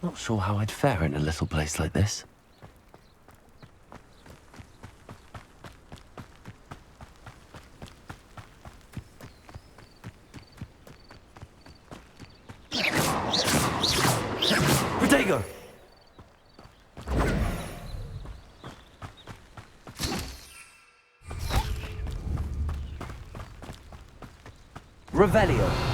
Not sure how I'd fare in a little place like this. Protego! Revelio.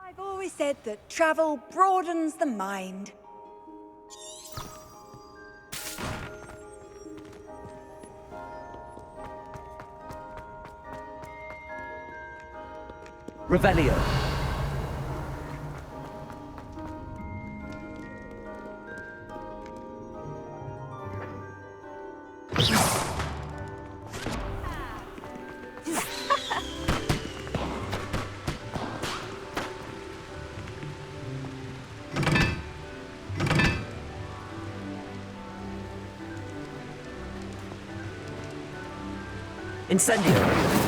I've always said that travel broadens the mind. Revelio. Incendio.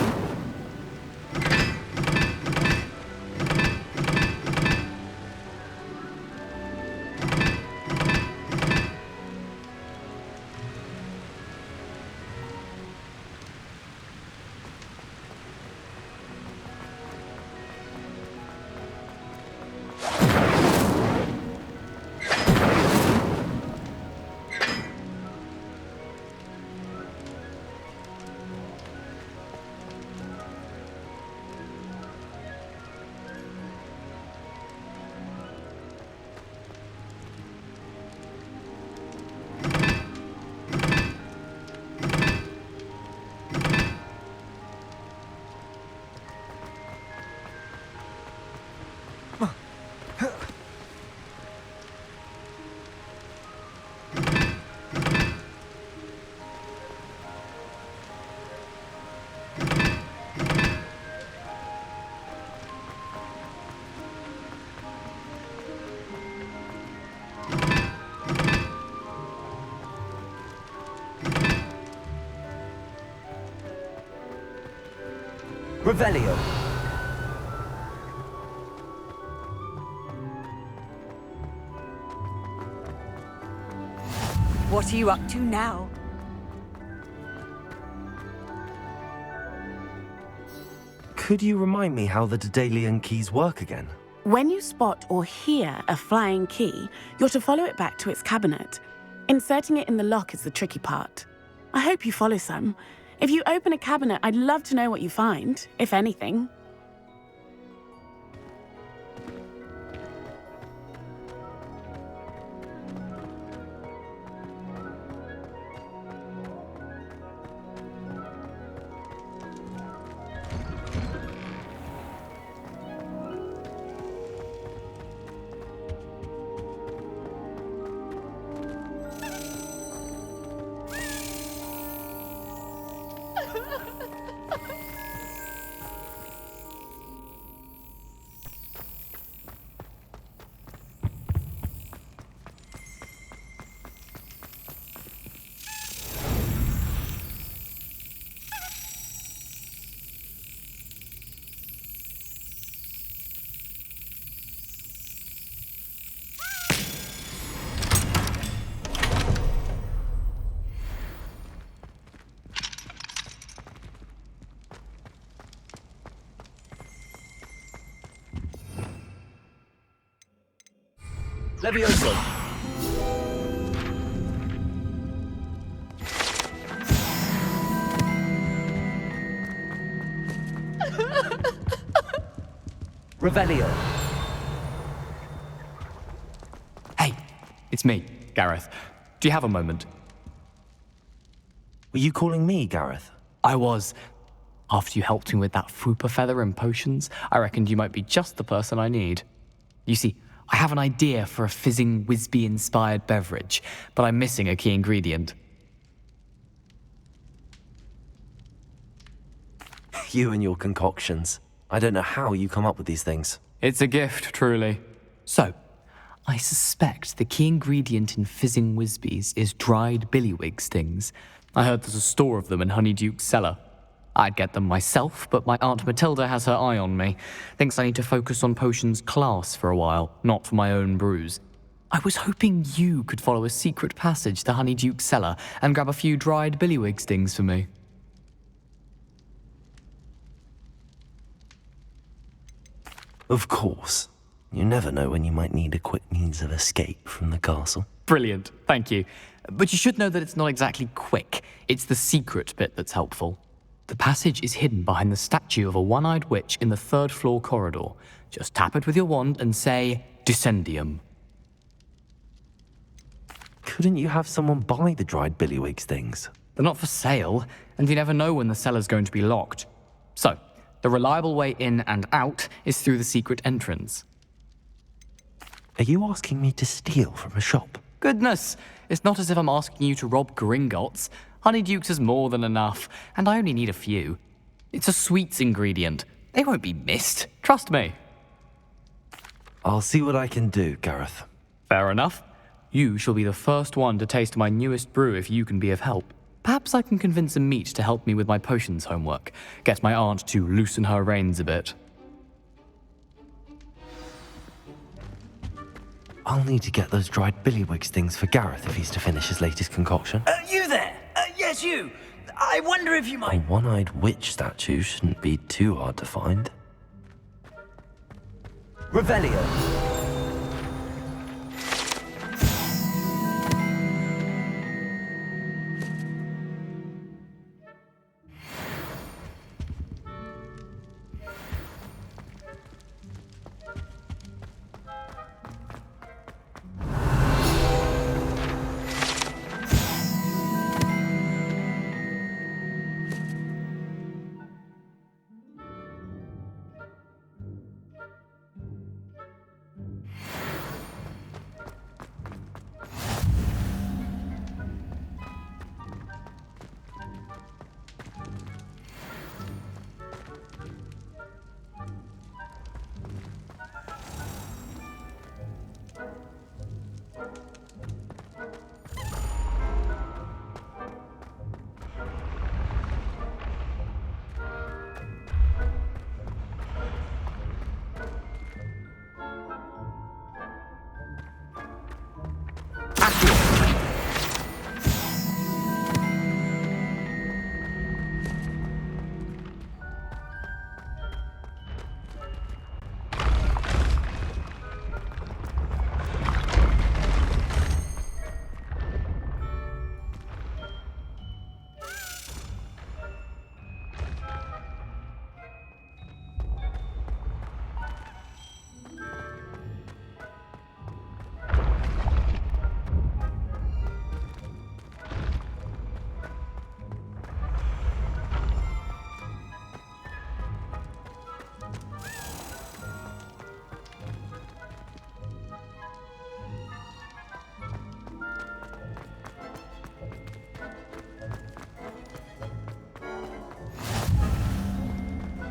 Revelio. What are you up to now? Could you remind me how the Daedalian keys work again? When you spot or hear a flying key, you're to follow it back to its cabinet. Inserting it in the lock is the tricky part. I hope you follow some. If you open a cabinet, I'd love to know what you find, if anything. Levioso! Revelio! Hey, it's me, Gareth. Do you have a moment? Were you calling me, Gareth? I was. After you helped me with that Fupa feather and potions, I reckoned you might be just the person I need. You see, I have an idea for a fizzing Whizbee-inspired beverage, but I'm missing a key ingredient. You and your concoctions. I don't know how you come up with these things. It's a gift, truly. So, I suspect the key ingredient in fizzing Whizbees is dried billywig stings. I heard there's a store of them in Honeyduke's cellar. I'd get them myself, but my Aunt Matilda has her eye on me. Thinks I need to focus on potions class for a while, not for my own brews. I was hoping you could follow a secret passage to Honeyduke's cellar and grab a few dried billywig stings for me. Of course. You never know when you might need a quick means of escape from the castle. Brilliant, thank you. But you should know that it's not exactly quick. It's the secret bit that's helpful. The passage is hidden behind the statue of a one-eyed witch in the third-floor corridor. Just tap it with your wand and say, Descendium. Couldn't you have someone buy the dried billywig stings? They're not for sale, and you never know when the cellar's going to be locked. So, the reliable way in and out is through the secret entrance. Are you asking me to steal from a shop? Goodness, it's not as if I'm asking you to rob Gringotts. Honeyduke's is more than enough, and I only need a few. It's a sweets ingredient. They won't be missed, trust me. I'll see what I can do, Gareth. Fair enough. You shall be the first one to taste my newest brew if you can be of help. Perhaps I can convince a meat to help me with my potions homework. Get my aunt to loosen her reins a bit. I'll need to get those dried billywig stings for Gareth if he's to finish his latest concoction. You there! Yes, you! I wonder if you A might... one-eyed witch statue shouldn't be too hard to find. Revelio!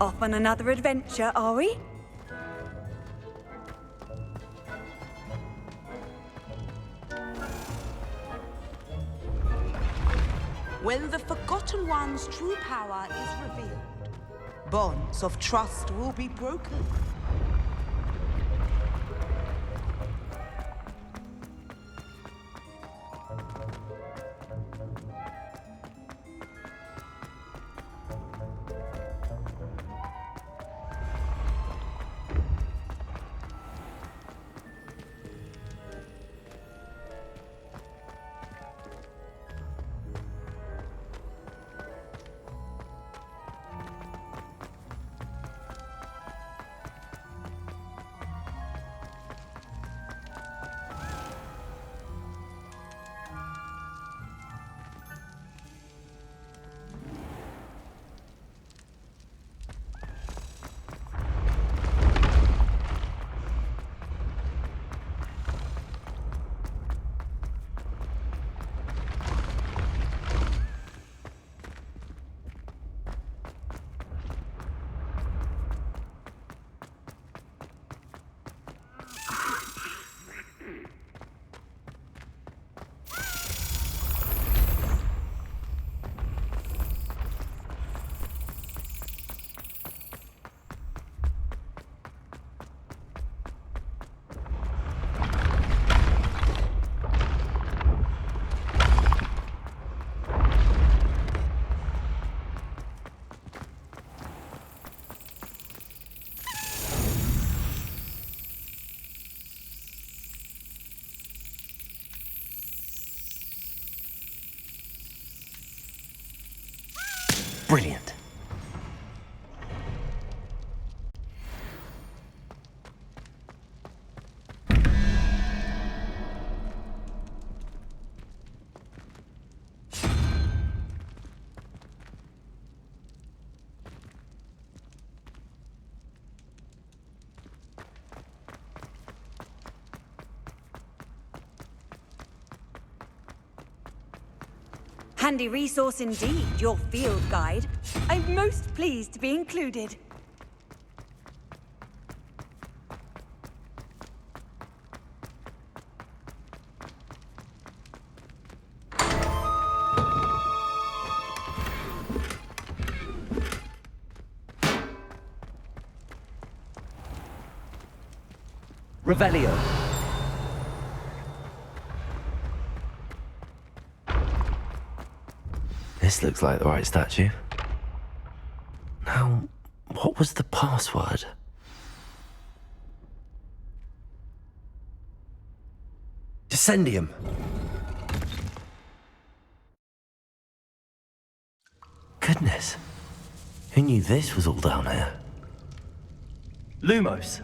Off on another adventure, are we? When the Forgotten One's true power is revealed, bonds of trust will be broken. Brilliant. Handy resource indeed, your field guide. I'm most pleased to be included. Revelio. This looks like the right statue. Now, what was the password? Descendium. Goodness. Who knew this was all down here? Lumos.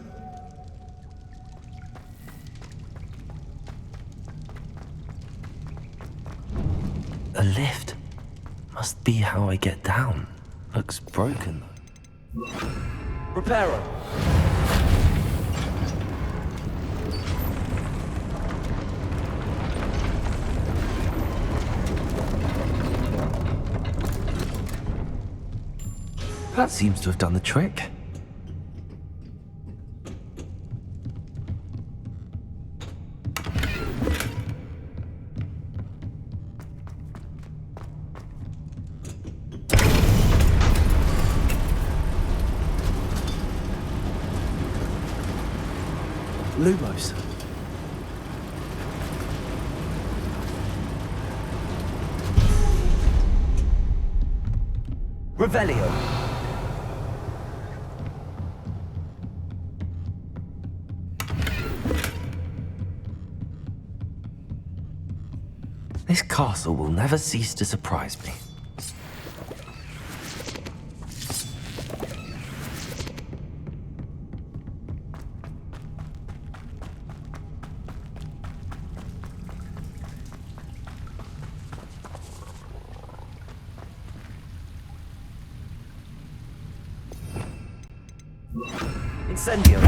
A lift. Must be how I get down. Looks broken. Reparo. That seems to have done the trick. Lumos. Revelio. This castle will never cease to surprise me. Incendio.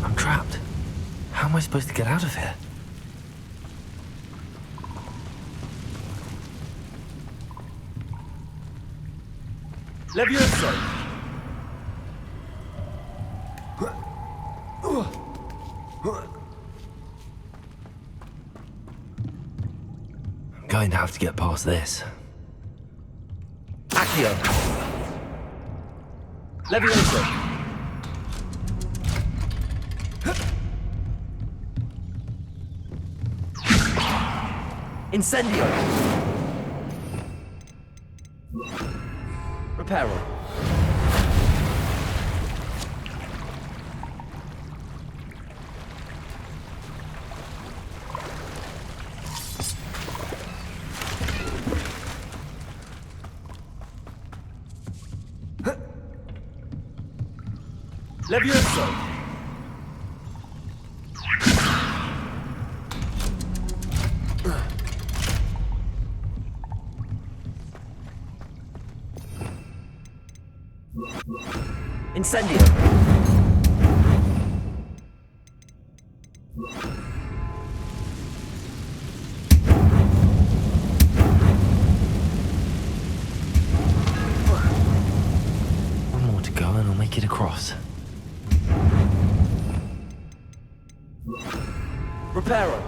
I'm trapped. How am I supposed to get out of here? Levioso. I'm going to have to get past this. Accio. Levioso. Incendio. Reparo. Levioso. Incendio. One more to go and I'll make it across. Reparo.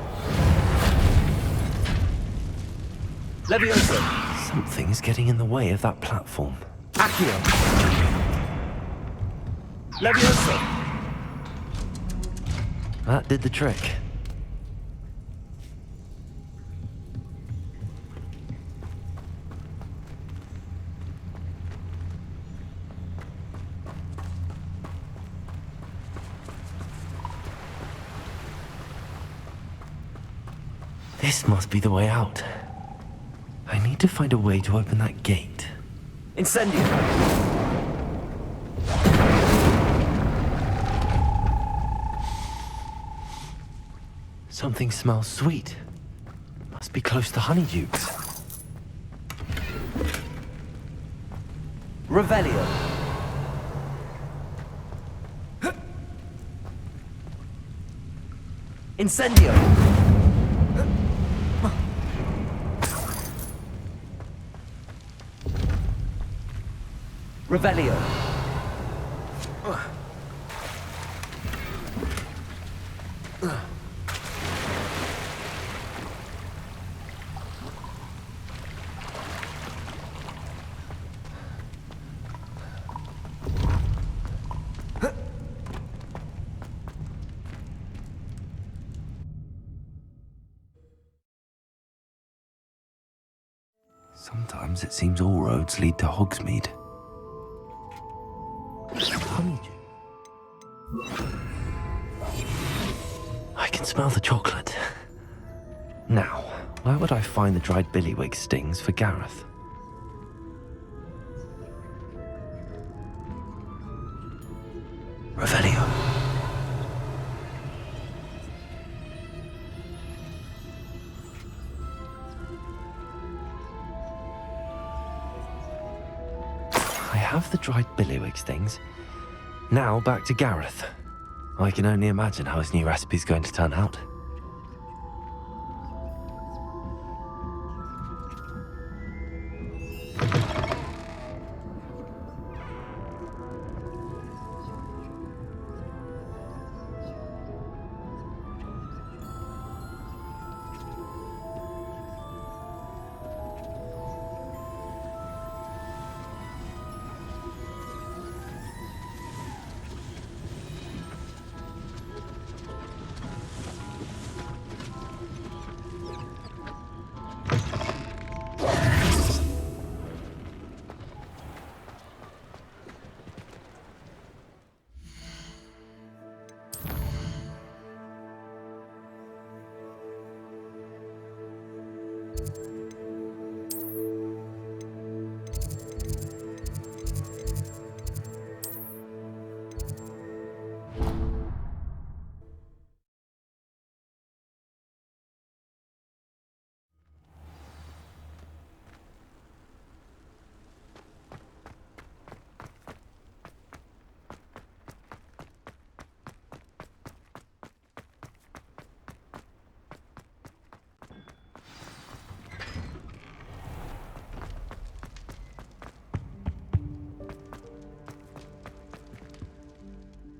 Levioso. Something's getting in the way of that platform. Accio. Levioso. That did the trick. This must be the way out. I need to find a way to open that gate. Incendio. Something smells sweet. Must be close to Honeydukes. Revelio. Incendio. Revelio. Sometimes it seems all roads lead to Hogsmeade. Honeydew. I can smell the chocolate. Now, where would I find the dried billywig stings for Gareth? Revelio. I have the dried billywig stings. Now back to Gareth. I can only imagine how his new recipe's going to turn out.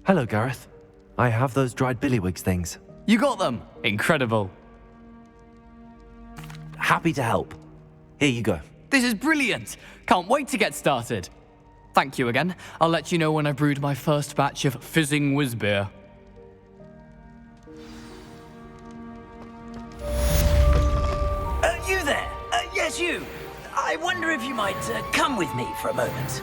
Hello, Gareth. I have those dried billywig things. You got them! Incredible. Happy to help. Here you go. This is brilliant! Can't wait to get started. Thank you again. I'll let you know when I've brewed my first batch of fizzing whizbeer. You there? Yes, you. I wonder if you might come with me for a moment.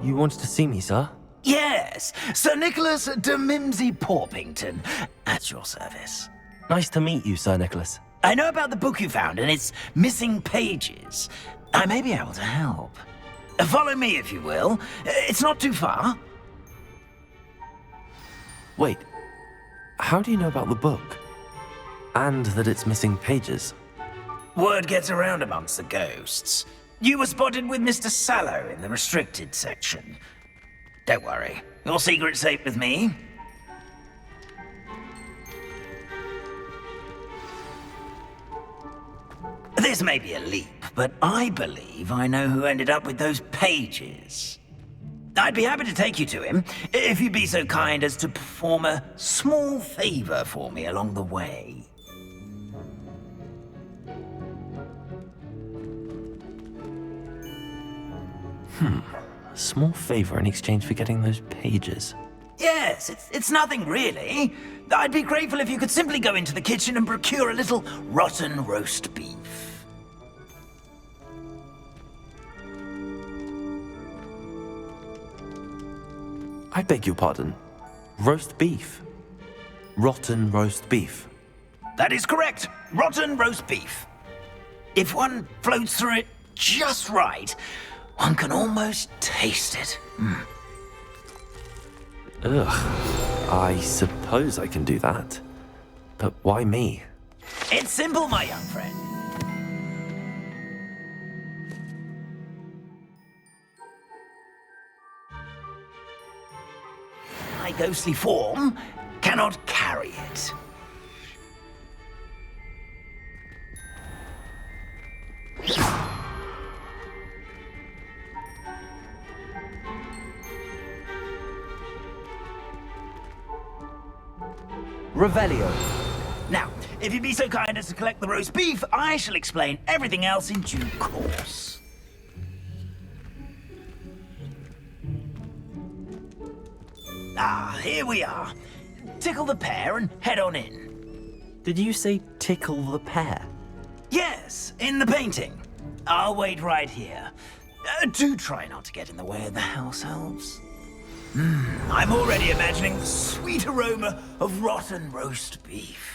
You wanted to see me, sir? Yes, Sir Nicholas de Mimsy Porpington, at your service. Nice to meet you, Sir Nicholas. I know about the book you found and its missing pages. I may be able to help. Follow me, if you will. It's not too far. Wait, how do you know about the book? And that it's missing pages? Word gets around amongst the ghosts. You were spotted with Mr. Sallow in the restricted section. Don't worry, your secret's safe with me. This may be a leap, but I believe I know who ended up with those pages. I'd be happy to take you to him, if you'd be so kind as to perform a small favor for me along the way. A small favor in exchange for getting those pages. Yes, it's nothing really. I'd be grateful if you could simply go into the kitchen and procure a little rotten roast beef. I beg your pardon. Roast beef? rotten roast beef. That is correct. Rotten roast beef. If one floats through it just right, one can almost taste it. Ugh. I suppose I can do that. But why me? It's simple, my young friend. My ghostly form cannot carry it. Revelio. Now, if you'd be so kind as to collect the roast beef, I shall explain everything else in due course. Ah, here we are. Tickle the pear and head on in. Did you say tickle the pear? Yes, in the painting. I'll wait right here. Do try not to get in the way of the house elves. I'm already imagining the sweet aroma of rotten roast beef.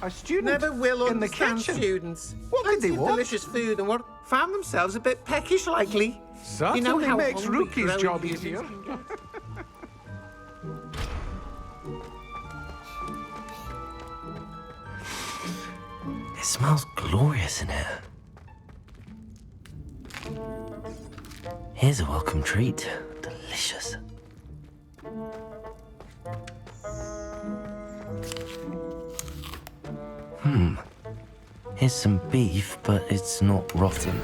A student Never will in the understand kitchen. students. What could Plenty they of want? delicious food and what found themselves a bit peckish likely. Certainly you know how makes hungry Rookie's growing job humans easier. can get. It smells glorious in here. Here's a welcome treat. Delicious. Here's some beef, but it's not rotten.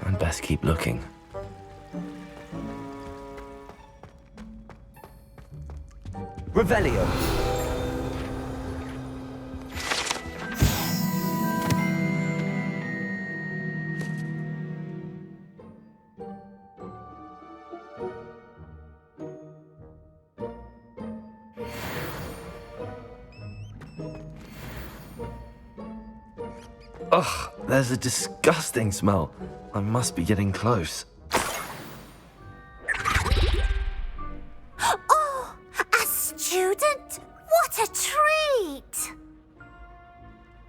I'd best keep looking. Revelio. Ugh, there's a disgusting smell. I must be getting close. Oh, a student? What a treat!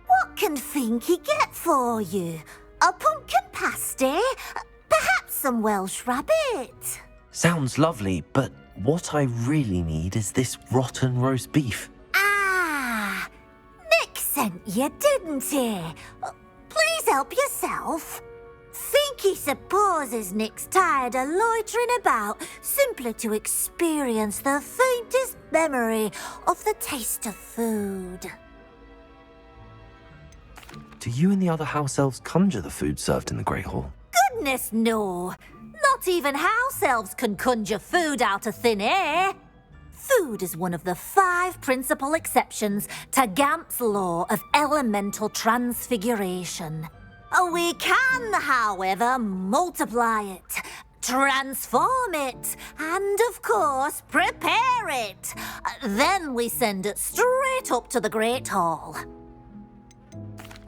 What can Finky get for you? A pumpkin pasty? Perhaps some Welsh rabbit? Sounds lovely, but what I really need is this rotten roast beef. Ah, Nick sent you, didn't he? Please help yourself. Finky supposes Nick's tired of loitering about simply to experience the faintest memory of the taste of food. Do you and the other house elves conjure the food served in the Great Hall? Goodness, no. Not even house elves can conjure food out of thin air. Food is one of the 5 principal exceptions to Gamp's law of elemental transfiguration. We can, however, multiply it, transform it, and, of course, prepare it. Then we send it straight up to the Great Hall.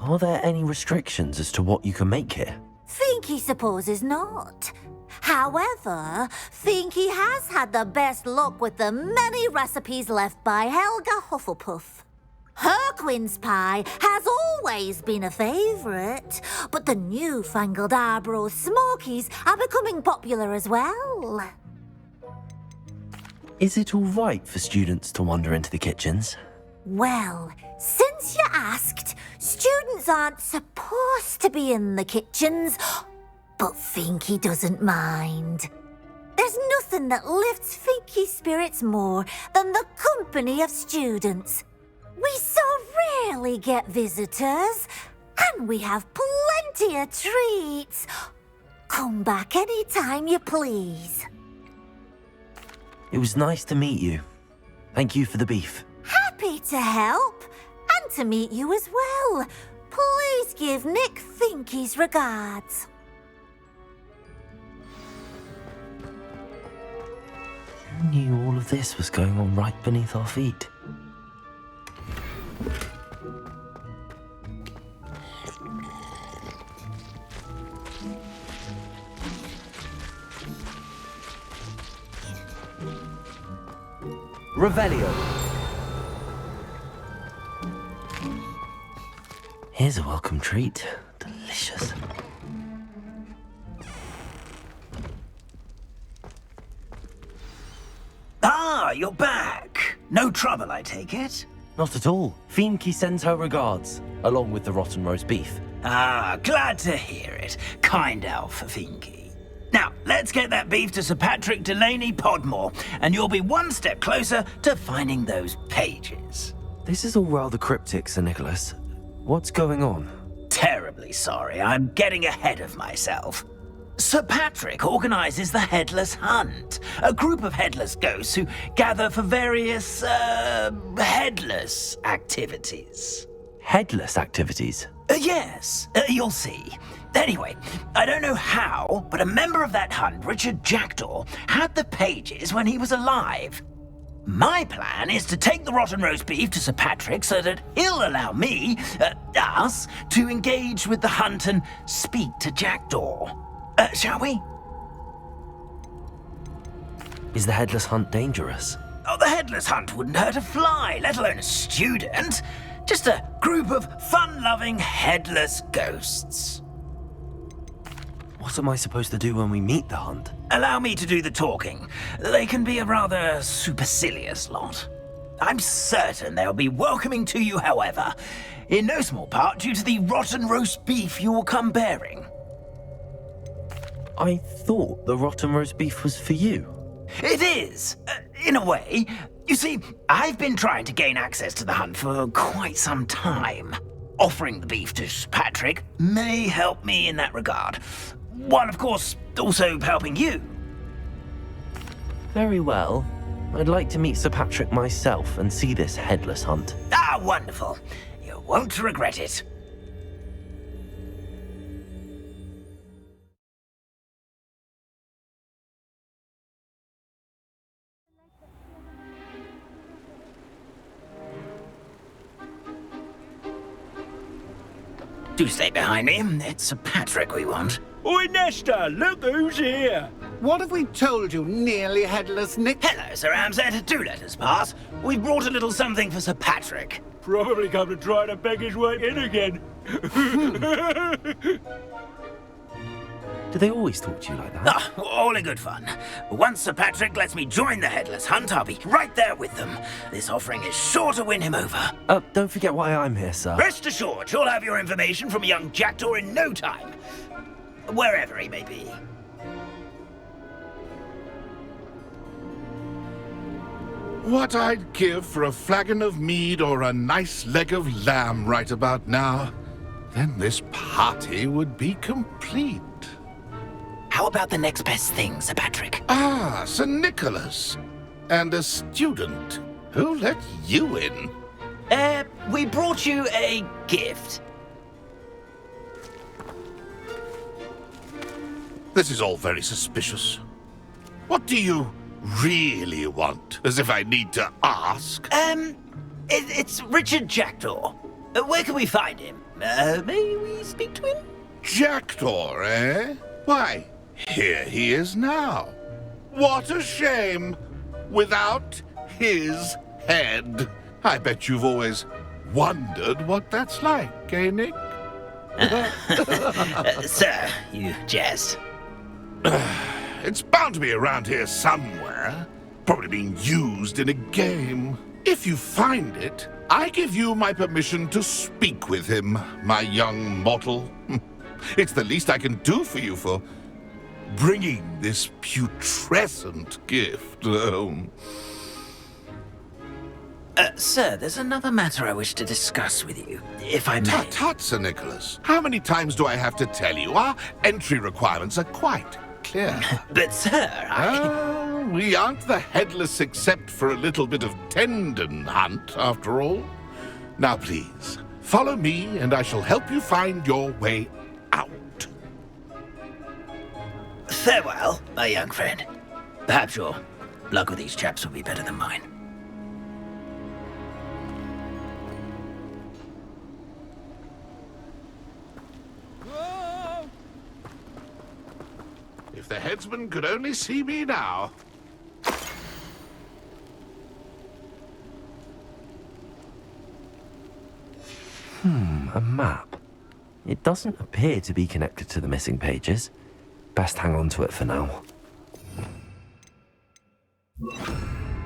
Are there any restrictions as to what you can make here? Finky supposes not. However, Finky has had the best luck with the many recipes left by Helga Hufflepuff. Her quince pie has always been a favourite, but the newfangled Arbroath Smokies are becoming popular as well. Is it all right for students to wander into the kitchens? Well, since you asked, students aren't supposed to be in the kitchens, but Finky doesn't mind. There's nothing that lifts Finky's spirits more than the company of students. We so rarely get visitors, and we have plenty of treats. Come back any time you please. It was nice to meet you. Thank you for the beef. Happy to help, and to meet you as well. Please give Nick Finky's regards. Who knew all of this was going on right beneath our feet? Revelio. Here's a welcome treat. Delicious. Ah, you're back. No trouble, I take it? Not at all. Fienke sends her regards, along with the rotten roast beef. Ah, glad to hear it. Kind elf, Fienke. Now, let's get that beef to Sir Patrick Delaney Podmore, and you'll be one step closer to finding those pages. This is all rather cryptic, Sir Nicholas. What's going on? Terribly sorry, I'm getting ahead of myself. Sir Patrick organises the Headless Hunt, a group of headless ghosts who gather for various, headless activities. Headless activities? Yes, you'll see. Anyway, I don't know how, but a member of that hunt, Richard Jackdaw, had the pages when he was alive. My plan is to take the rotten roast beef to Sir Patrick so that he'll allow me, us, to engage with the hunt and speak to Jackdaw. Shall we? Is the Headless Hunt dangerous? Oh, the Headless Hunt wouldn't hurt a fly, let alone a student. Just a group of fun-loving headless ghosts. What am I supposed to do when we meet the hunt? Allow me to do the talking. They can be a rather supercilious lot. I'm certain they'll be welcoming to you, however, in no small part due to the rotten roast beef you will come bearing. I thought the rotten roast beef was for you. It is, in a way. You see, I've been trying to gain access to the hunt for quite some time. Offering the beef to Patrick may help me in that regard, while of course also helping you. Very well. I'd like to meet Sir Patrick myself and see this Headless Hunt. Ah, wonderful. You won't regret it. Do stay behind me. It's Sir Patrick we want. Oi, Nesta, look who's here. What have we told you, nearly headless Nick? Hello, Sir Ramsed. Do let us pass. We've brought a little something for Sir Patrick. Probably come to try to beg his way in again. Do they always talk to you like that? Ah, all in good fun. Once Sir Patrick lets me join the Headless Hunt, I'll be right there with them. This offering is sure to win him over. Don't forget why I'm here, sir. Rest assured, you'll have your information from young Jackdaw in no time. Wherever he may be. What I'd give for a flagon of mead or a nice leg of lamb right about now. Then this party would be complete. How about the next best thing, Sir Patrick? Ah, Sir Nicholas. And a student. Who let you in? We brought you a gift. This is all very suspicious. What do you really want? As if I need to ask. It's Richard Jackdaw. Where can we find him? May we speak to him? Jackdaw, eh? Why, here he is now. What a shame. Without his head. I bet you've always wondered what that's like, eh, Nick? Sir, you jest. It's bound to be around here somewhere. Probably being used in a game. If you find it, I give you my permission to speak with him, my young mortal. It's the least I can do for you for bringing this putrescent gift home. Sir, there's another matter I wish to discuss with you, if I may. Tut, Sir Nicholas. How many times do I have to tell you? Our entry requirements are quite clear. But, sir, we aren't the headless except for a little bit of tendon hunt, after all. Now, please, follow me, and I shall help you find your way out. Farewell, my young friend. Perhaps you'll Luck with these chaps will be better than mine. If the headsman could only see me now. A map. It doesn't appear to be connected to the missing pages. Best hang on to it for now.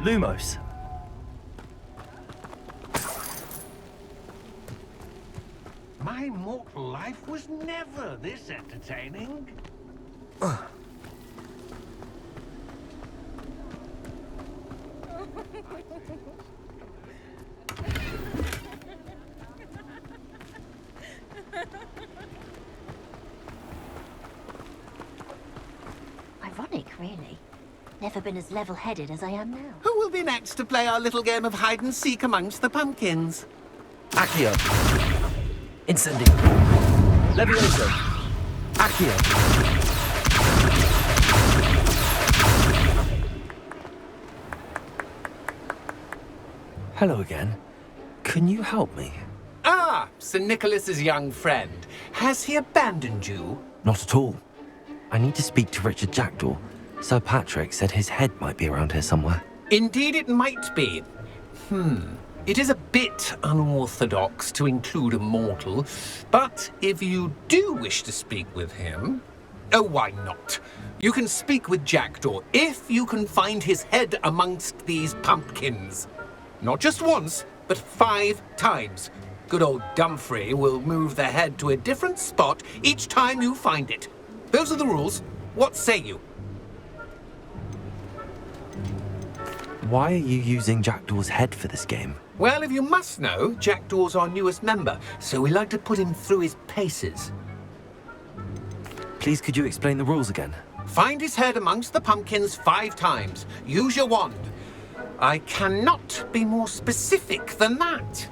Lumos. My mortal life was never this entertaining. Ironic, really. Never been as level-headed as I am now. Who will be next to play our little game of hide-and-seek amongst the pumpkins? Accio. Incendio. Levioso. Accio. Hello again. Can you help me? Ah, Sir Nicholas's young friend. Has he abandoned you? Not at all. I need to speak to Richard Jackdaw. Sir Patrick said his head might be around here somewhere. Indeed it might be. It is a bit unorthodox to include a mortal, but if you do wish to speak with him... Oh, why not? You can speak with Jackdaw if you can find his head amongst these pumpkins. Not just once, but 5 times. Good old Dumfrey will move the head to a different spot each time you find it. Those are the rules. What say you? Why are you using Jackdaw's head for this game? Well, if you must know, Jackdaw's our newest member, so we like to put him through his paces. Please, could you explain the rules again? Find his head amongst the pumpkins 5 times. Use your wand. I cannot be more specific than that.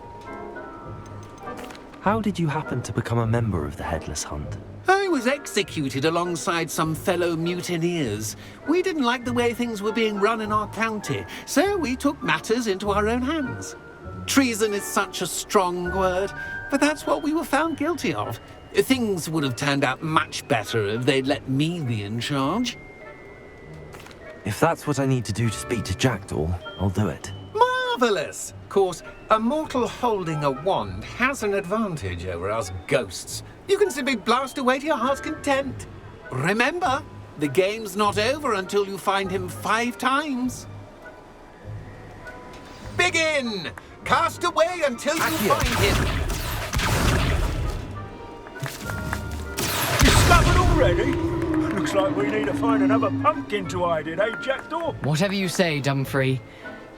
How did you happen to become a member of the Headless Hunt? I was executed alongside some fellow mutineers. We didn't like the way things were being run in our county, so we took matters into our own hands. Treason is such a strong word, but that's what we were found guilty of. Things would have turned out much better if they'd let me be in charge. If that's what I need to do to speak to Jackdaw, I'll do it. Marvellous! Of course, a mortal holding a wand has an advantage over us ghosts. You can simply blast away to your heart's content. Remember, the game's not over until you find him 5 times. Begin! Cast away until you find him. Discovered already? Looks like we need to find another pumpkin to hide in, eh, Jackdaw? Whatever you say, Dumfrey.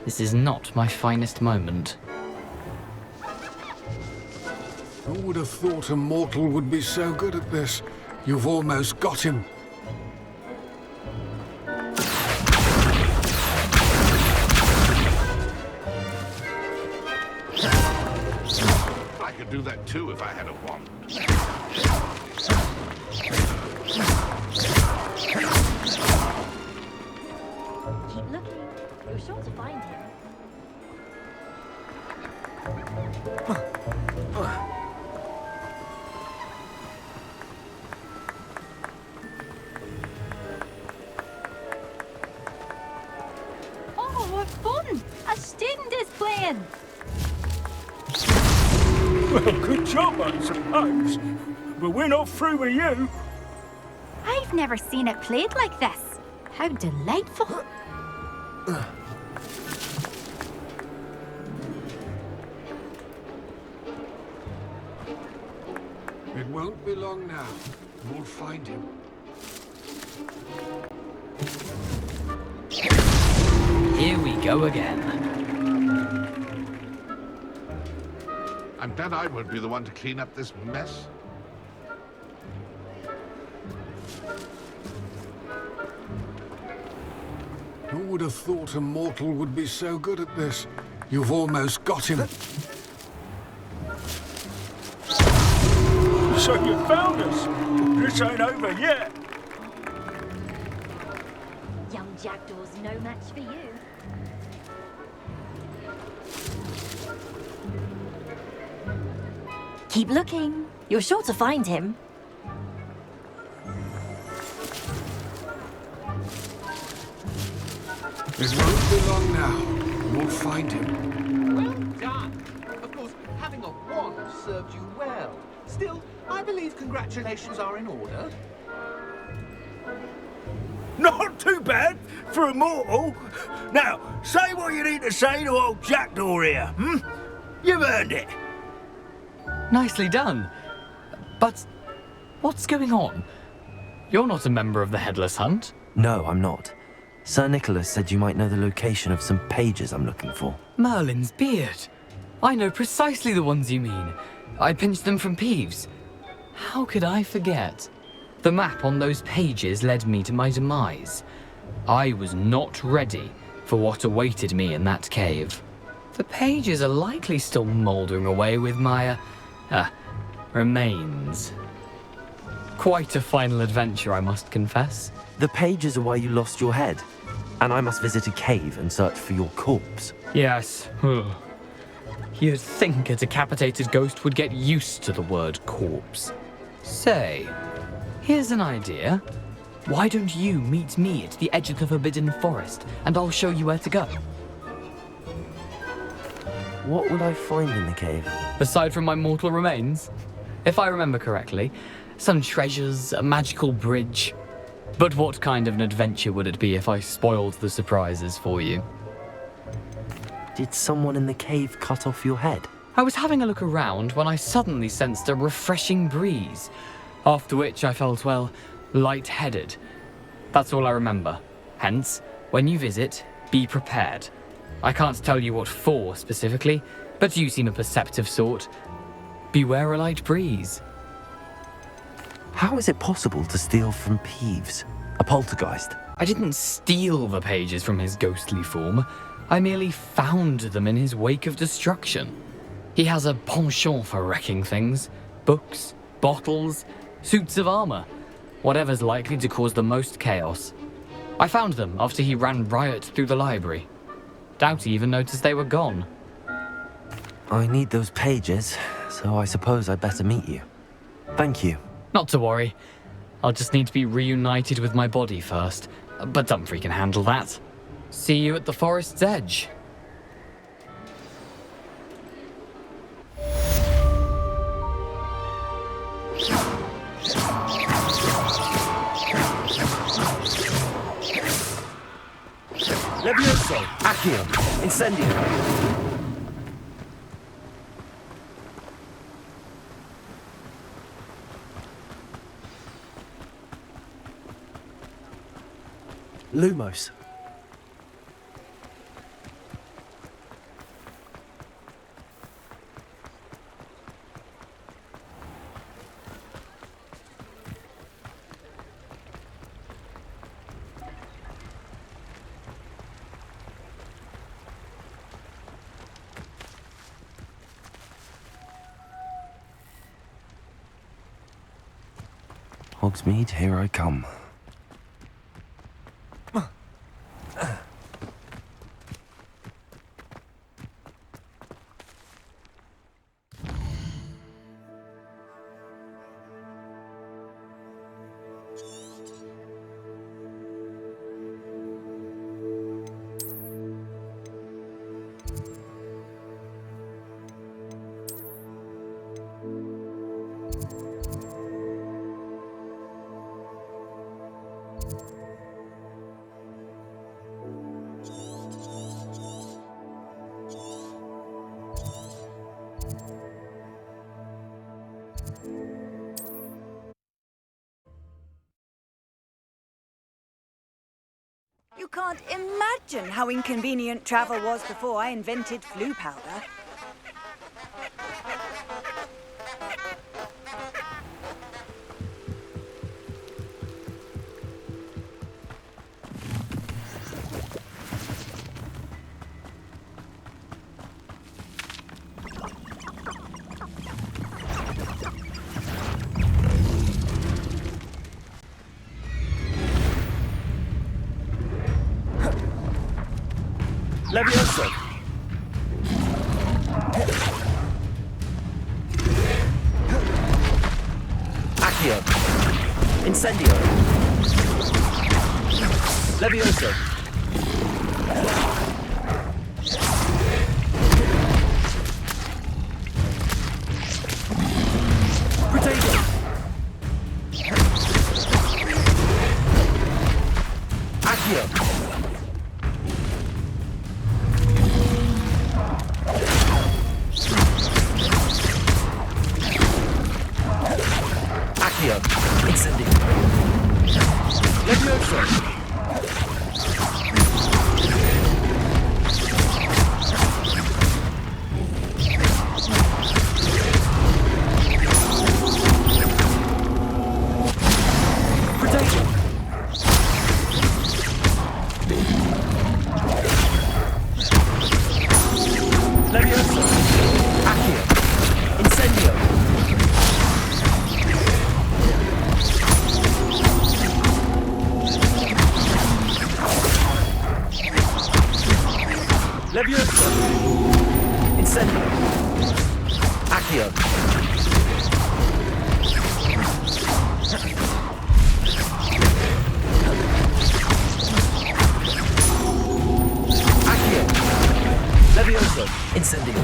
This is not my finest moment. Who would have thought a mortal would be so good at this? You've almost got him. I could do that too if I had a wand. Keep looking. You're sure to find him. Oh, what fun! A student is playing. Well, good job, I suppose. But we're not through with you. I've never seen it played like this. How delightful. It won't be long now. We'll find him. Here we go again. I'm glad I won't be the one to clean up this mess. Who would have thought a mortal would be so good at this? You've almost got him. So you found us. This ain't over yet. Young Jackdaw's no match for you. Keep looking. You're sure to find him. It won't be long now. We'll find him. Well done. Of course, having a wand served you well. Still, I believe congratulations are in order. Not too bad for a mortal. Now, say what you need to say to old Jackdaw here, hmm? You've earned it. Nicely done. But what's going on? You're not a member of the Headless Hunt. No, I'm not. Sir Nicholas said you might know the location of some pages I'm looking for. Merlin's beard. I know precisely the ones you mean. I pinched them from Peeves. How could I forget? The map on those pages led me to my demise. I was not ready for what awaited me in that cave. The pages are likely still mouldering away with my, remains. Quite a final adventure, I must confess. The pages are why you lost your head, and I must visit a cave and search for your corpse. Yes. You'd think a decapitated ghost would get used to the word corpse. Say, here's an idea. Why don't you meet me at the edge of the Forbidden Forest, and I'll show you where to go? What will I find in the cave? Aside from my mortal remains? If I remember correctly, some treasures, a magical bridge. But what kind of an adventure would it be if I spoiled the surprises for you? Did someone in the cave cut off your head? I was having a look around when I suddenly sensed a refreshing breeze, after which I felt, well, lightheaded. That's all I remember. Hence, when you visit, be prepared. I can't tell you what for specifically, but you seem a perceptive sort. Beware a light breeze. How is it possible to steal from Peeves, a poltergeist? I didn't steal the pages from his ghostly form. I merely found them in his wake of destruction. He has a penchant for wrecking things. Books, bottles, suits of armor. Whatever's likely to cause the most chaos. I found them after he ran riot through the library. Doubt he even noticed they were gone. I need those pages, so I suppose I'd better meet you. Thank you. Not to worry. I'll just need to be reunited with my body first. But Dumfries can handle that. See you at the forest's edge. Levioso! Accio! Incendio! Lumos. Hogsmeade, here I come. You can't imagine how inconvenient travel was before I invented flu powder. Levioso! Accio! Incendio! Levioso! Protego! Accio! Accio! Incendio! Levioso! Levioso! Accio! Incendio! Levioso! Incendio! Accio! Accio! Levioso! Incendio!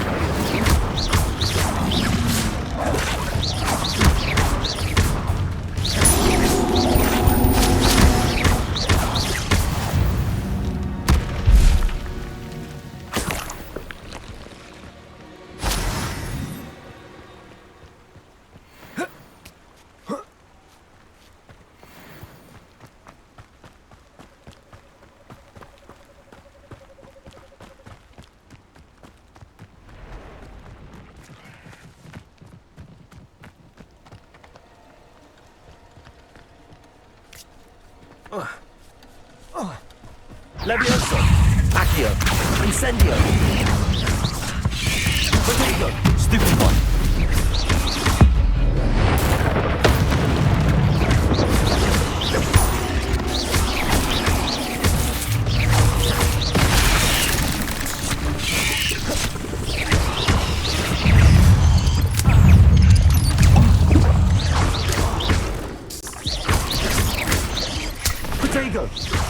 Levioso! Accio! Incendio! Protego! Stupid one! Protego!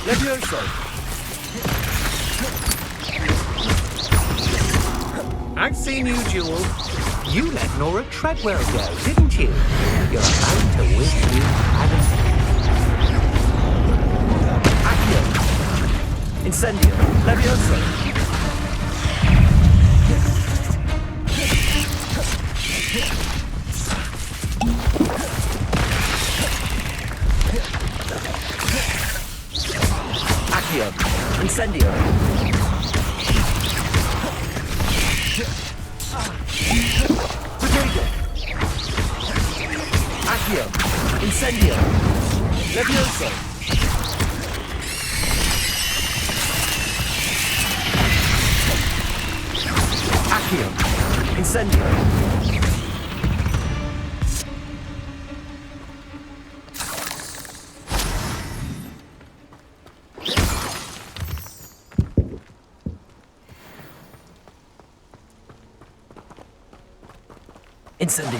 Levioso! I've seen you, Jewel. You let Nora Treadwell go, didn't you? You're about to wish you hadn't. Accio! Incendio! Levioso! Accio! Incendio! Protego! Accio! Incendio! Levioso! Accio! Incendio! Incendio!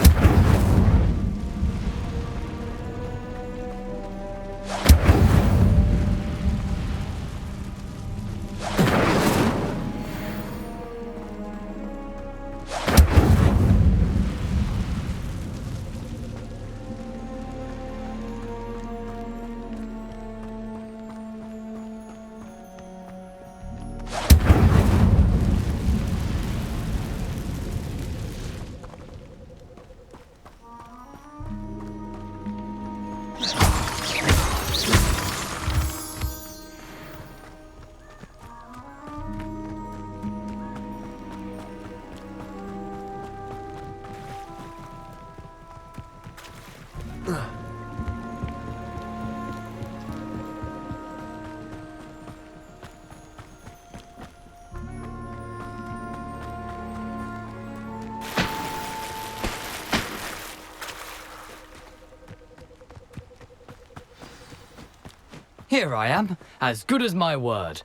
Here I am, as good as my word.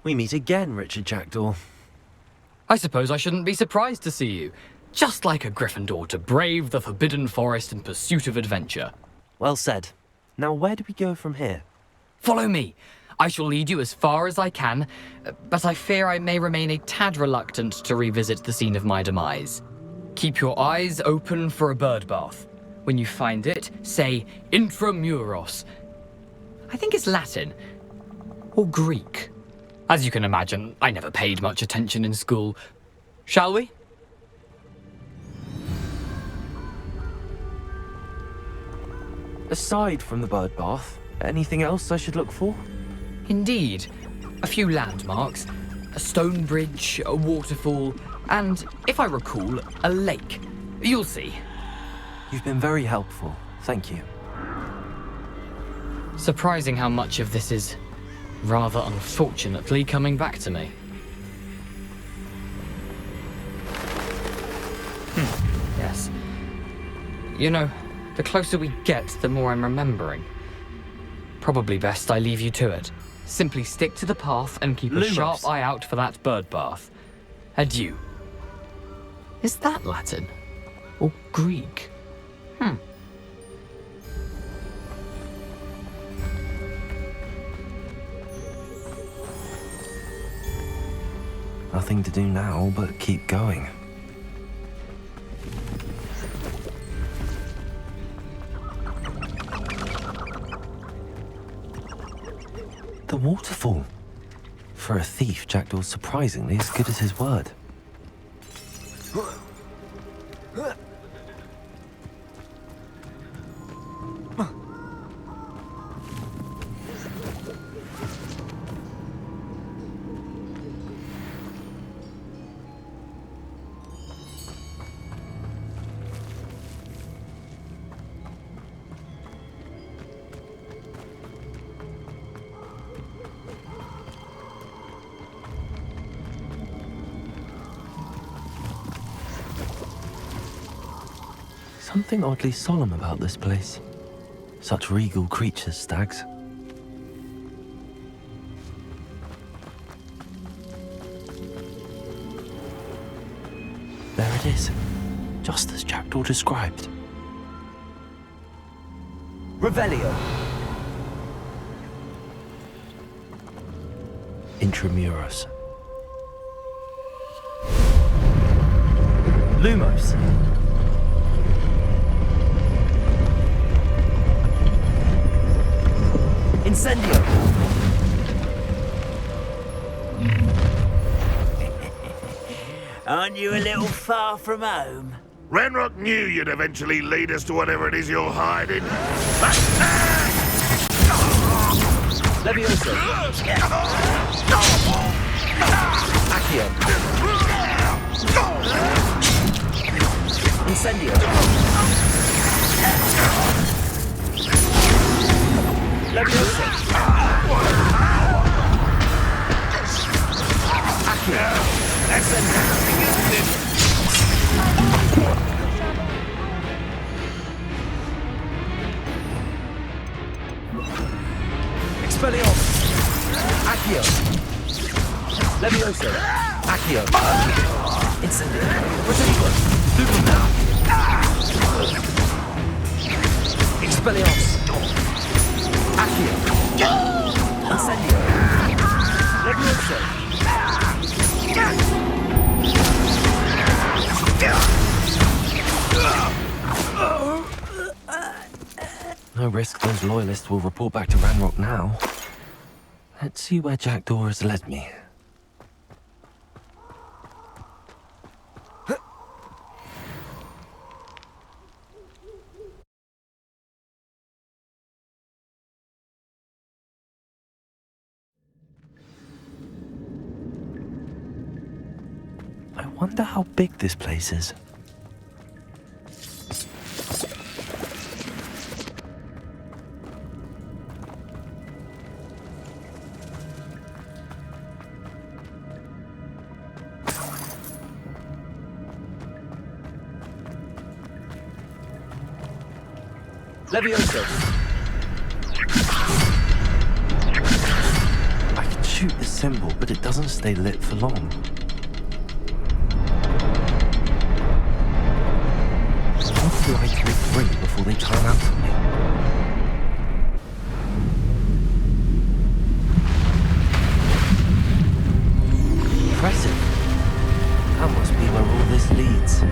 We meet again, Richard Jackdaw. I suppose I shouldn't be surprised to see you. Just like a Gryffindor to brave the Forbidden Forest in pursuit of adventure. Well said. Now where do we go from here? Follow me. I shall lead you as far as I can, but I fear I may remain a tad reluctant to revisit the scene of my demise. Keep your eyes open for a bird bath. When you find it, say Intramuros. I think it's Latin. Or Greek. As you can imagine, I never paid much attention in school. Shall we? Aside from the bird bath, anything else I should look for? Indeed. A few landmarks. A stone bridge, a waterfall, and, if I recall, a lake. You'll see. You've been very helpful. Thank you. Surprising how much of this is, rather unfortunately, coming back to me. Yes. You know, the closer we get, the more I'm remembering. Probably best I leave you to it. Simply stick to the path and keep a sharp eye out for that bird bath. Adieu. Is that Latin? Or Greek? Nothing to do now but keep going. The waterfall. For a thief, Jackdaw's surprisingly as good as his word. Something oddly solemn about this place. Such regal creatures, stags. There it is, just as Jackdaw described. Revelio. Intramuros. Lumos. Incendio. Aren't you a little far from home? Ranrock knew you'd eventually lead us to whatever it is you're hiding. Levioso. Accio. Incendio. Levioso. Accio. Expelliarmus. Accio. Levioso. Accio. Incendio. Proseguo. Lupum. Expelliarmus. Accio. Incendio. Levioso. No risk those loyalists will report back to Ranrock now. Let's see where Jackdaw has led me. I wonder how big this place is. Levioso. I can shoot the symbol, but it doesn't stay lit for long. What do I take 3 before they turn out on me? Impressive. That must be where all this leads.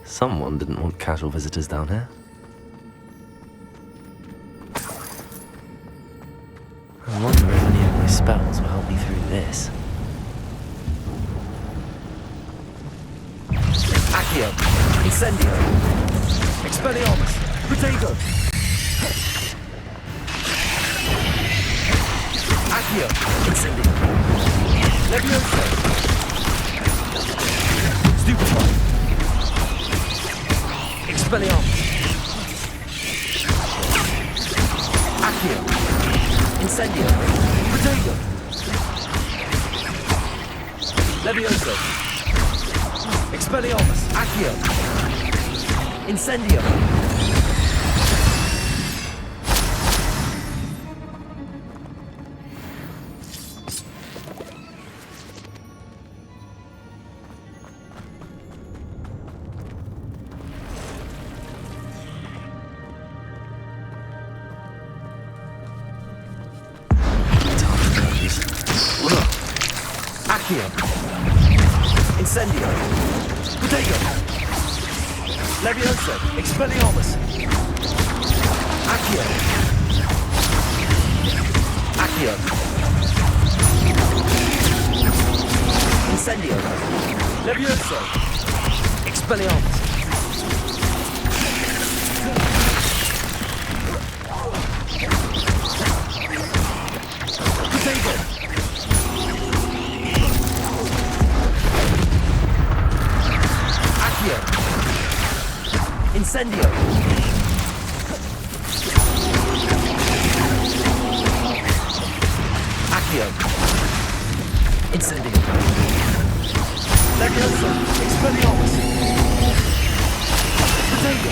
Someone didn't want casual visitors down here. I wonder if any of my spells will help me through this. Accio. Incendio. Expelliarmus. Protego. Accio. Incendio. Levioso. Stupefy. Expelliarmus. Accio. Incendio. Protego. Levioso. Expelliarmus. Accio. Incendio. Accio. Incendio. Protego. Levioso. Expelliarmus. Accio. Accio. Incendio. Levioso. Expelliarmus. Protego. Accio. Incendio. Accio. Incendio. Levioso. Expelliarmus. Protego.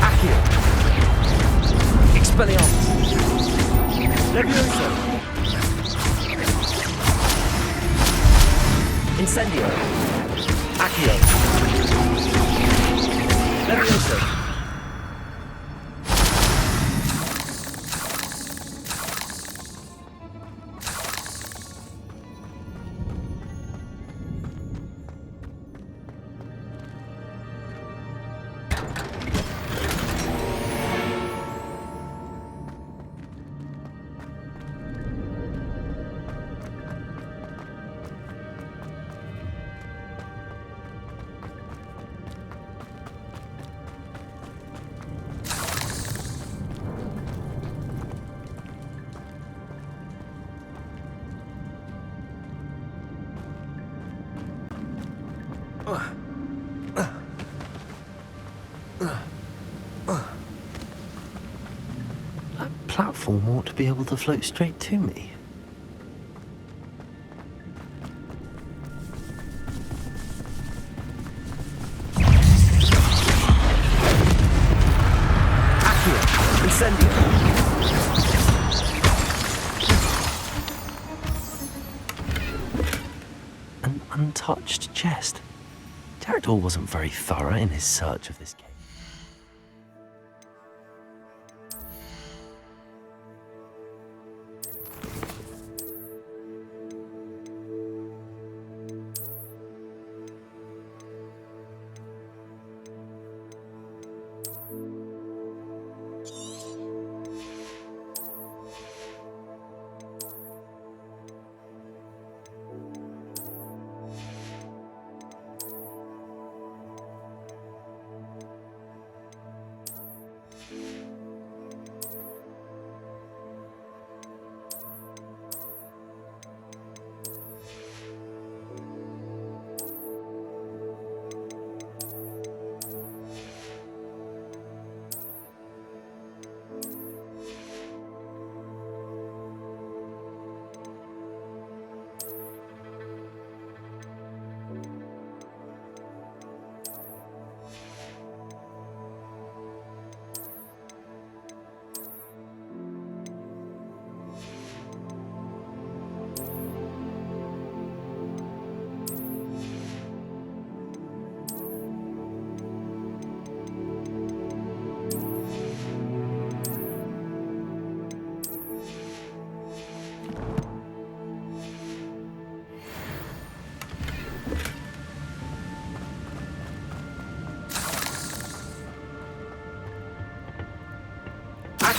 Accio. Expelliarmus. Levioso. Incendio. Accio. Levioso. That platform ought to be able to float straight to me. Accio. Incendio. An untouched chest. Jaredor wasn't very thorough in his search of this cave.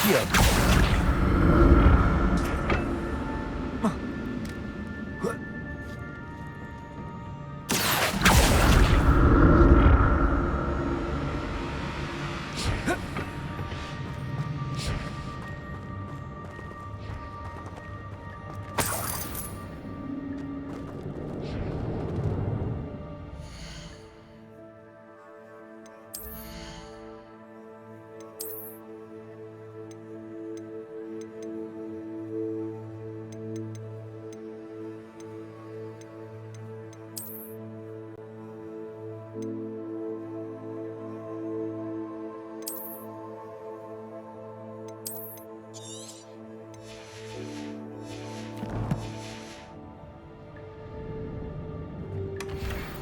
Accio.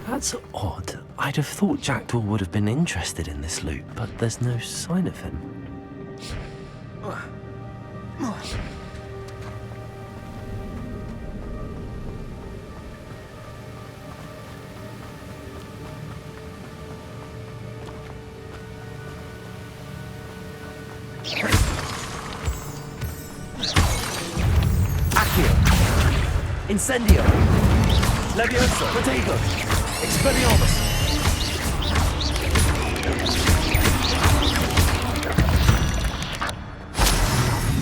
That's odd. I'd have thought Jackdaw would have been interested in this loot, but there's no sign of him. Accio. Incendio. Levioso. Protego. Expelliarmus.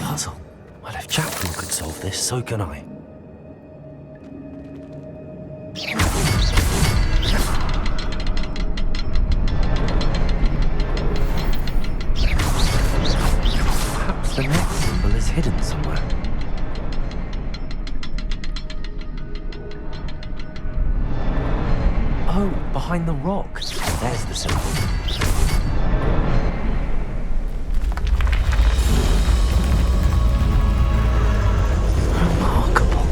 Puzzle. Well, if Jackdaw could solve this, so can I. Perhaps the next symbol is hidden somewhere. Oh, behind the rock. There's the symbol. Remarkable.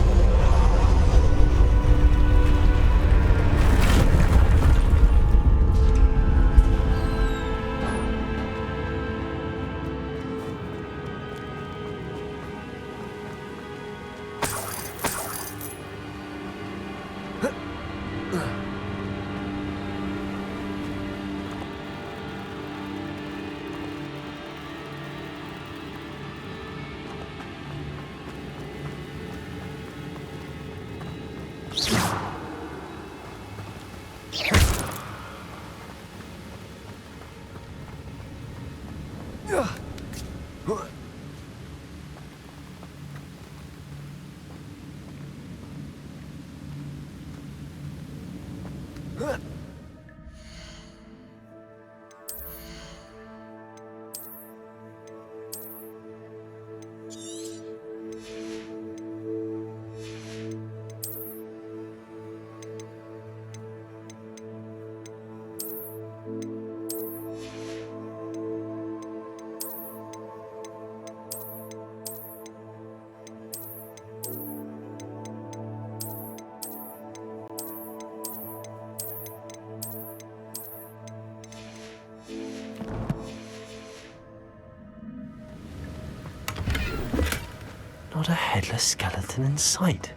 Not a headless skeleton in sight.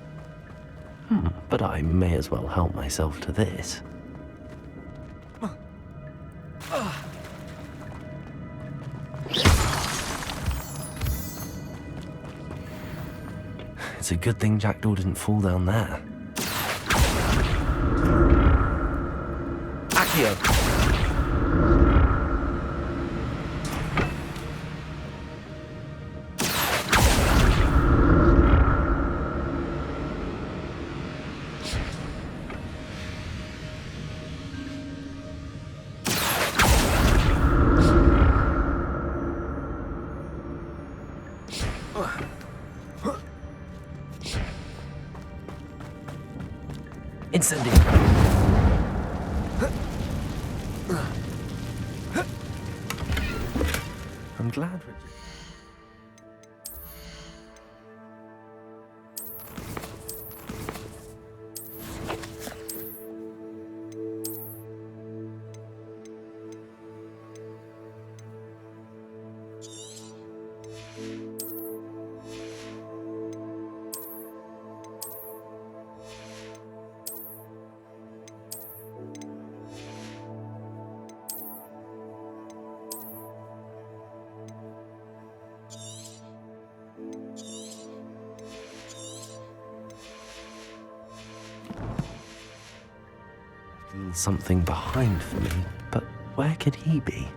But I may as well help myself to this. It's a good thing Jackdaw didn't fall down there. Accio. Incendio. I'm glad Richard. imagine something behind for me, but where could he be?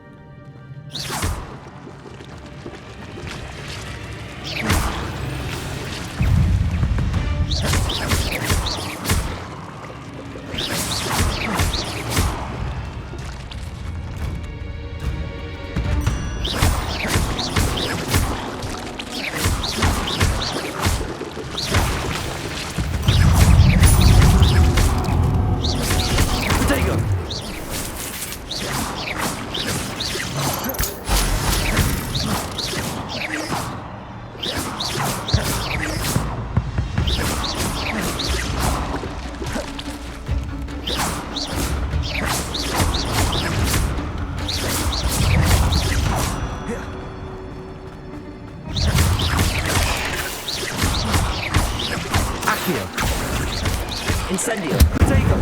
Incendio. Protego.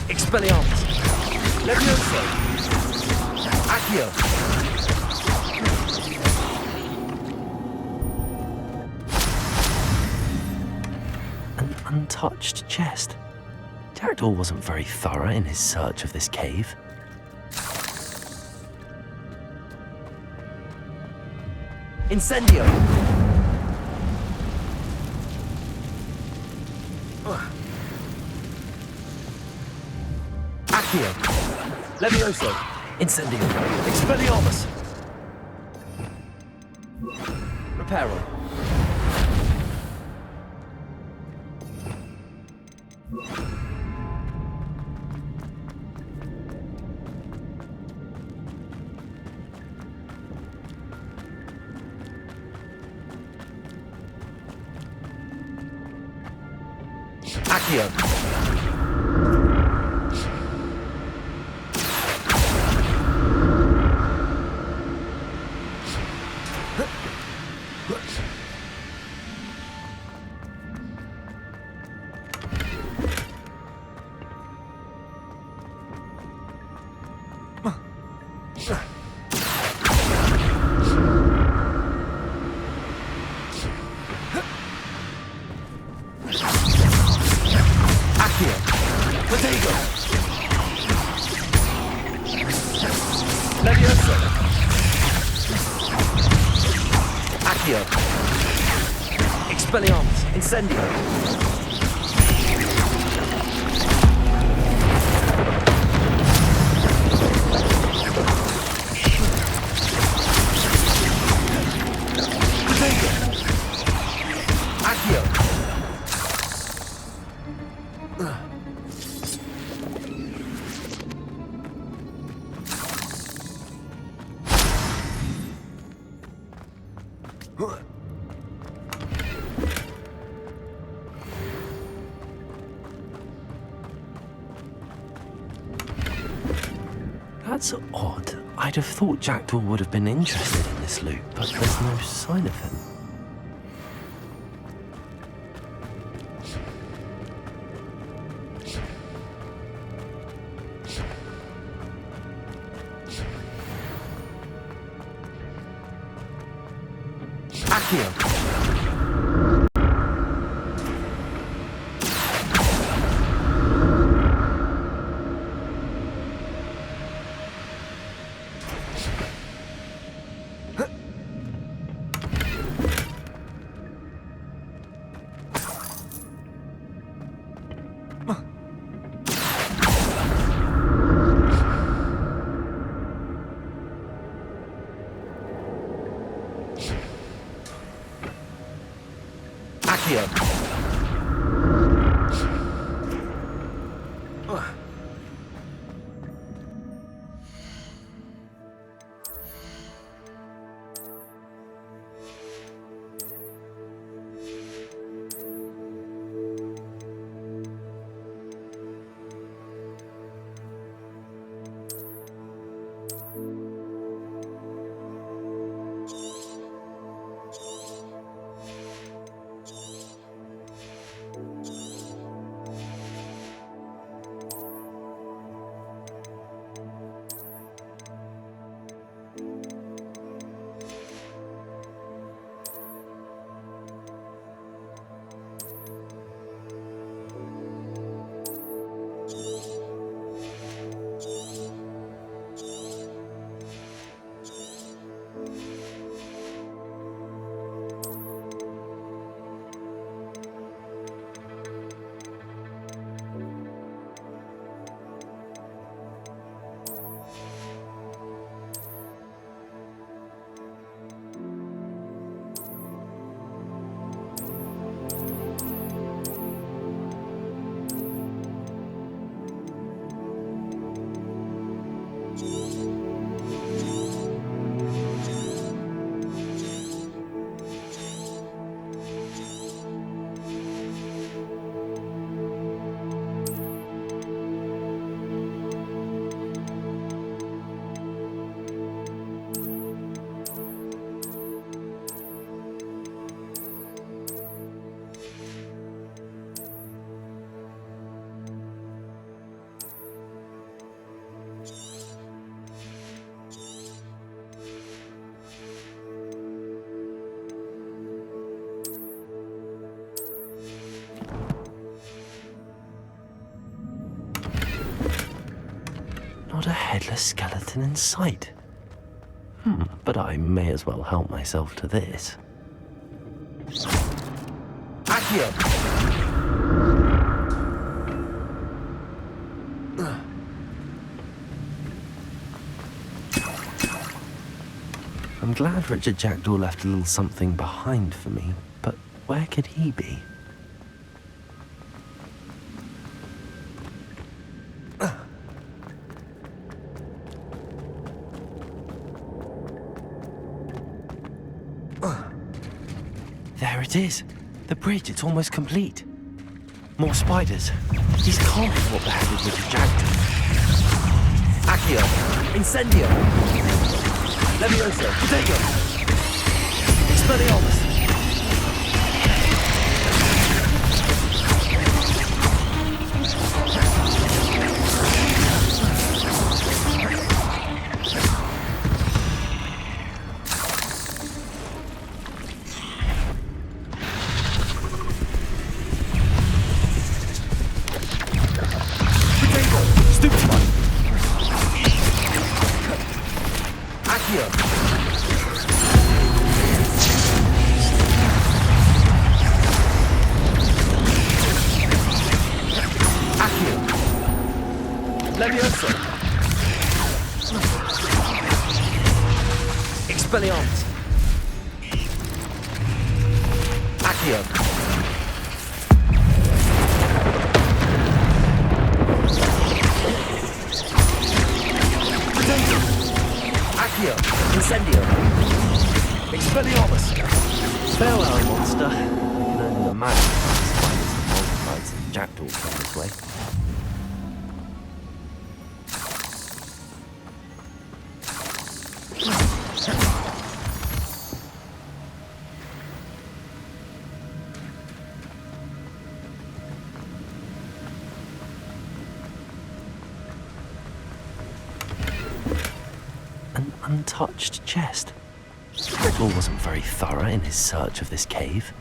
Expelliarmus. Levioso. Accio. An untouched chest. Jackdaw wasn't very thorough in his search of this cave. Incendio. Accio. Levioso. Incendio. Expelliarmus. Reparo. Accio. Protego. Levioso. Accio. Expelliarmus. Incendio. Protego. Accio. That's odd. I'd have thought Jackdaw would have been interested in this loot, but there's no sign of him. Accio. Accio. Not a headless skeleton in sight. But I may as well help myself to this. Accio! I'm glad Richard Jackdaw left a little something behind for me, but where could he be? There it is. The bridge, it's almost complete. More spiders. These can't be what the heck is Richard Jackdaw. Accio! Incendio! Levioso! Potato! Expelliarmus! Levioso! Expelliarmus! Accio! Accio! Incendio! Expelliarmus! Farewell, monster. I can only imagine how spiders and multiplies and jackdaws come this way. An untouched chest. Riddle wasn't very thorough in his search of this cave.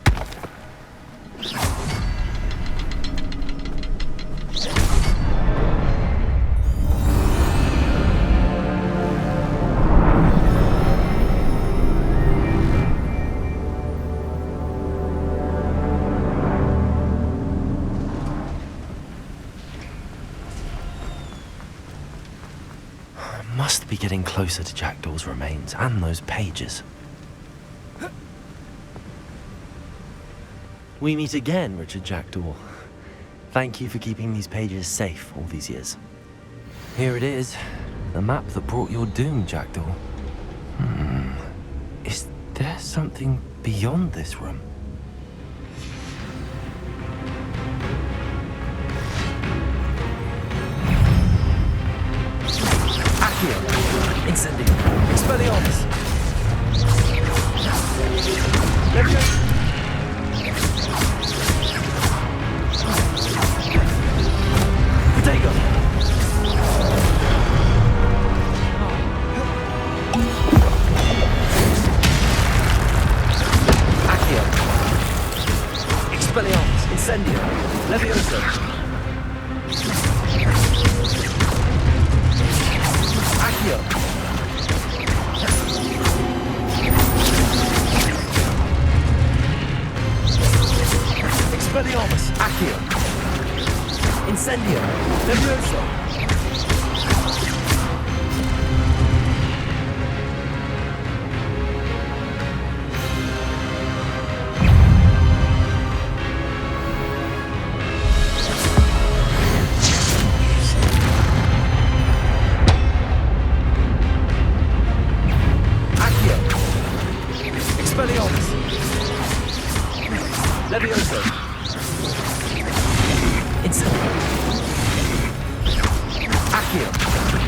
Must be getting closer to Jackdaw's remains and those pages. We meet again, Richard Jackdaw. Thank you for keeping these pages safe all these years. Here it is, the map that brought your doom, Jackdaw. Is there something beyond this room? Incendio! Expelliarmus! Levioso! Potato! Accio! Expelliarmus! Incendio! Levioso! Accio! Expelliarmus! Accio! Incendio! Levioso! Accio! Expelliarmus! Levioso! Incendio! Accio!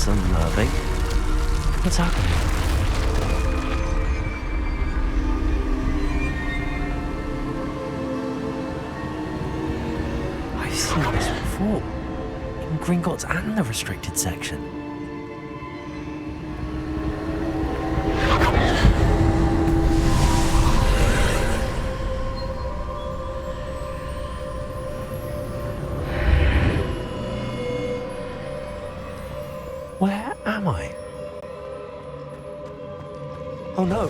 unnerving. What's happening? I've seen this before. In Gringotts and the restricted section. Where am I? Oh no,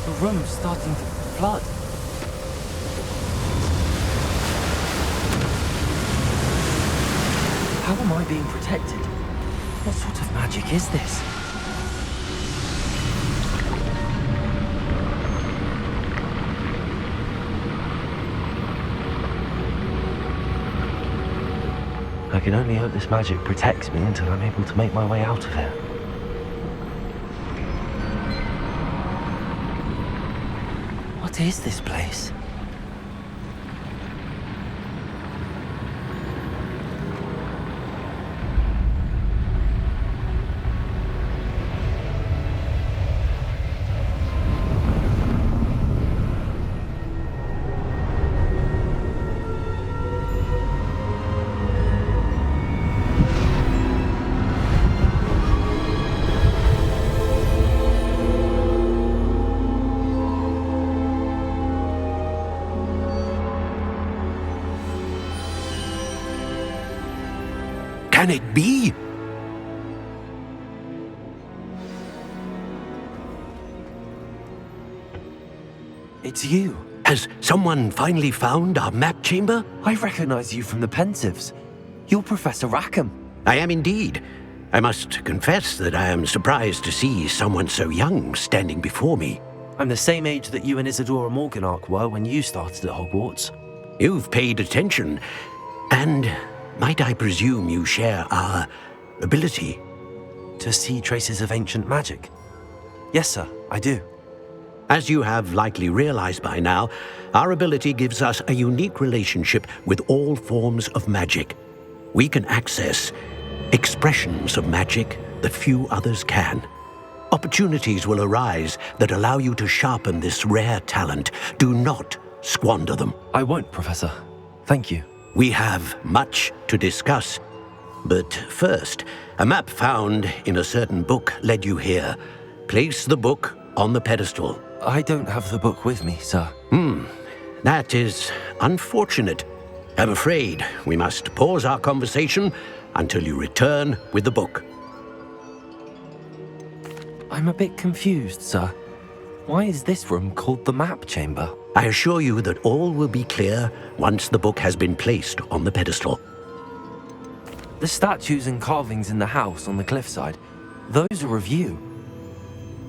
the room's starting to flood. How am I being protected? What sort of magic is this? I can only hope this magic protects me until I'm able to make my way out of here. What is this place? Can it be? It's you. Has someone finally found our map chamber? I recognize you from the Pensives. You're Professor Rackham. I am indeed. I must confess that I am surprised to see someone so young standing before me. I'm the same age that you and Isadora Morganach were when you started at Hogwarts. You've paid attention, and might I presume you share our ability? To see traces of ancient magic? Yes, sir, I do. As you have likely realized by now, our ability gives us a unique relationship with all forms of magic. We can access expressions of magic that few others can. Opportunities will arise that allow you to sharpen this rare talent. Do not squander them. I won't, Professor. Thank you. We have much to discuss. But first, a map found in a certain book led you here. Place the book on the pedestal. I don't have the book with me, sir. That is unfortunate. I'm afraid we must pause our conversation until you return with the book. I'm a bit confused, sir. Why is this room called the map chamber? I assure you that all will be clear once the book has been placed on the pedestal. The statues and carvings in the house on the cliffside, those are of you.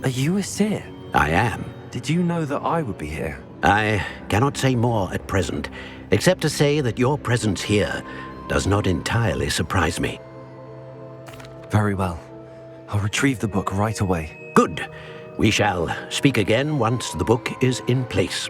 Are you a seer? I am. Did you know that I would be here? I cannot say more at present, except to say that your presence here does not entirely surprise me. Very well. I'll retrieve the book right away. Good. We shall speak again once the book is in place.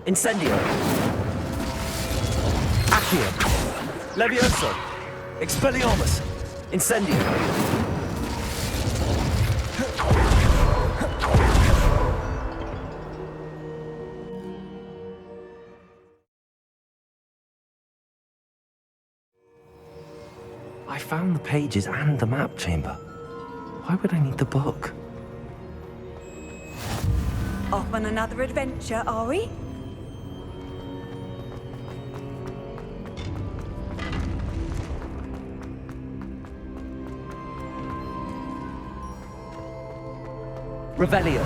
Incendio. Accio. Levioso. Expelliarmus. Incendio. I found the pages and the map chamber. Why would I need the book? Off on another adventure, are we? Revelio.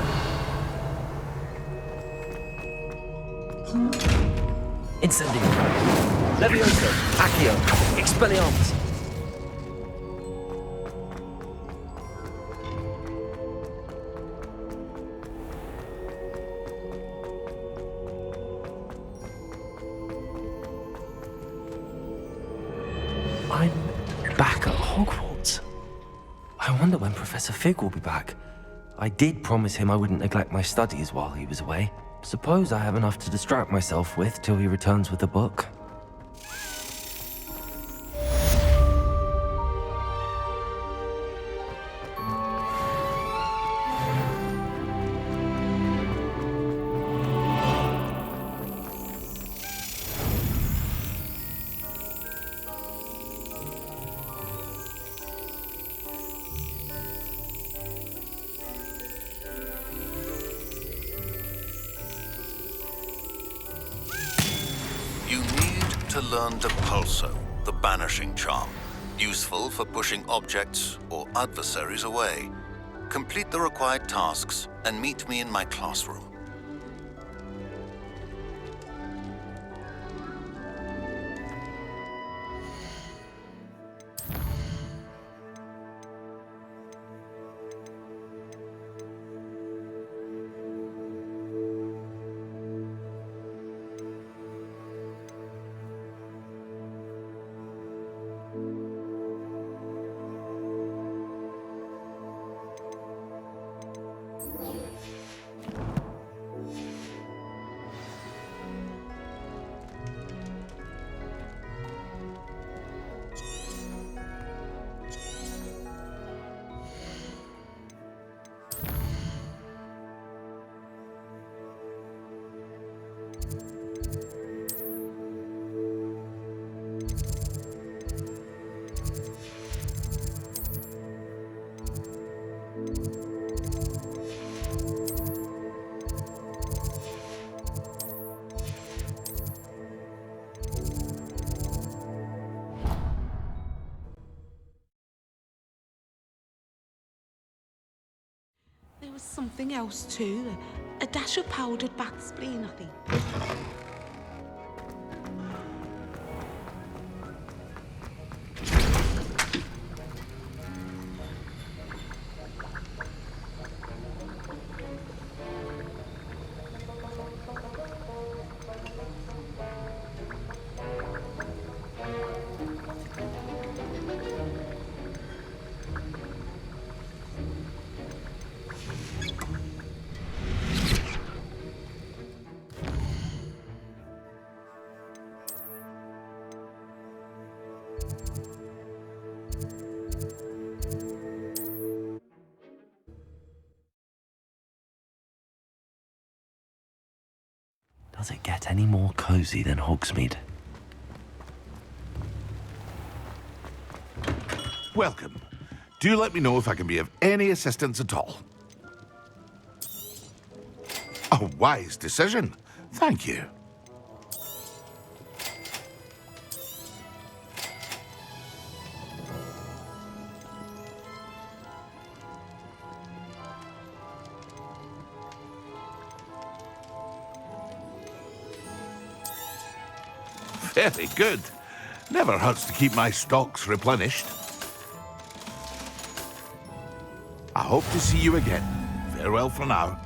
Incendio. Levioso. Accio. Expelliarmus. I'm back at Hogwarts. I wonder when Professor Fig will be back. I did promise him I wouldn't neglect my studies while he was away. Suppose I have enough to distract myself with till he returns with the book. You need to learn Depulso, the banishing charm, useful for pushing objects or adversaries away. Complete the required tasks and meet me in my classroom. There was something else too. A dash of powdered bat spleen, I think. Does it get any more cozy than Hogsmeade? Welcome. Do let me know if I can be of any assistance at all. A wise decision. Thank you. Very good. Never hurts to keep my stocks replenished. I hope to see you again. Farewell for now.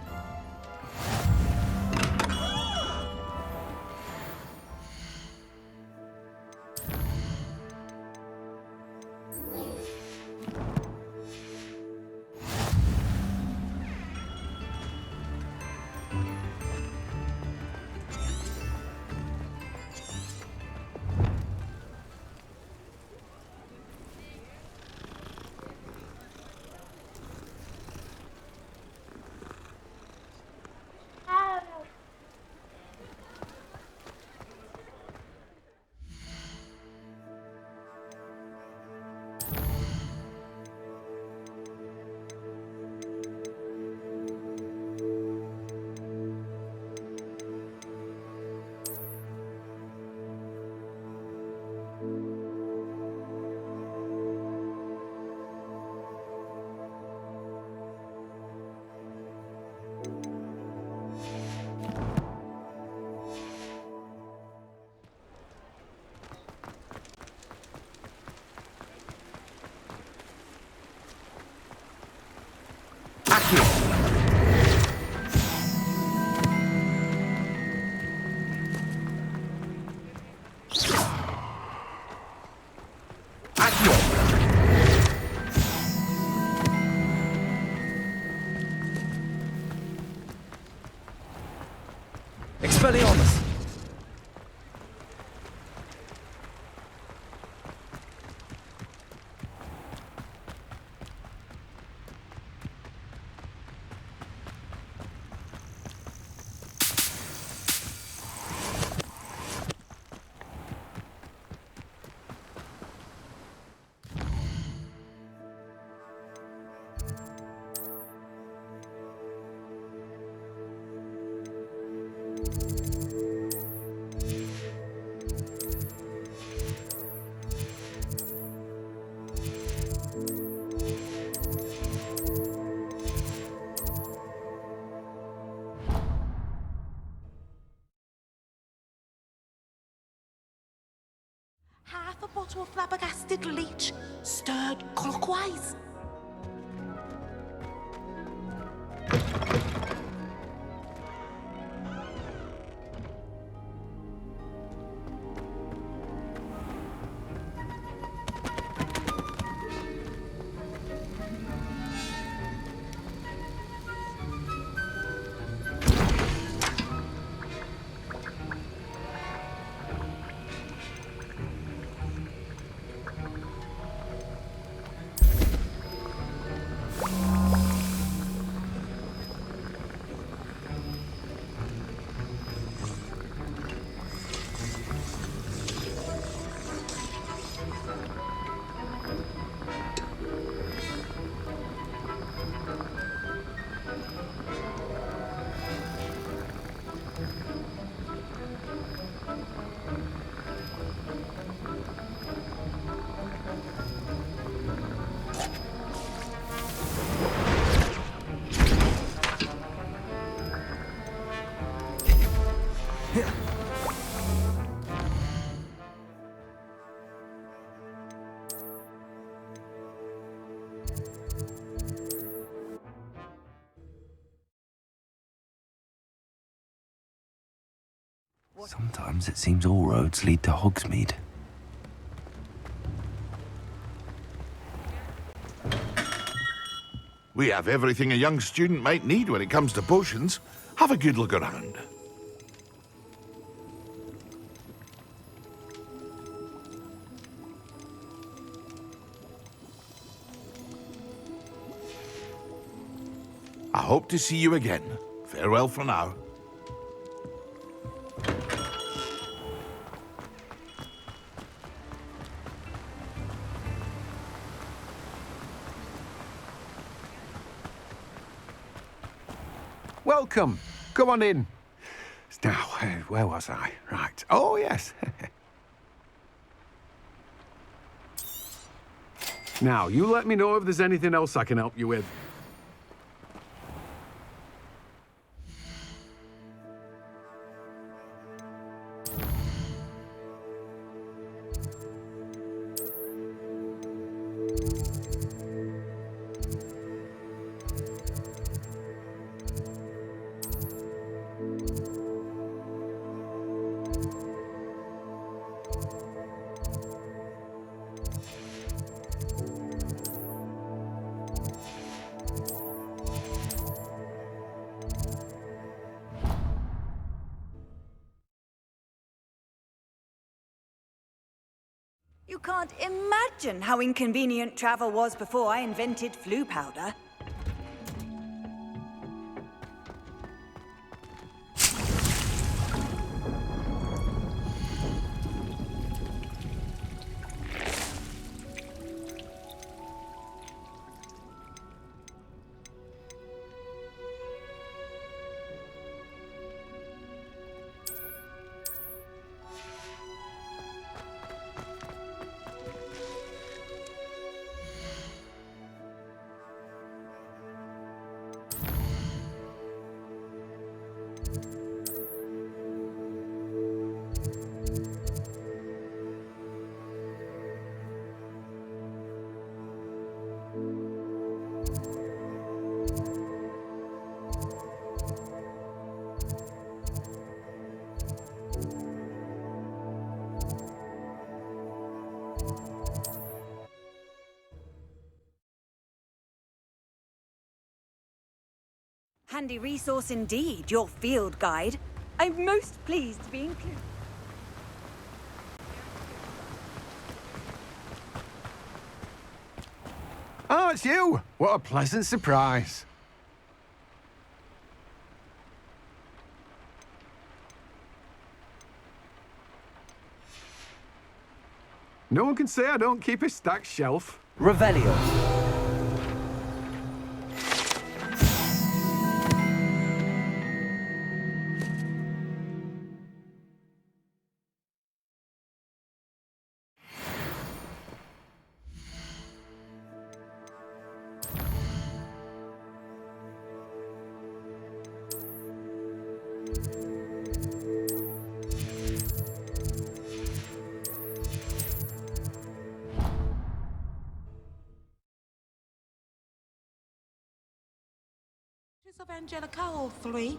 Expelliarmus! Half a bottle of flabbergasted leech, stirred clockwise. Sometimes it seems all roads lead to Hogsmeade. We have everything a young student might need when it comes to potions. Have a good look around. I hope to see you again. Farewell for now. Welcome. Come on in. Now, where was I? Right. Oh, yes. Now, you let me know if there's anything else I can help you with. You can't imagine how inconvenient travel was before I invented flu powder. Handy resource indeed, your field guide. I'm most pleased to be included. Oh, it's you! What a pleasant surprise. No one can say I don't keep a stacked shelf. Revelio. Of Angelica, all three.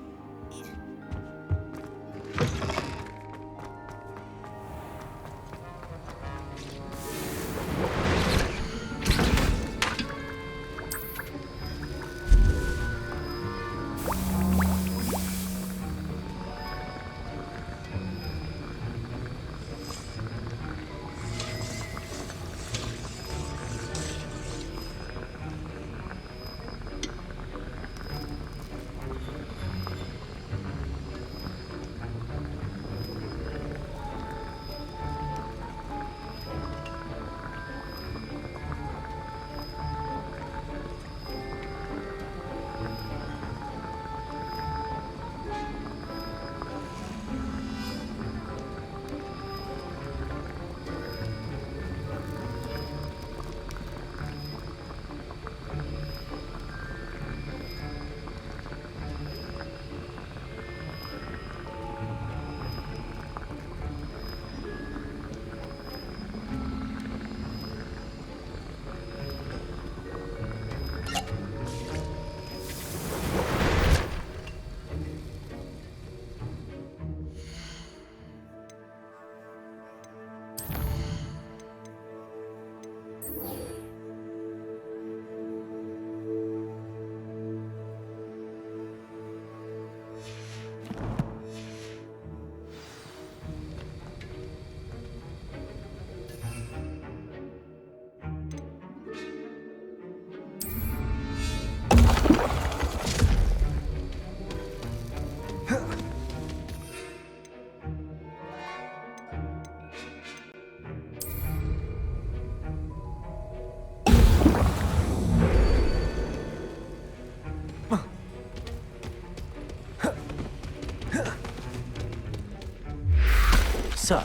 Sir,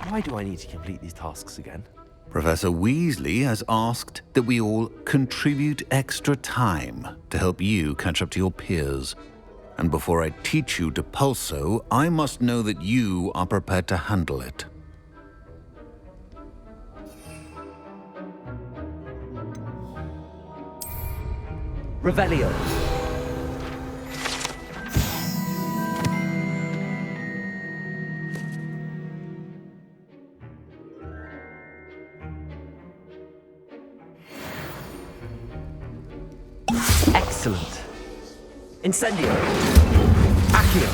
why do I need to complete these tasks again? Professor Weasley has asked that we all contribute extra time to help you catch up to your peers. And before I teach you Depulso, I must know that you are prepared to handle it. Revelio. Excellent. Incendio. Accio.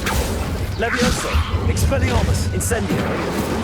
Levioso. Expelliarmus. Incendio.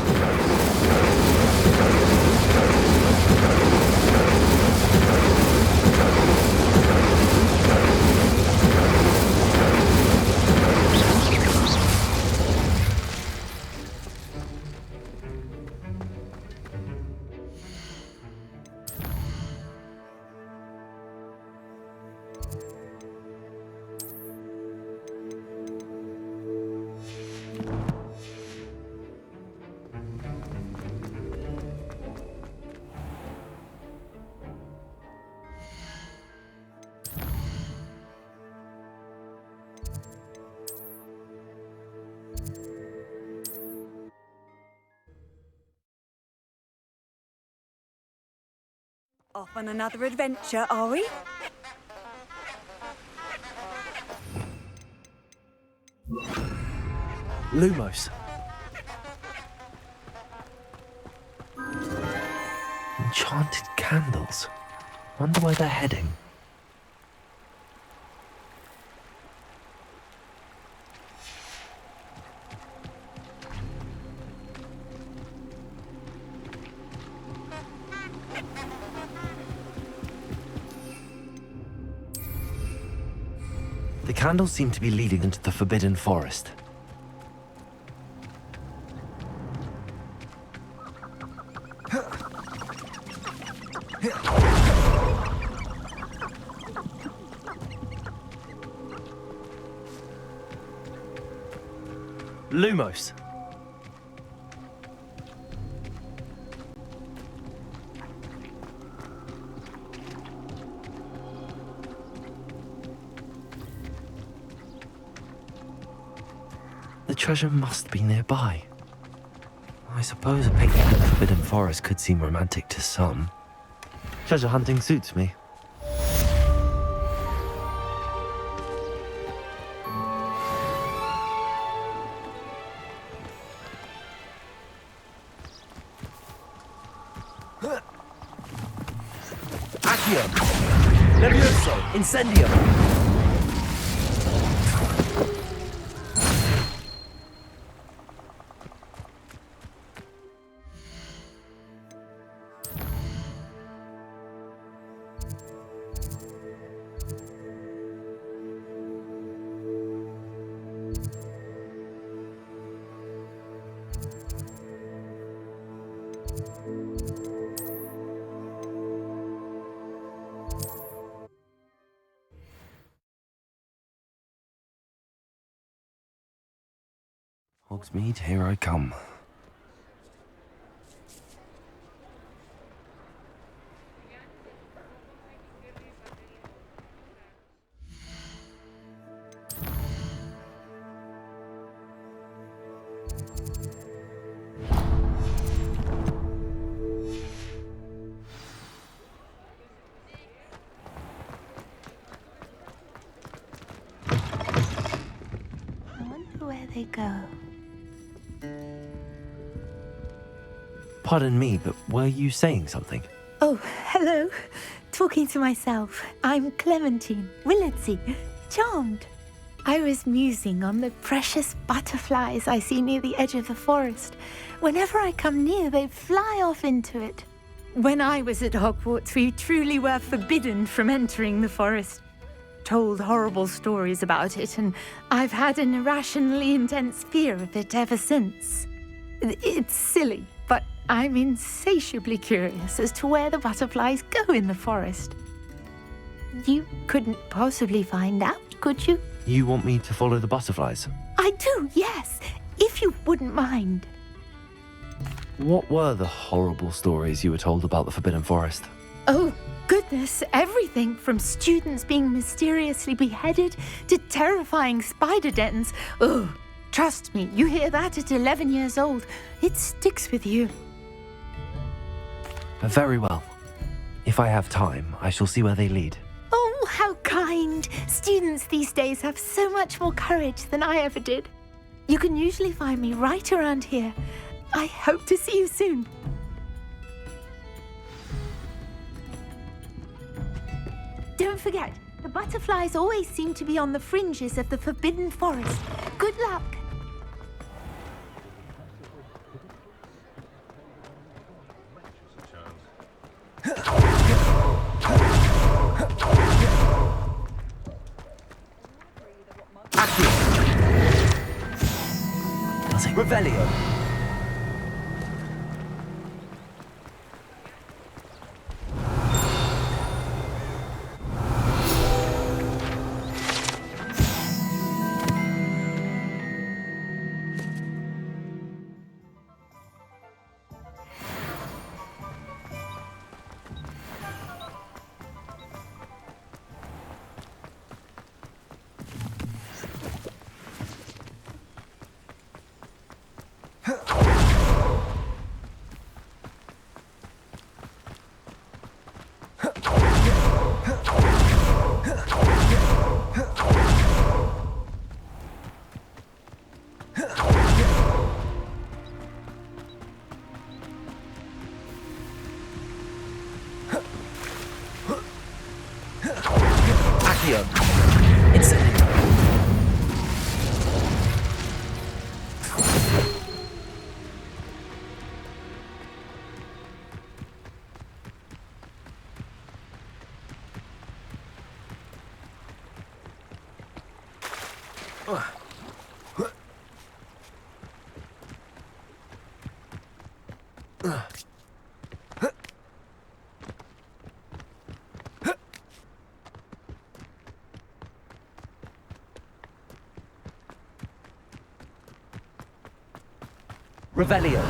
Off on another adventure, are we? Lumos. Enchanted candles. Wonder where they're heading. candles seem to be leading into the Forbidden Forest. Lumos. The treasure must be nearby. I suppose a picnic in the Forbidden Forest could seem romantic to some. Treasure hunting suits me. Accio! Levioso! Incendio! Hogsmeade, here I come. I wonder where they go. Pardon me, but were you saying something? Oh, hello. Talking to myself. I'm Clementine, Willardsey, charmed. I was musing on the precious butterflies I see near the edge of the forest. Whenever I come near, they fly off into it. When I was at Hogwarts, we truly were forbidden from entering the forest. Told horrible stories about it, and I've had an irrationally intense fear of it ever since. It's silly, but I'm insatiably curious as to where the butterflies go in the forest. You couldn't possibly find out, could you? You want me to follow the butterflies? I do, yes, if you wouldn't mind. What were the horrible stories you were told about the Forbidden Forest? Oh, goodness, everything from students being mysteriously beheaded to terrifying spider dens. Oh, trust me, you hear that at 11 years old. It sticks with you. Very well. If I have time, I shall see where they lead. Oh, how kind. Students these days have so much more courage than I ever did. You can usually find me right around here. I hope to see you soon. Don't forget, the butterflies always seem to be on the fringes of the Forbidden Forest. Good luck. Revelio! Revelio.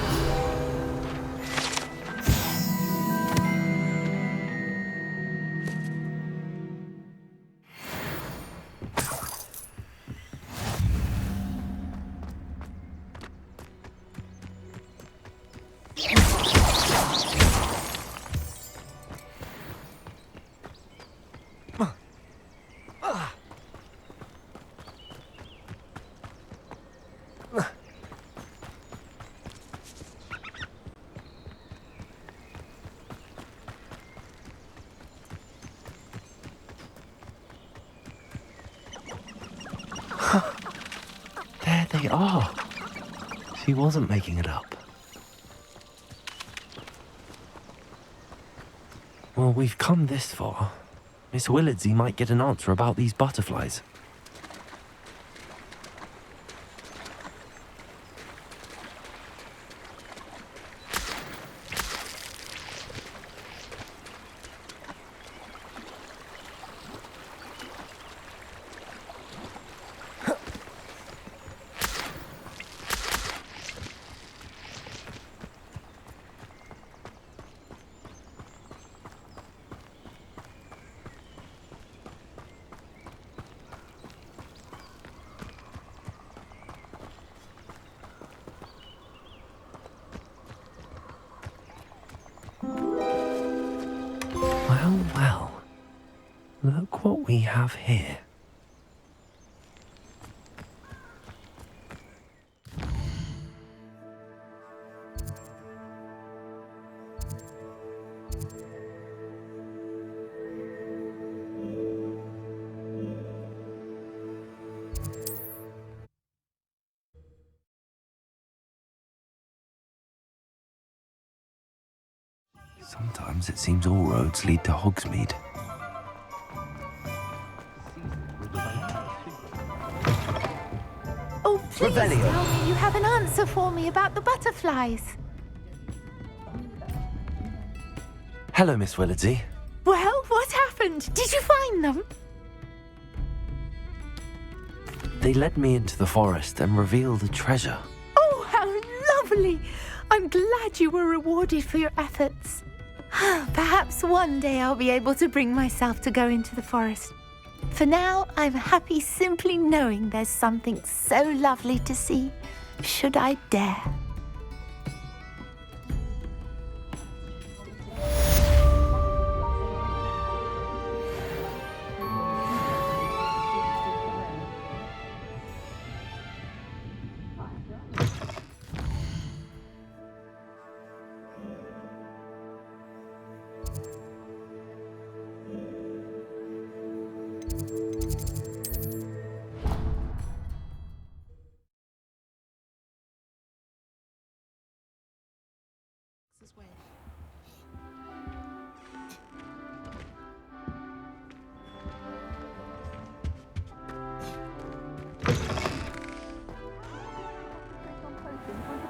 There they are. She wasn't making it up. Well, we've come this far. Miss Willardsey might get an answer about these butterflies. Well, well. Look what we have here. Sometimes it seems all roads lead to Hogsmeade. Oh, please Revelio. tell me you have an answer for me about the butterflies. Hello, Miss Willardsey. Well, what happened? Did you find them? They led me into the forest and revealed a treasure. Oh, how lovely! I'm glad you were rewarded for your efforts. Perhaps one day I'll be able to bring myself to go into the forest. For now, I'm happy simply knowing there's something so lovely to see, should I dare.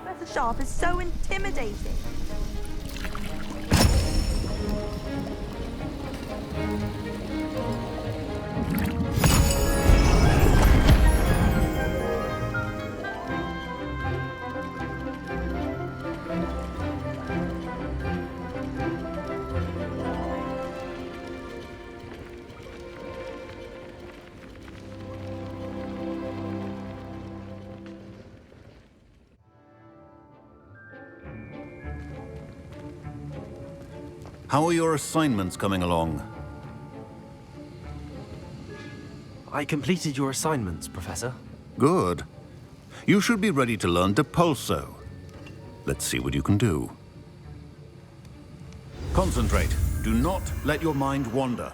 Professor Sharp is so intimidating. How are your assignments coming along? I completed your assignments, Professor. Good. You should be ready to learn Depulso. Let's see what you can do. Concentrate. Do not let your mind wander.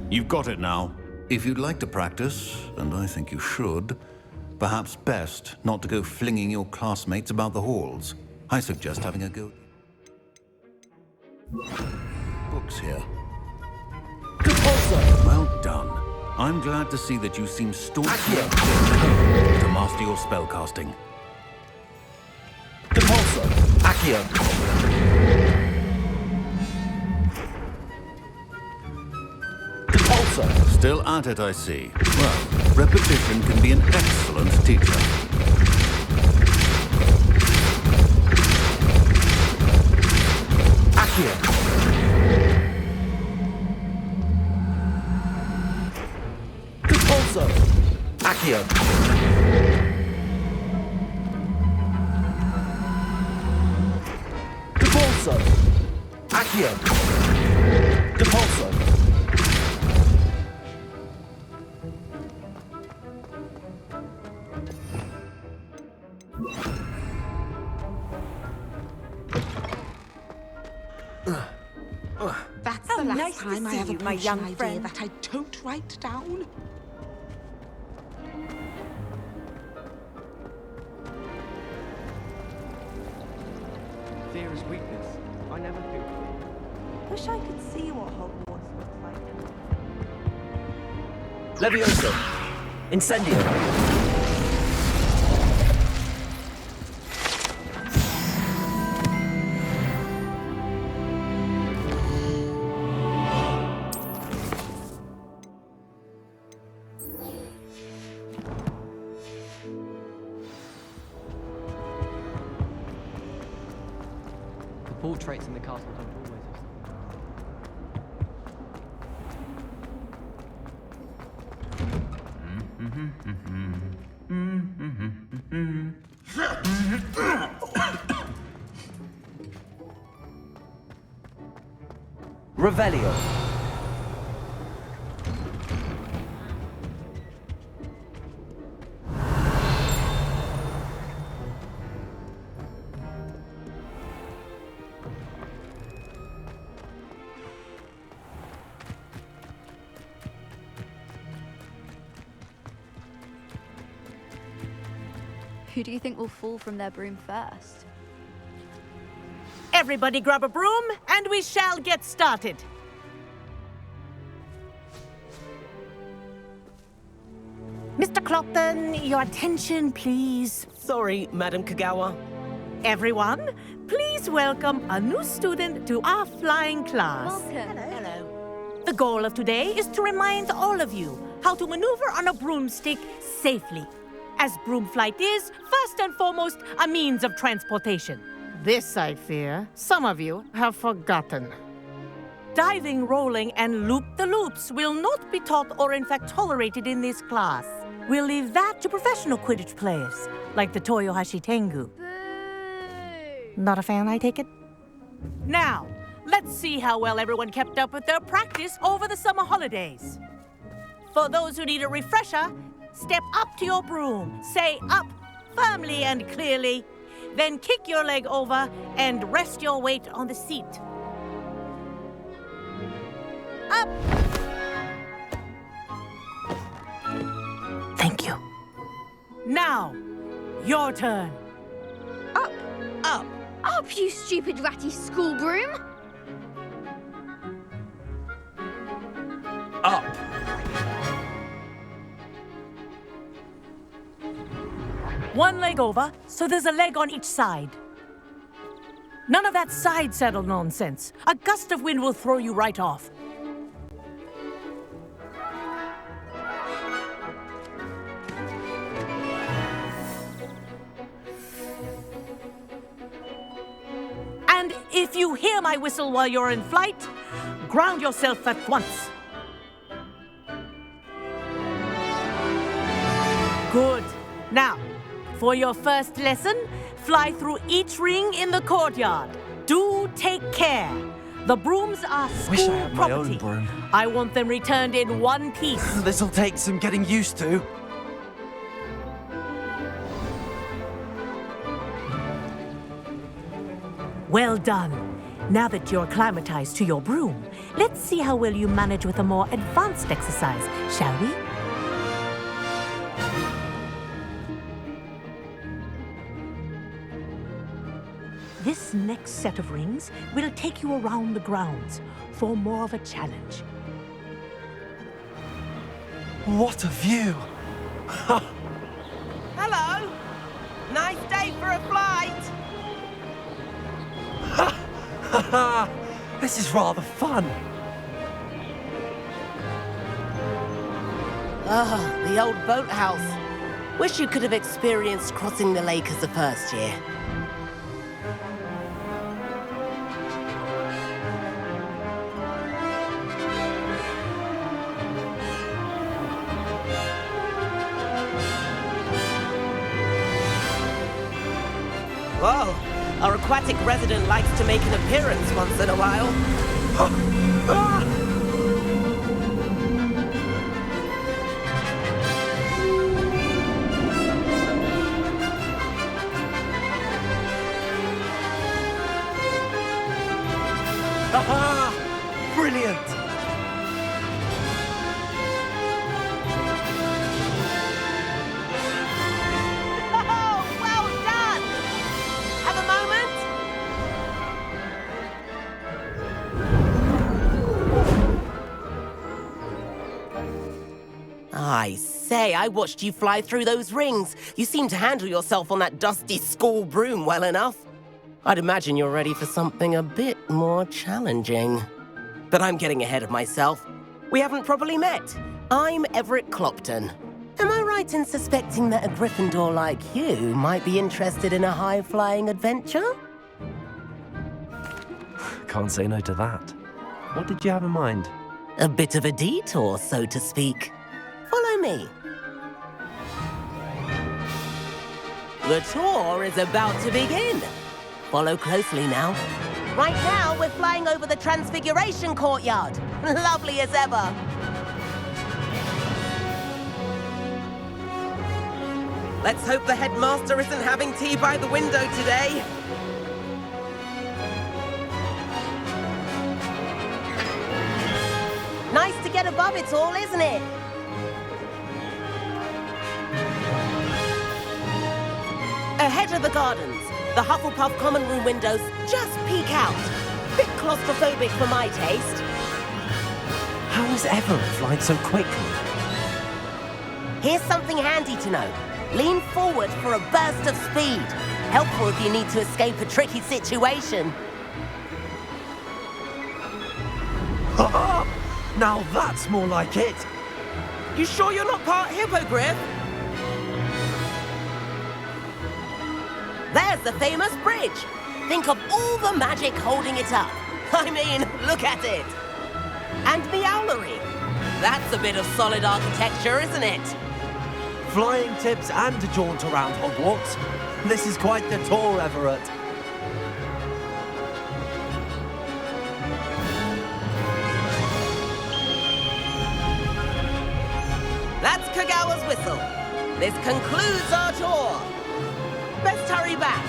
You've got it now. If you'd like to practice, and I think you should, perhaps best not to go flinging your classmates about the halls. I suggest having a go. Books here. Well done. I'm glad to see that you seem staunchly determined to master your spellcasting. Depulso. Accio. Depulso. Still at it, I see. Well, repetition can be an excellent teacher. Accio. Depulso. Accio. Depulso. Accio. Depulso. That's How the last nice to time I see have a you, my potion young idea friend. that I don't write down. Fear is weakness. I never feel. Wish I could see what Hogwarts looks like. Levioso. Incendio. The portraits in the castle don't always have Revelio. Who do you think will fall from their broom first? Everybody grab a broom, and we shall get started. Mr. Clopton, your attention, please. Sorry, Madam Kagawa. Everyone, please welcome a new student to our flying class. Welcome. Hello. The goal of today is to remind all of you how to maneuver on a broomstick safely, as broom flight is, first and foremost, a means of transportation. This, I fear, some of you have forgotten. Diving, rolling, and loop-the-loops will not be taught or in fact tolerated in this class. We'll leave that to professional Quidditch players, like the Toyohashi Tengu. Not a fan, I take it? Now, let's see how well everyone kept up with their practice over the summer holidays. For those who need a refresher, step up to your broom, say up firmly and clearly, then kick your leg over and rest your weight on the seat. Up! Thank you. Now, your turn. Up! Up! Up, you stupid ratty school broom! Up! One leg over, so there's a leg on each side. None of that side saddle nonsense. A gust of wind will throw you right off. And if you hear my whistle while you're in flight, ground yourself at once. Good. Now, for your first lesson, fly through each ring in the courtyard. Do take care. The brooms are school Wish I had my property. own broom. I want them returned in one piece. This'll take some getting used to. Well done. Now that you're acclimatized to your broom, let's see how well you manage with a more advanced exercise, shall we? This next set of rings will take you around the grounds for more of a challenge. What a view! Hello! Nice day for a flight! This is rather fun. Ah, the old boathouse. Wish you could have experienced crossing the lake as a first year. Whoa, our aquatic resident likes to make an appearance once in a while. Aha! Brilliant! Oh, well done! Have a moment? I say, I watched you fly through those rings. You seem to handle yourself on that dusty school broom well enough. I'd imagine you're ready for something a bit more challenging. But I'm getting ahead of myself. We haven't properly met. I'm Everett Clopton. Am I right in suspecting that a Gryffindor like you might be interested in a high-flying adventure? Can't say no to that. What did you have in mind? A bit of a detour, so to speak. Follow me. The tour is about to begin. Follow closely now. Right now, we're flying over the Transfiguration Courtyard. Lovely as ever. Let's hope the headmaster isn't having tea by the window today. Nice to get above it all, isn't it? Ahead of the gardens, the Hufflepuff common room windows just peek out. Bit claustrophobic for my taste. How is Everett flying so quickly? Here's something handy to know. Lean forward for a burst of speed. Helpful if you need to escape a tricky situation. Now that's more like it. You sure you're not part hippogriff? There's the famous bridge. Think of all the magic holding it up. I mean, look at it. And the owlery. That's a bit of solid architecture, isn't it? Flying tips and a jaunt around Hogwarts. This is quite the tour, Everett. That's Kagawa's whistle. This concludes our tour. Best hurry back.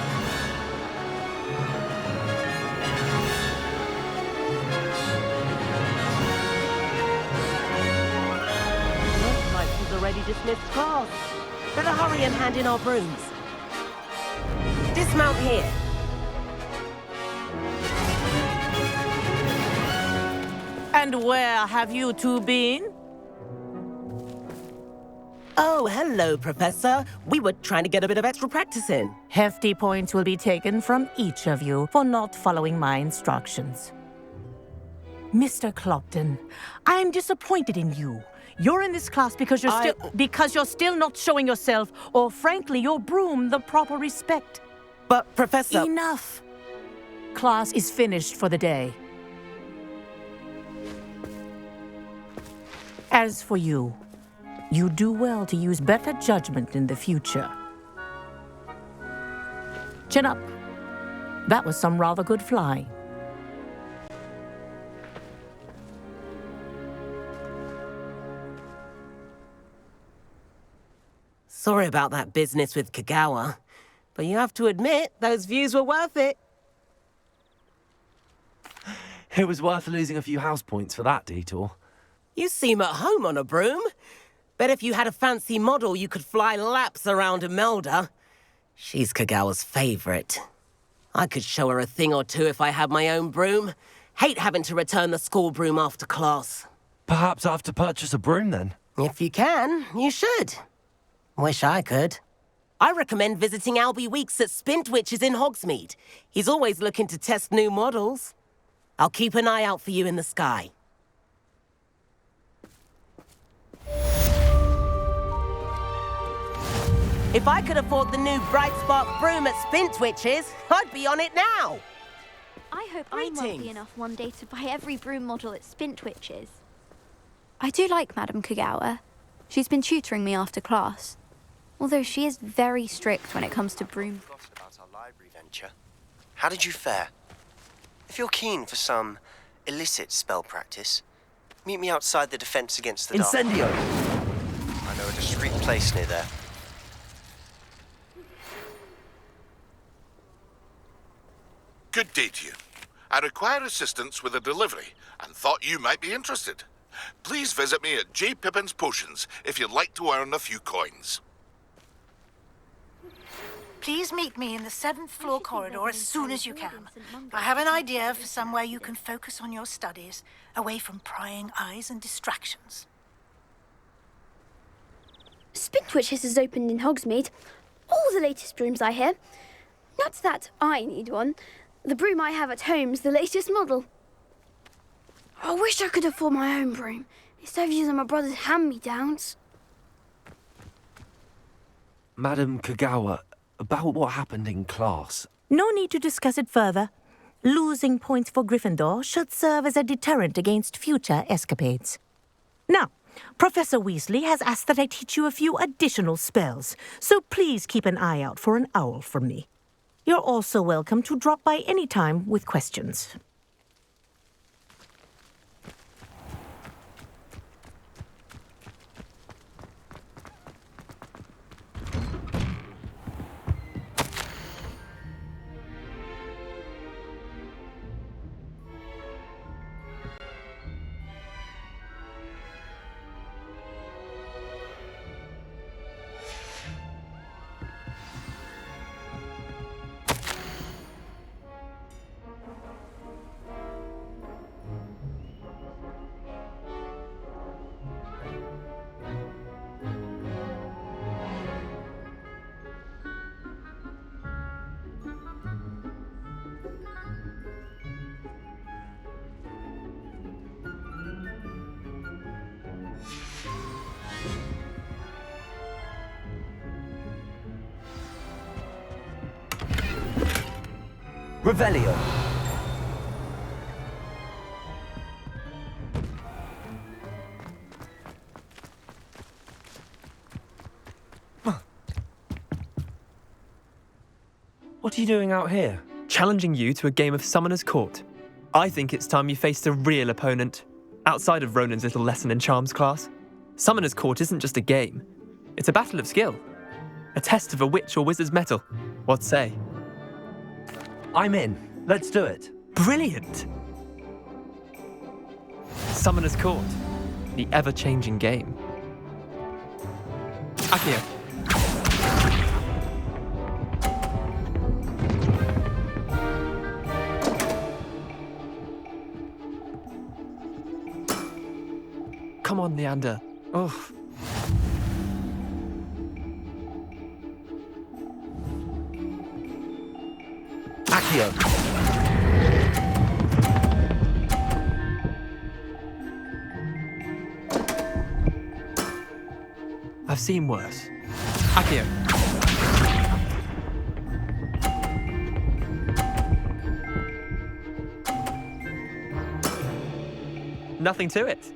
Looks like she's already dismissed class. Better hurry and hand in our brooms. Dismount here. And where have you two been? Oh, hello, Professor. We were trying to get a bit of extra practice in. Hefty points will be taken from each of you for not following my instructions. Mr. Clopton, I'm disappointed in you. You're in this class because you're still not showing yourself, or frankly, your broom the proper respect. But, Professor... Enough. Class is finished for the day. As for you, you do well to use better judgment in the future. Chin up. That was some rather good flying. Sorry about that business with Kagawa, but you have to admit, those views were worth it. It was worth losing a few house points for that detour. You seem at home on a broom. Bet if you had a fancy model, you could fly laps around Imelda. She's Kagawa's favorite. I could show her a thing or two if I had my own broom. Hate having to return the school broom after class. Perhaps I have to purchase a broom then? If you can, you should. Wish I could. I recommend visiting Albie Weeks at Spintwitches in Hogsmeade. He's always looking to test new models. I'll keep an eye out for you in the sky. If I could afford the new Bright Spark broom at Spintwitches, I'd be on it now. I hope I'm wealthy enough one day to buy every broom model at Spintwitches. I do like Madame Kagawa. She's been tutoring me after class. Although she is very strict when it comes to broom. About our library venture. How did you fare? If you're keen for some illicit spell practice, meet me outside the Defense Against the Dark. Incendio! I know a discreet place near there. Good day to you. I require assistance with a delivery and thought you might be interested. Please visit me at J. Pippin's Potions if you'd like to earn a few coins. Please meet me in the 7th floor corridor as soon as you can. I have an idea for somewhere you can focus on your studies, away from prying eyes and distractions. Spintwitches has opened in Hogsmeade. All the latest brooms, I hear. Not that I need one. The broom I have at home's the latest model. I wish I could afford my own broom, instead of using my brother's hand-me-downs. Madame Kagawa, about what happened in class. No need to discuss it further. Losing points for Gryffindor should serve as a deterrent against future escapades. Now, Professor Weasley has asked that I teach you a few additional spells, so please keep an eye out for an owl from me. You're also welcome to drop by any time with questions. Revelio. What are you doing out here? Challenging you to a game of Summoner's Court. I think it's time you faced a real opponent, outside of Ronan's little lesson in charms class. Summoner's Court isn't just a game. It's a battle of skill. A test of a witch or wizard's mettle. What say? I'm in. Let's do it. Brilliant! Summoner's Court. The ever-changing game. Accio. Come on, Leander. Oh. Accio. I've seen worse. Accio. Nothing to it.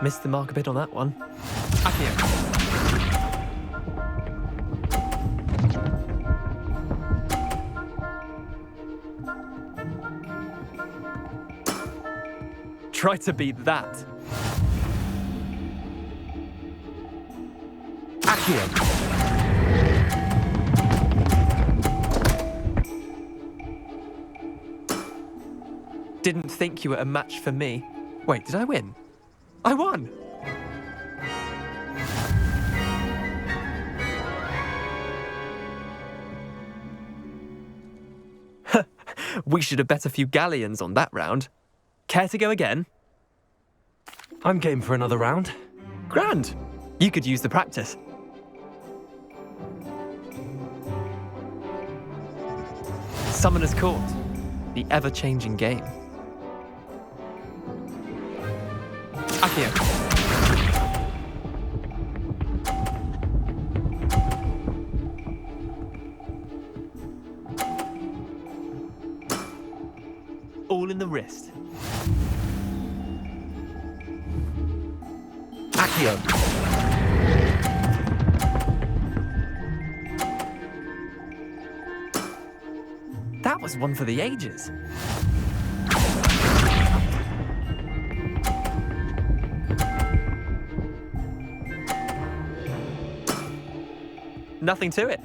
Missed the mark a bit on that one. Accio. Try to beat that. Accio. Didn't think you were a match for me. Wait, did I win? I won! We should have bet a few galleons on that round. Care to go again? I'm game for another round. Grand! You could use the practice. Summoner's Court, the ever-changing game. Accio. All in the wrist. Accio. That was one for the ages. Nothing to it.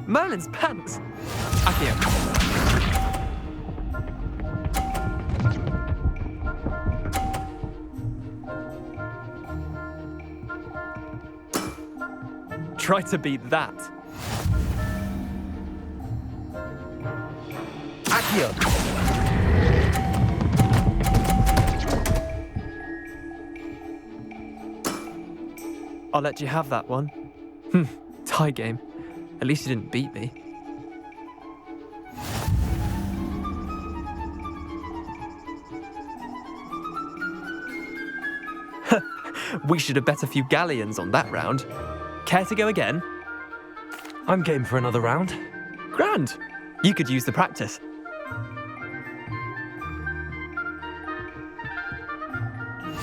Merlin's pants. Accio. Try to beat that. Accio. I'll let you have that one. Tie game. At least you didn't beat me. We should have bet a few galleons on that round. Care to go again? I'm game for another round. Grand! You could use the practice.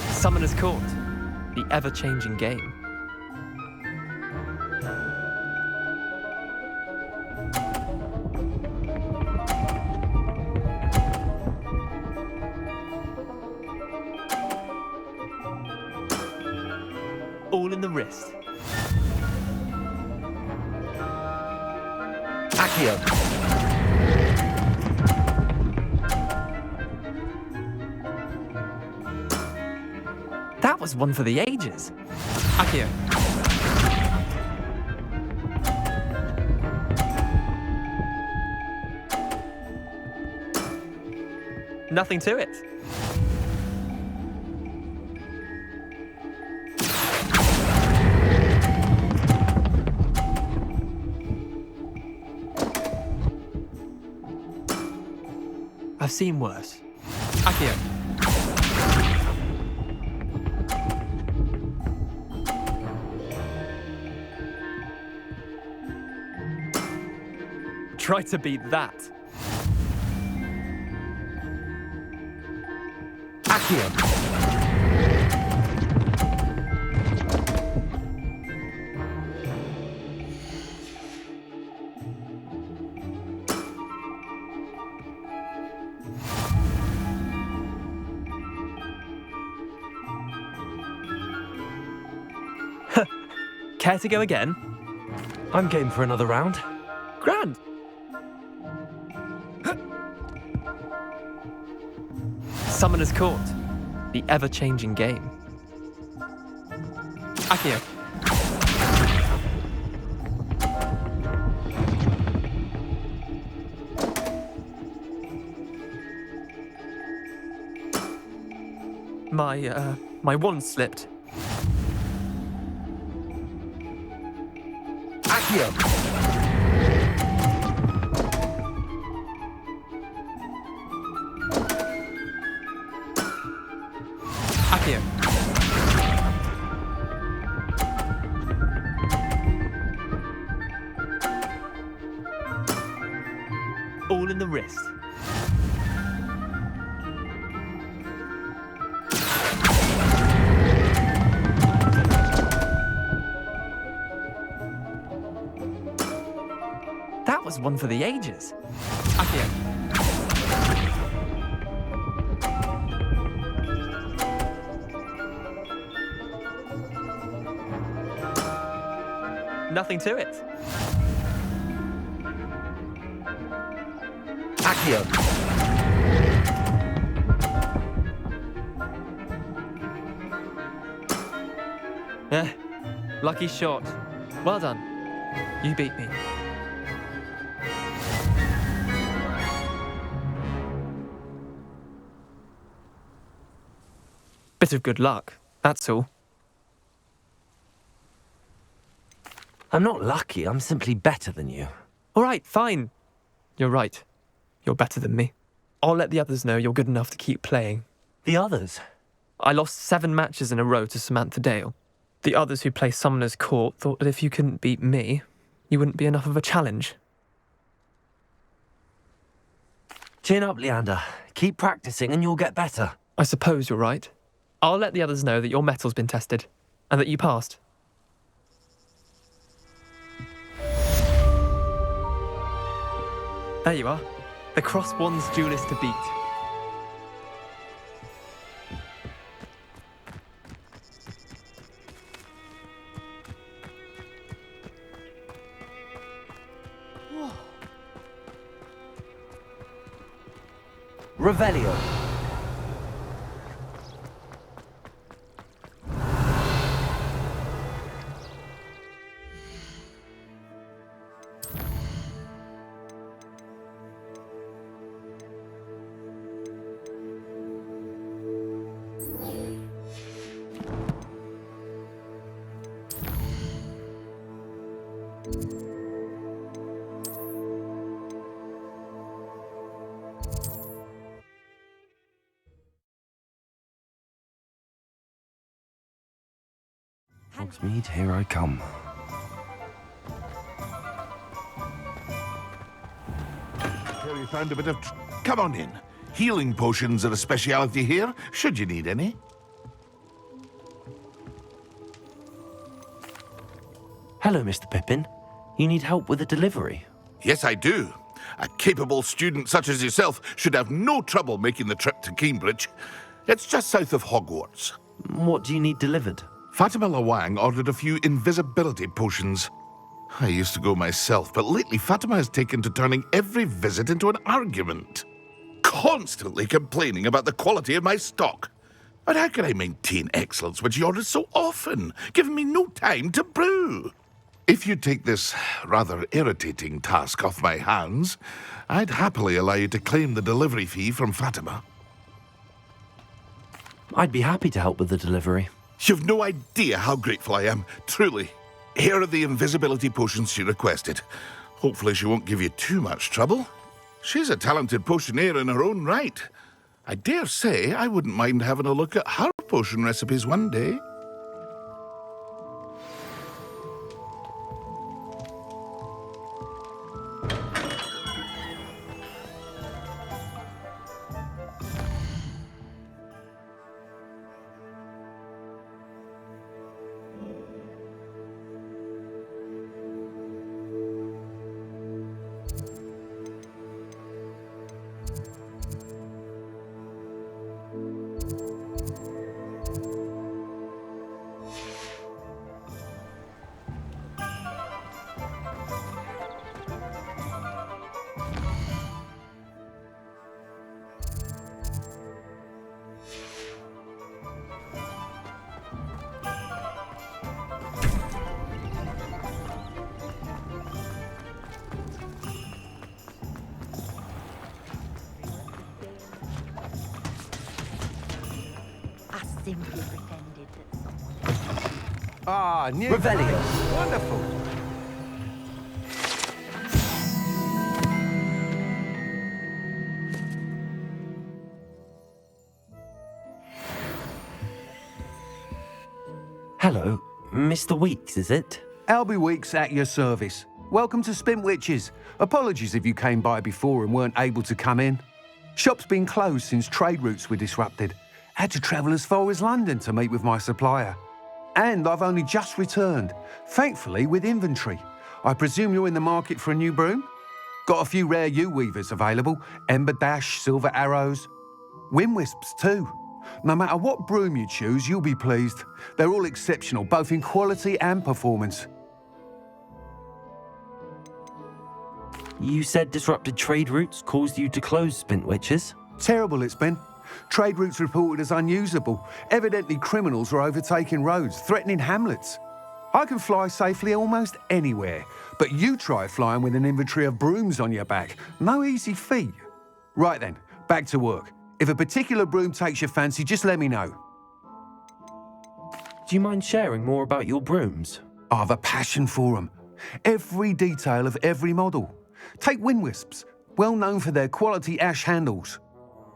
Summoner's Court, the ever-changing game. All in the wrist. Accio. That was one for the ages. Accio. Nothing to it. I've seen worse. Accio. Try to beat that. Accio. Care to go again? I'm game for another round. Grand! Summoner's Court, the ever-changing game. Accio. My wand slipped. Accio. Accio. All in the wrist. That was one for the ages. Accio. nothing to it. Accio. Lucky shot. Well done. You beat me. Bit of good luck, that's all. I'm not lucky, I'm simply better than you. All right, fine. You're right. You're better than me. I'll let the others know you're good enough to keep playing. The others? I lost 7 matches in a row to Samantha Dale. The others who play Summoner's Court thought that if you couldn't beat me, you wouldn't be enough of a challenge. Chin up, Leander. Keep practicing and you'll get better. I suppose you're right. I'll let the others know that your metal's been tested, and that you passed. There you are. The Cross Wands duelist to beat. Revelio. Hogsmeade, here I come. Here we found a bit of... Come on in. Healing potions are a speciality here, should you need any. Hello, Mr. Pippin. You need help with a delivery? Yes, I do. A capable student such as yourself should have no trouble making the trip to Cambridge. It's just south of Hogwarts. What do you need delivered? Fatima Lawang ordered a few invisibility potions. I used to go myself, but lately Fatima has taken to turning every visit into an argument. Constantly complaining about the quality of my stock. But how can I maintain excellence when she orders so often, giving me no time to brew? If you take this rather irritating task off my hands, I'd happily allow you to claim the delivery fee from Fatima. I'd be happy to help with the delivery. You've no idea how grateful I am, truly. Here are the invisibility potions she requested. Hopefully she won't give you too much trouble. She's a talented potioneer in her own right. I dare say I wouldn't mind having a look at her potion recipes one day. Simply pretended that someone... Ah, new Revelio. Wonderful. Hello, Mr. Weeks, is it? Albie Weeks at your service. Welcome to Spintwitches. Apologies if you came by before and weren't able to come in. Shop's been closed since trade routes were disrupted. Had to travel as far as London to meet with my supplier. And I've only just returned, thankfully with inventory. I presume you're in the market for a new broom? Got a few rare U-weavers available, Ember Dash, Silver Arrows. Wind Wisps too. No matter what broom you choose, you'll be pleased. They're all exceptional, both in quality and performance. You said disrupted trade routes caused you to close Spintwitches? Terrible it's been. Trade routes reported as unusable. Evidently criminals were overtaking roads, threatening hamlets. I can fly safely almost anywhere, but you try flying with an inventory of brooms on your back. No easy feat. Right then, back to work. If a particular broom takes your fancy, just let me know. Do you mind sharing more about your brooms? I have a passion for them. Every detail of every model. Take wind wisps, well known for their quality ash handles.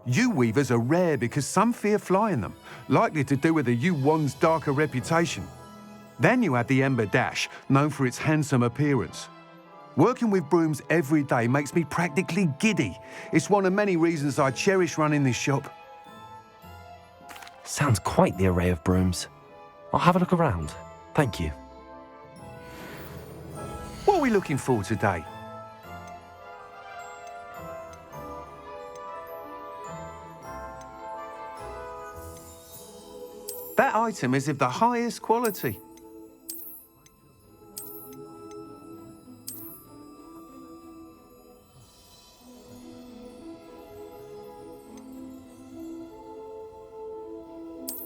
Yew weavers are rare because some fear flying them, likely to do with the yew wand's darker reputation. Then you have the Ember Dash, known for its handsome appearance. Working with brooms every day makes me practically giddy. It's one of many reasons I cherish running this shop. Sounds quite the array of brooms. I'll have a look around. Thank you. What are we looking for today? That item is of the highest quality.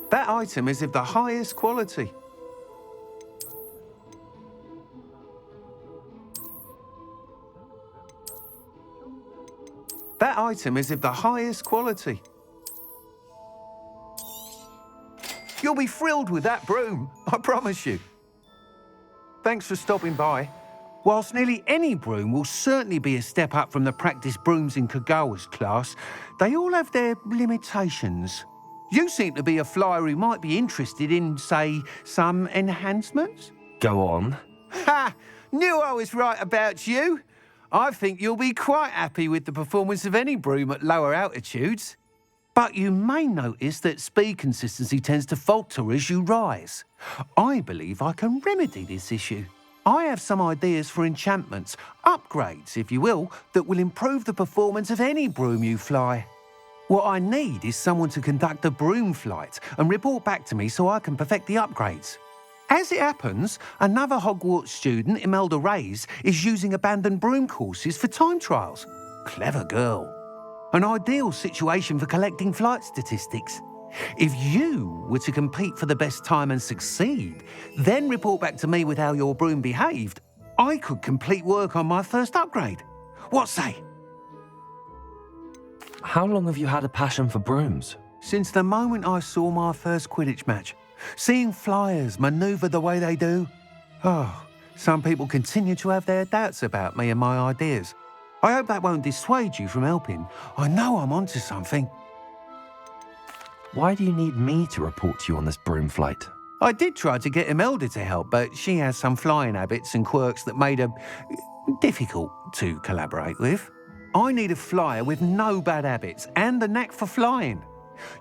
That item is of the highest quality. That item is of the highest quality. You'll be thrilled with that broom, I promise you. Thanks for stopping by. Whilst nearly any broom will certainly be a step up from the practice brooms in Kagawa's class, they all have their limitations. You seem to be a flyer who might be interested in, say, some enhancements? Go on. Ha! Knew I was right about you. I think you'll be quite happy with the performance of any broom at lower altitudes. But you may notice that speed consistency tends to falter as you rise. I believe I can remedy this issue. I have some ideas for enchantments, upgrades, if you will, that will improve the performance of any broom you fly. What I need is someone to conduct a broom flight and report back to me so I can perfect the upgrades. As it happens, another Hogwarts student, Imelda Reyes, is using abandoned broom courses for time trials. Clever girl. An ideal situation for collecting flight statistics. If you were to compete for the best time and succeed, then report back to me with how your broom behaved, I could complete work on my first upgrade. What say? How long have you had a passion for brooms? Since the moment I saw my first Quidditch match. Seeing flyers manoeuvre the way they do. Oh, some people continue to have their doubts about me and my ideas. I hope that won't dissuade you from helping. I know I'm onto something. Why do you need me to report to you on this broom flight? I did try to get Imelda to help, but she has some flying habits and quirks that made her difficult to collaborate with. I need a flyer with no bad habits and the knack for flying.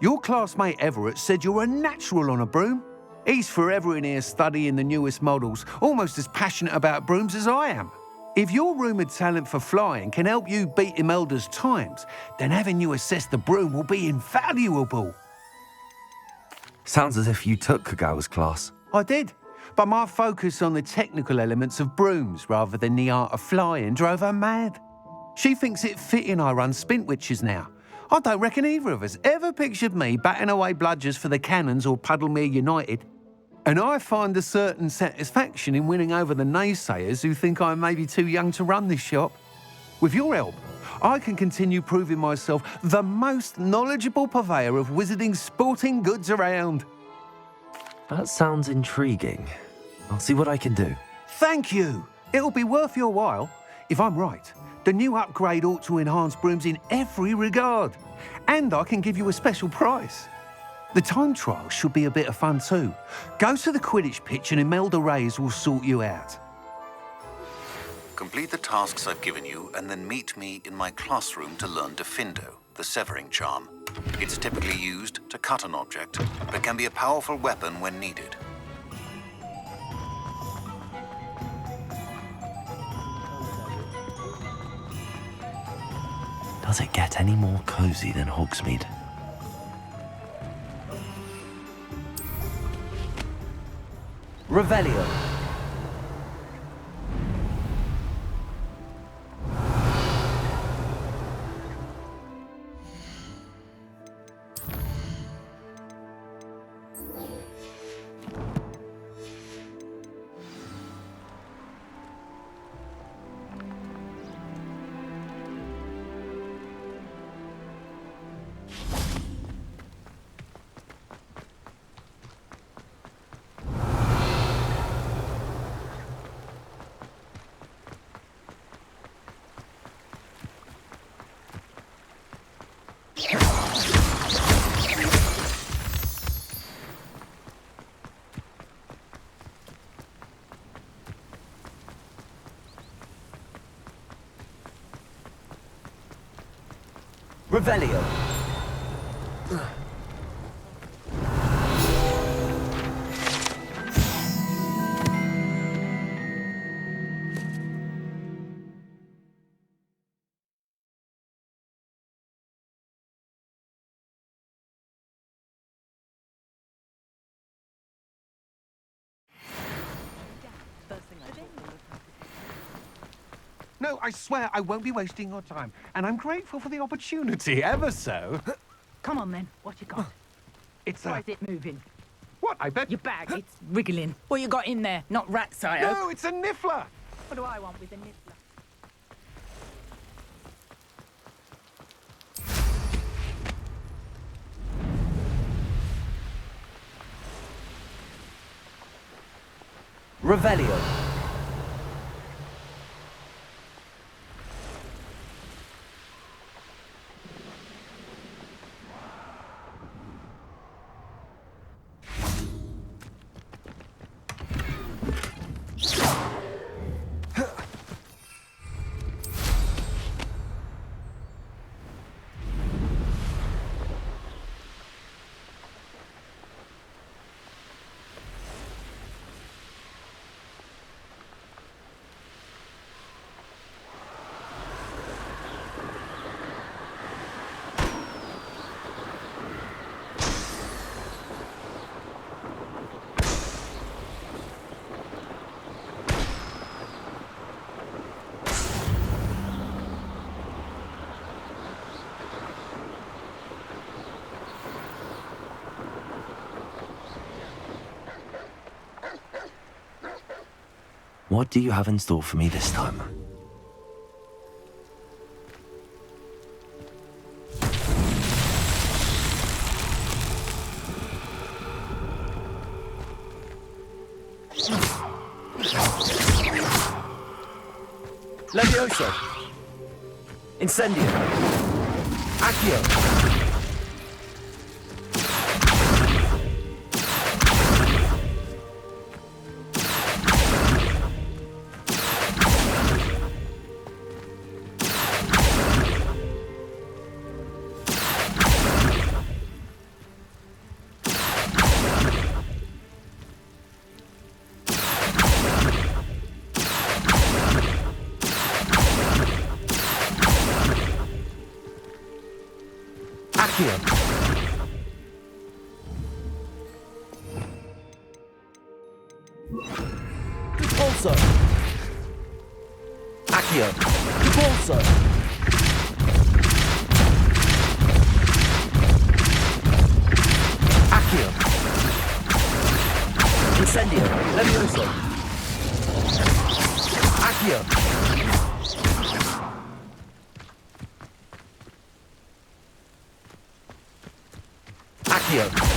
Your classmate Everett said you're a natural on a broom. He's forever in here studying the newest models, almost as passionate about brooms as I am. If your rumoured talent for flying can help you beat Imelda's times, then having you assess the broom will be invaluable. Sounds as if you took Kagawa's class. I did, but my focus on the technical elements of brooms rather than the art of flying drove her mad. She thinks it fitting I run Spintwitches now. I don't reckon either of us ever pictured me batting away bludgers for the Cannons or Puddlemere United. And I find a certain satisfaction in winning over the naysayers who think I may be too young to run this shop. With your help, I can continue proving myself the most knowledgeable purveyor of wizarding sporting goods around. That sounds intriguing. I'll see what I can do. Thank you. It'll be worth your while. If I'm right, the new upgrade ought to enhance brooms in every regard. And I can give you a special price. The time trial should be a bit of fun too. Go to the Quidditch pitch and Imelda Reyes will sort you out. Complete the tasks I've given you and then meet me in my classroom to learn Diffindo, the severing charm. It's typically used to cut an object, but can be a powerful weapon when needed. Does it get any more cozy than Hogsmeade? Revelio. Revelio. No, I swear I won't be wasting your time. And I'm grateful for the opportunity, ever so. Come on then, what you got? It's Why is it moving? What, I bet? Your bag, it's wriggling. What you got in there? Not rat sire. No, it's a niffler. What do I want with a niffler? Revelio. What do you have in store for me this time? Levioso. Incendio. Accio. Bolso. Accio. Bolso. Accio. Incendio. Levioso. Accio. Accio.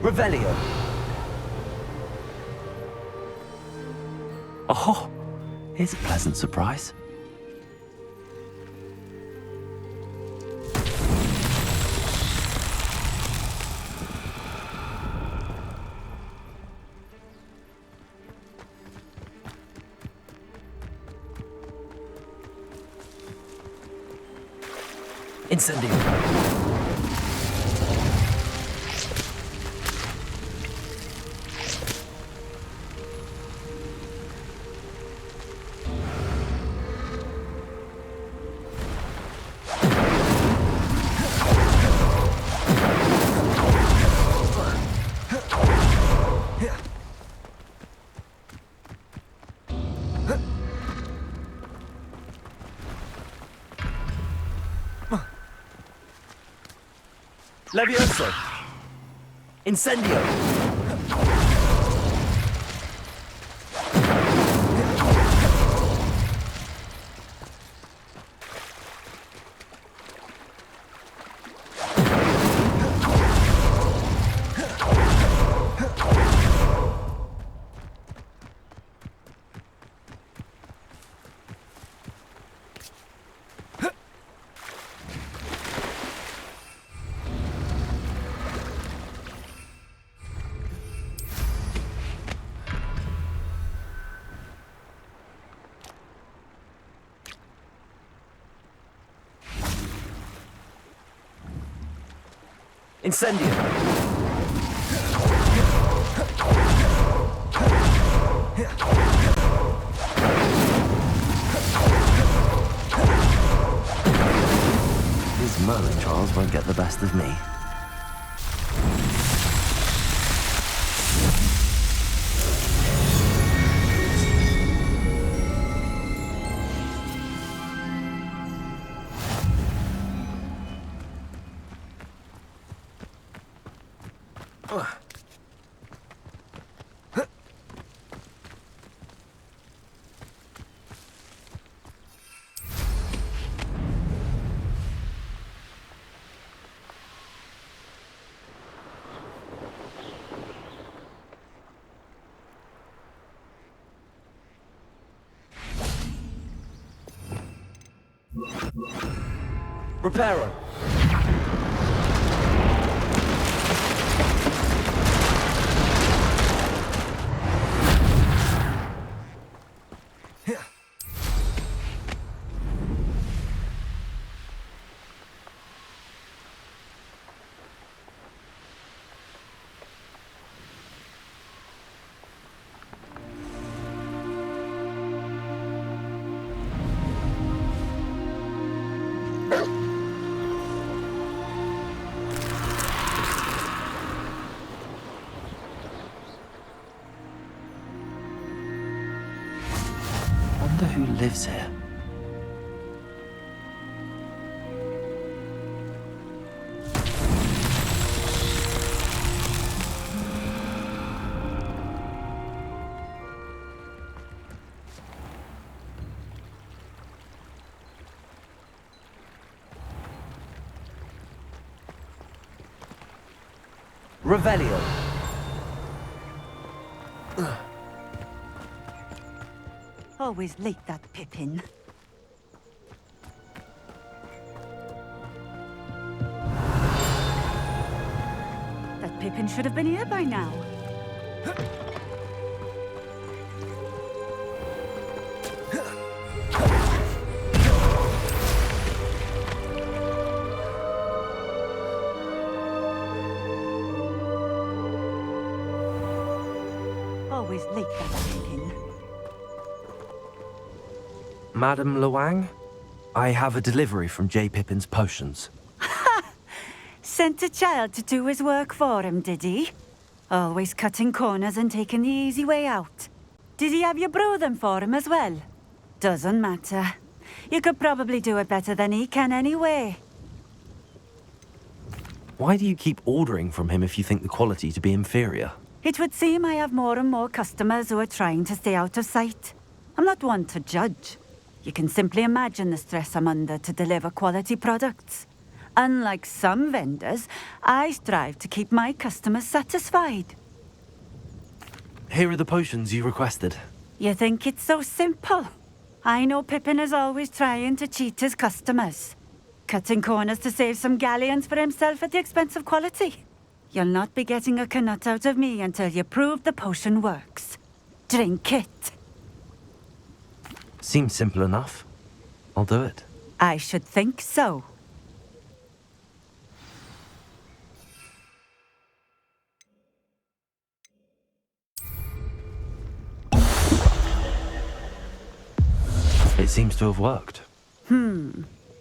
Revelio. Oh, here's a pleasant surprise. Incendio. Levioso! Incendio! Incendio! These Merlin trials won't get the best of me. Reparo! Wonder who lives here. Revelio. Always late, that Pippin. That Pippin should have been here by now. Always late, that Pippin. Madame Luang, I have a delivery from J. Pippin's potions. Sent a child to do his work for him, did he? Always cutting corners and taking the easy way out. Did he have you brew them for him as well? Doesn't matter. You could probably do it better than he can anyway. Why do you keep ordering from him if you think the quality to be inferior? It would seem I have more and more customers who are trying to stay out of sight. I'm not one to judge. You can simply imagine the stress I'm under to deliver quality products. Unlike some vendors, I strive to keep my customers satisfied. Here are the potions you requested. You think it's so simple? I know Pippin is always trying to cheat his customers. Cutting corners to save some galleons for himself at the expense of quality. You'll not be getting a canut out of me until you prove the potion works. Drink it. Seems simple enough. I'll do it. I should think so. It seems to have worked.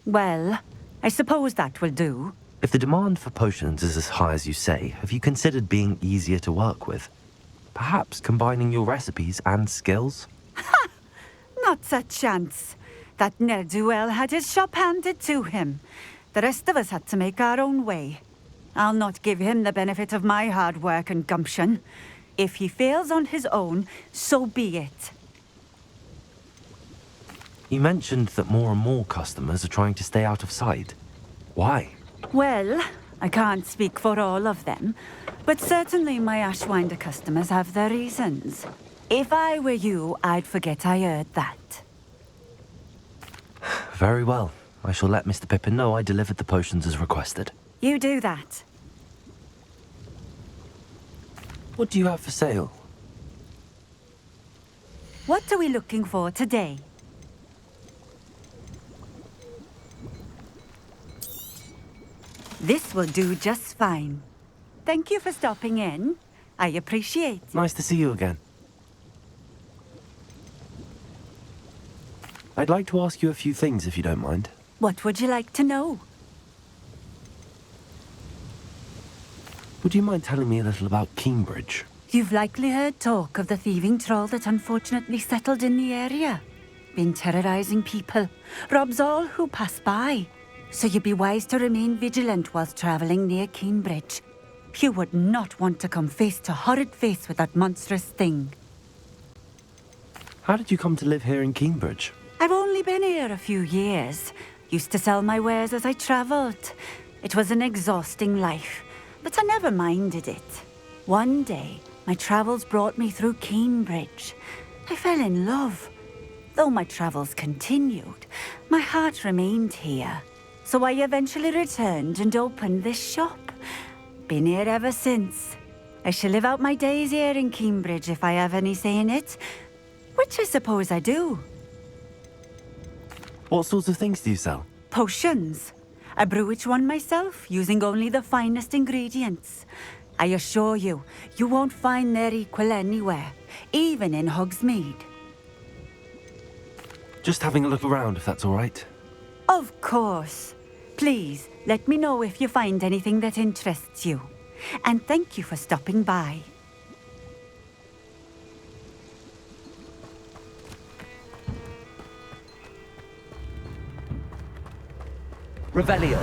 Well, I suppose that will do. If the demand for potions is as high as you say, have you considered being easier to work with? Perhaps combining your recipes and skills? Not a chance. That ne'er-do-well had his shop handed to him. The rest of us had to make our own way. I'll not give him the benefit of my hard work and gumption. If he fails on his own, so be it. You mentioned that more and more customers are trying to stay out of sight. Why? Well, I can't speak for all of them, but certainly my Ashwinder customers have their reasons. If I were you, I'd forget I heard that. Very well. I shall let Mr. Pippin know I delivered the potions as requested. You do that. What do you have for sale? What are we looking for today? This will do just fine. Thank you for stopping in. I appreciate it. Nice to see you again. I'd like to ask you a few things if you don't mind. What would you like to know? Would you mind telling me a little about Cambridge? You've likely heard talk of the thieving troll that unfortunately settled in the area. Been terrorizing people, robs all who pass by. So you'd be wise to remain vigilant whilst traveling near Cambridge. You would not want to come face to horrid face with that monstrous thing. How did you come to live here in Cambridge? I've only been here a few years. Used to sell my wares as I travelled. It was an exhausting life, but I never minded it. One day, my travels brought me through Cambridge. I fell in love. Though my travels continued, my heart remained here. So I eventually returned and opened this shop. Been here ever since. I shall live out my days here in Cambridge if I have any say in it, which I suppose I do. What sorts of things do you sell? Potions. I brew each one myself, using only the finest ingredients. I assure you, you won't find their equal anywhere, even in Hogsmeade. Just having a look around, if that's all right. Of course. Please, let me know if you find anything that interests you. And thank you for stopping by. Revelio.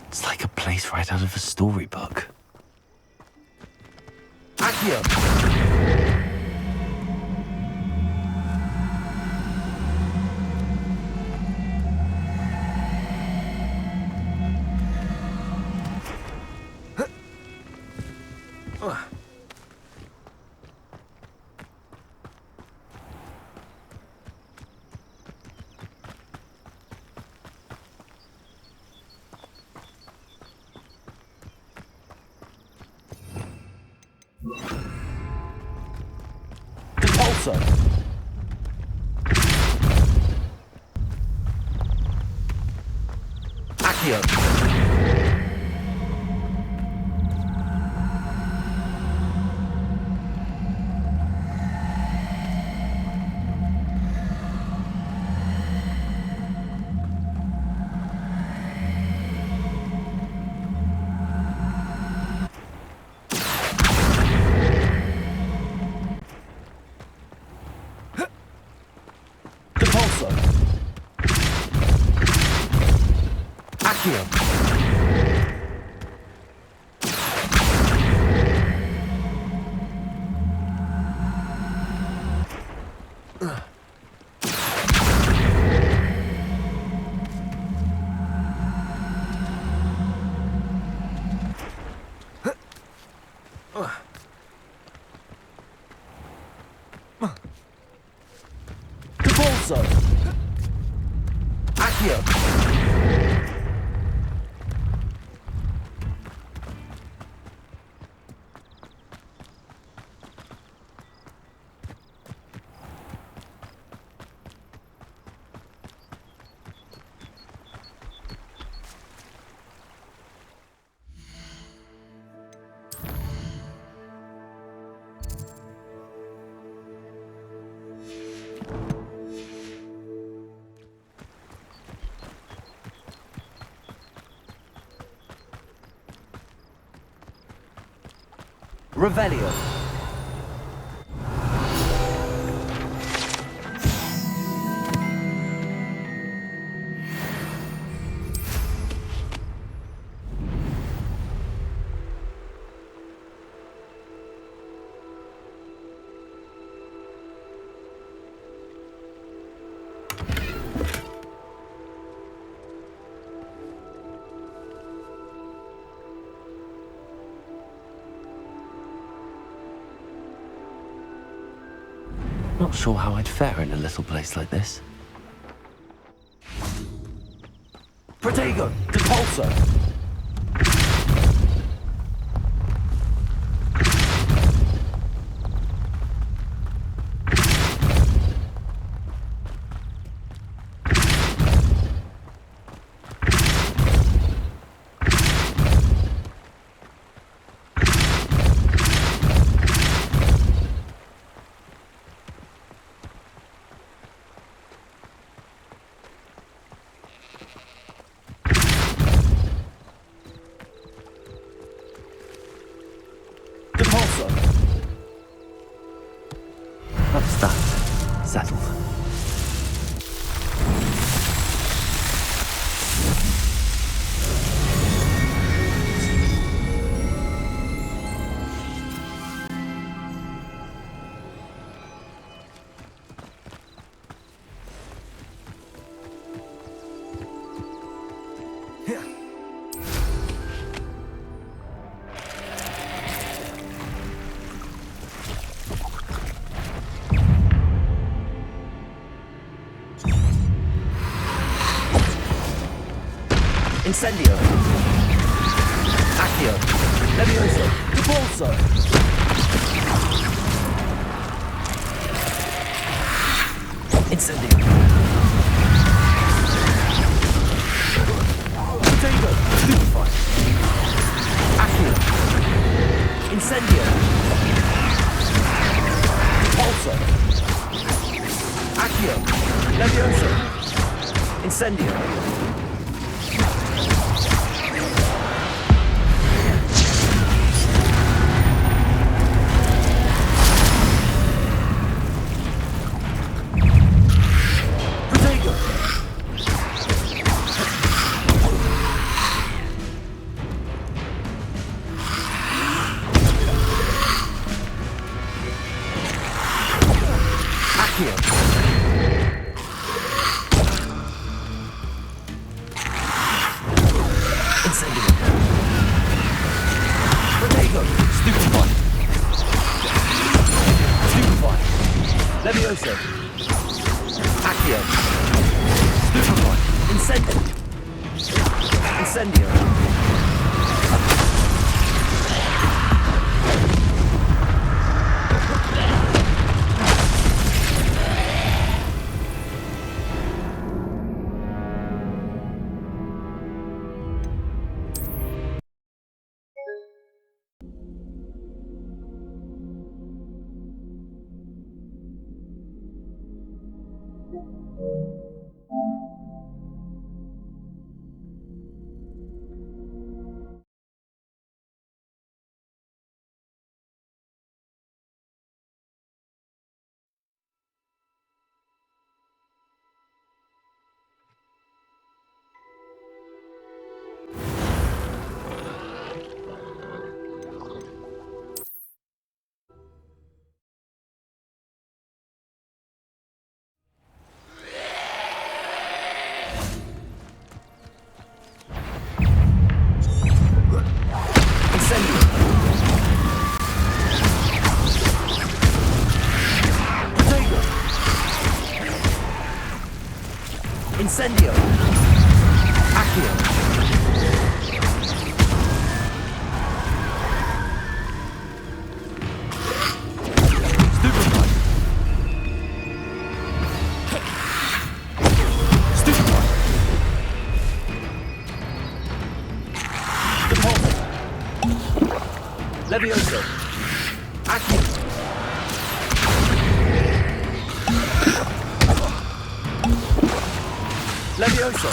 It's like a place right out of a storybook. Accio! Repulsor! Accio! Repulsor! Accio! Repulsor! Accio! Revelio. Not sure how I'd fare in a little place like this. Protego! Depulso! That's that. Settled. Incendio. Accio. Levioso. Depulso. Incendio. Protego. Stupefy. Accio. Incendio. Depulso. Accio. Levioso. Incendio. Levioso. Accio. Stupefy. Incendio. Incendio. Incendio. Accio. Stupefy. Stupefy. Depulso. Levioso. Accio. Levioso.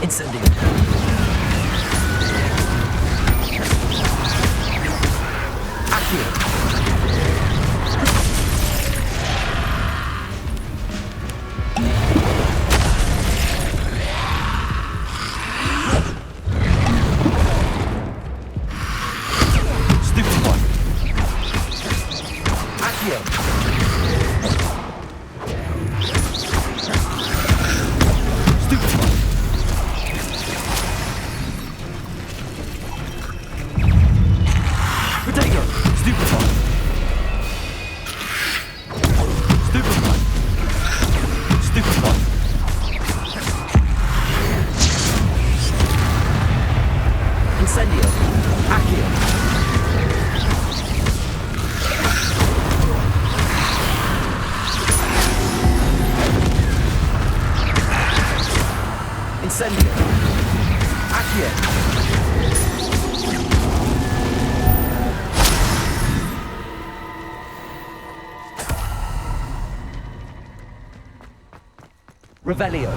Incendio. Revelio.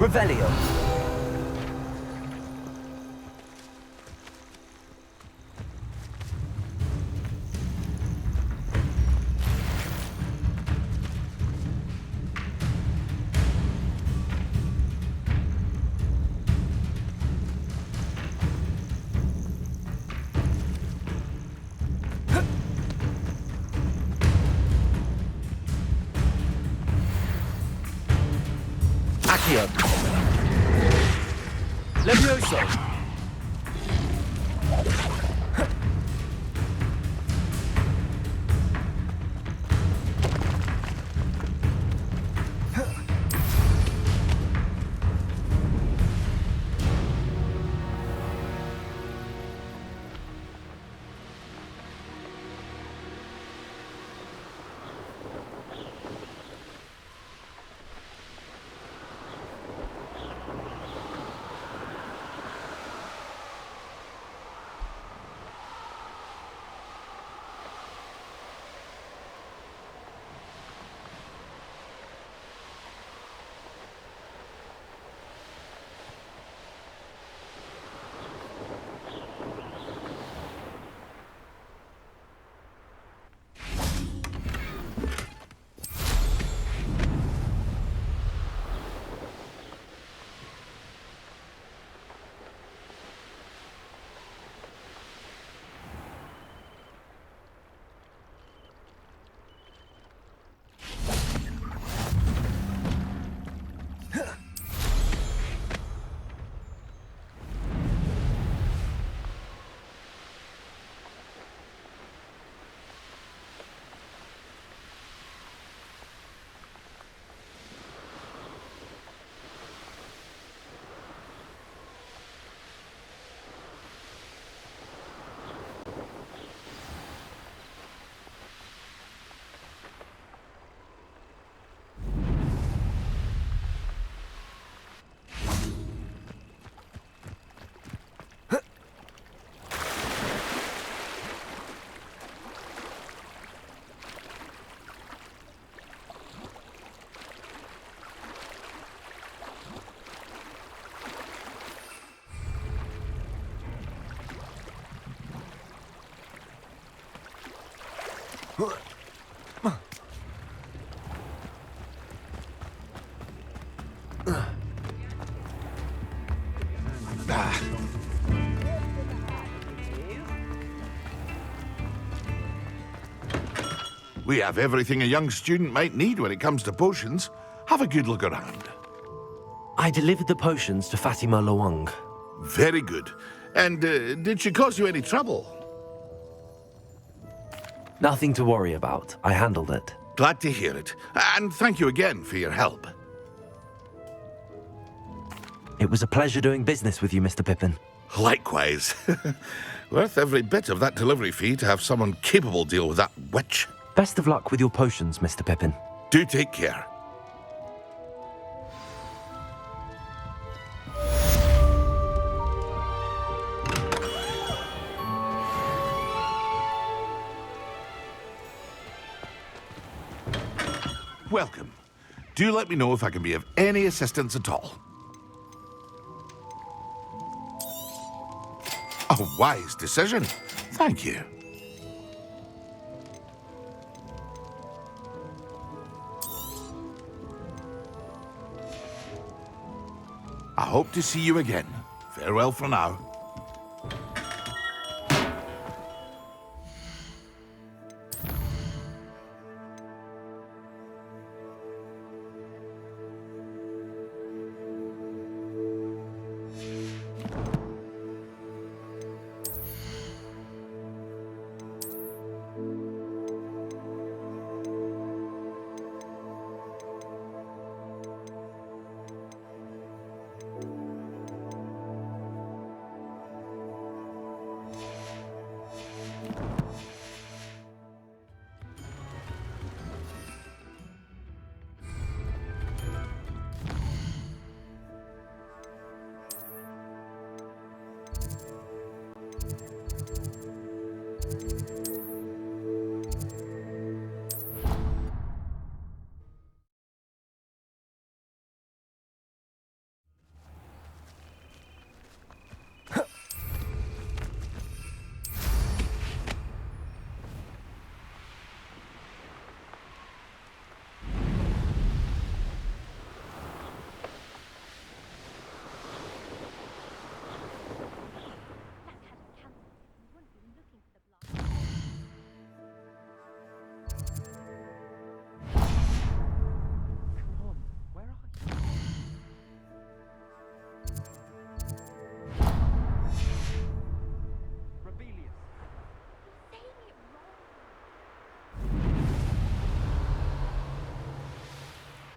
Revelio. Accio. Levioso. We have everything a young student might need when it comes to potions. Have a good look around. I delivered the potions to Fatima Luang. Very good. And did she cause you any trouble? Nothing to worry about. I handled it. Glad to hear it. And thank you again for your help. It was a pleasure doing business with you, Mr. Pippin. Likewise. Worth every bit of that delivery fee to have someone capable deal with that witch. Best of luck with your potions, Mr. Pippin. Do take care. Welcome. Do let me know if I can be of any assistance at all. A wise decision. Thank you. I hope to see you again. Farewell for now.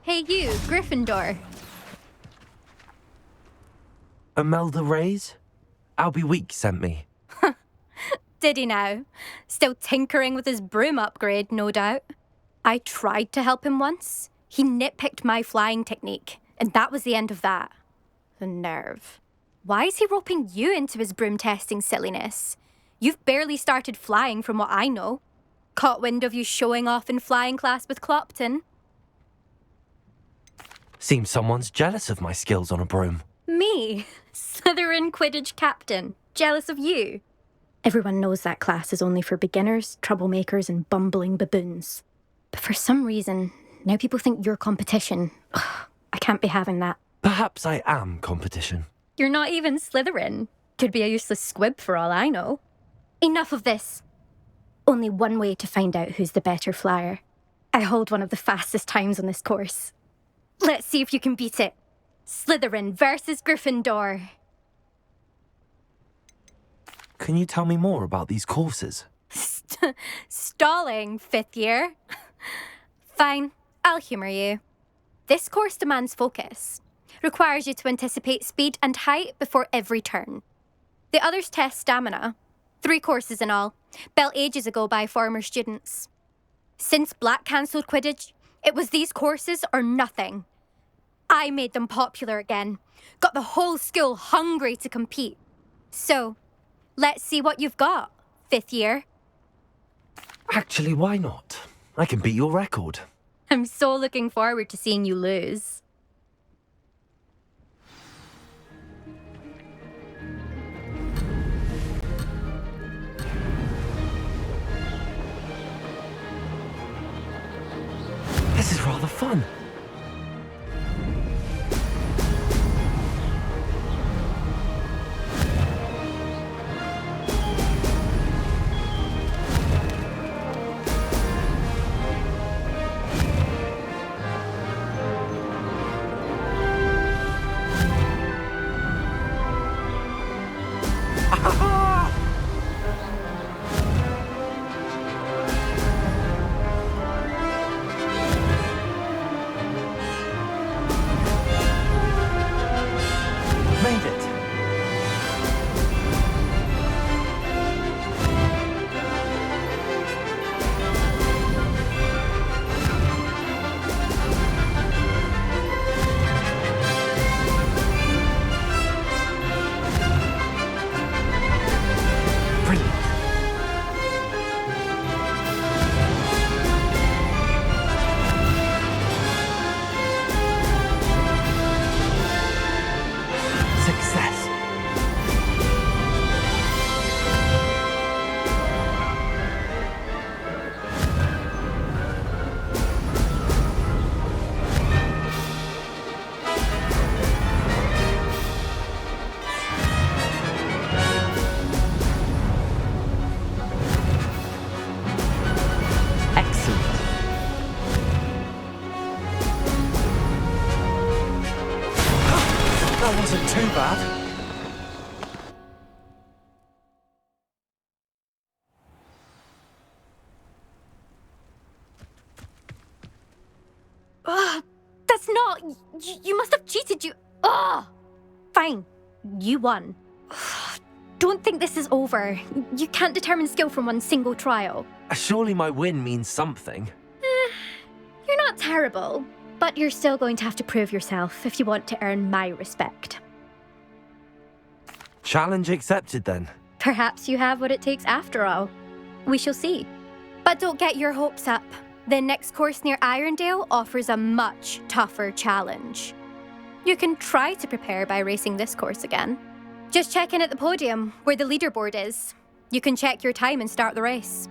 Hey you, Gryffindor. Imelda Reyes? Albie Week sent me. Did he now? Still tinkering with his broom upgrade, no doubt. I tried to help him once. He nitpicked my flying technique, and that was the end of that. The nerve. Why is he roping you into his broom testing silliness? You've barely started flying from what I know. Caught wind of you showing off in flying class with Clopton. Seems someone's jealous of my skills on a broom. Me? Slytherin Quidditch captain. Jealous of you? Everyone knows that class is only for beginners, troublemakers, and bumbling baboons. But for some reason, now people think you're competition. Ugh, I can't be having that. Perhaps I am competition. You're not even Slytherin. Could be a useless squib for all I know. Enough of this. Only one way to find out who's the better flyer. I hold one of the fastest times on this course. Let's see if you can beat it. Slytherin versus Gryffindor. Can you tell me more about these courses? Stalling, 5th year. Fine, I'll humour you. This course demands focus. Requires you to anticipate speed and height before every turn. The others test stamina. 3 courses in all, built ages ago by former students. Since Black cancelled Quidditch, it was these courses or nothing. I made them popular again. Got the whole school hungry to compete. So, let's see what you've got, 5th year. Actually, why not? I can beat your record. I'm so looking forward to seeing you lose. This is rather fun. That wasn't too bad. Ugh, that's not... You must have cheated, you... Ugh! Fine. You won. Ugh, don't think this is over. You can't determine skill from one single trial. Surely my win means something. You're not terrible, but you're still going to have to prove yourself if you want to earn my respect. Challenge accepted, then. Perhaps you have what it takes after all. We shall see. But don't get your hopes up. The next course near Irondale offers a much tougher challenge. You can try to prepare by racing this course again. Just check in at the podium, where the leaderboard is. You can check your time and start the race.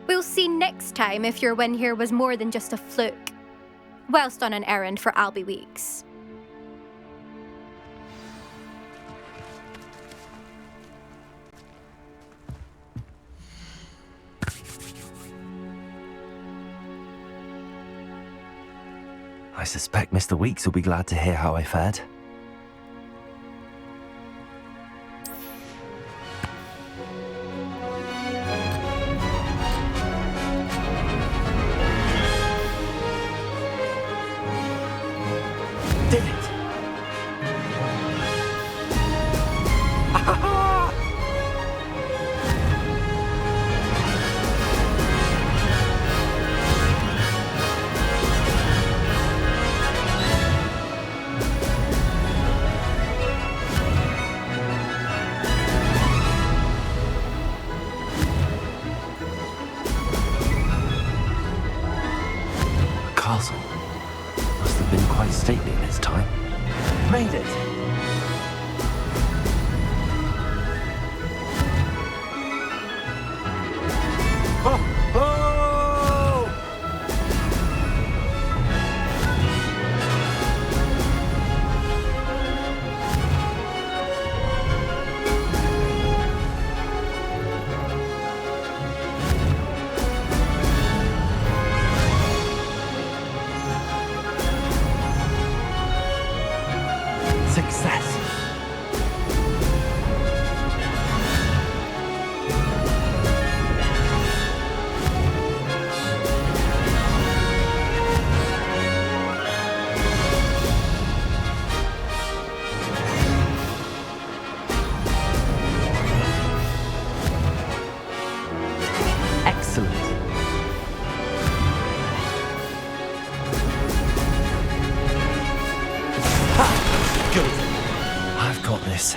We'll see next time if your win here was more than just a fluke, whilst on an errand for Albie Weeks. I suspect Mr. Weeks will be glad to hear how I fared. Did it! Castle must have been quite stately in its time. Made it! Oh! Oh! Success! Excellent. Ha! Good. I've got this.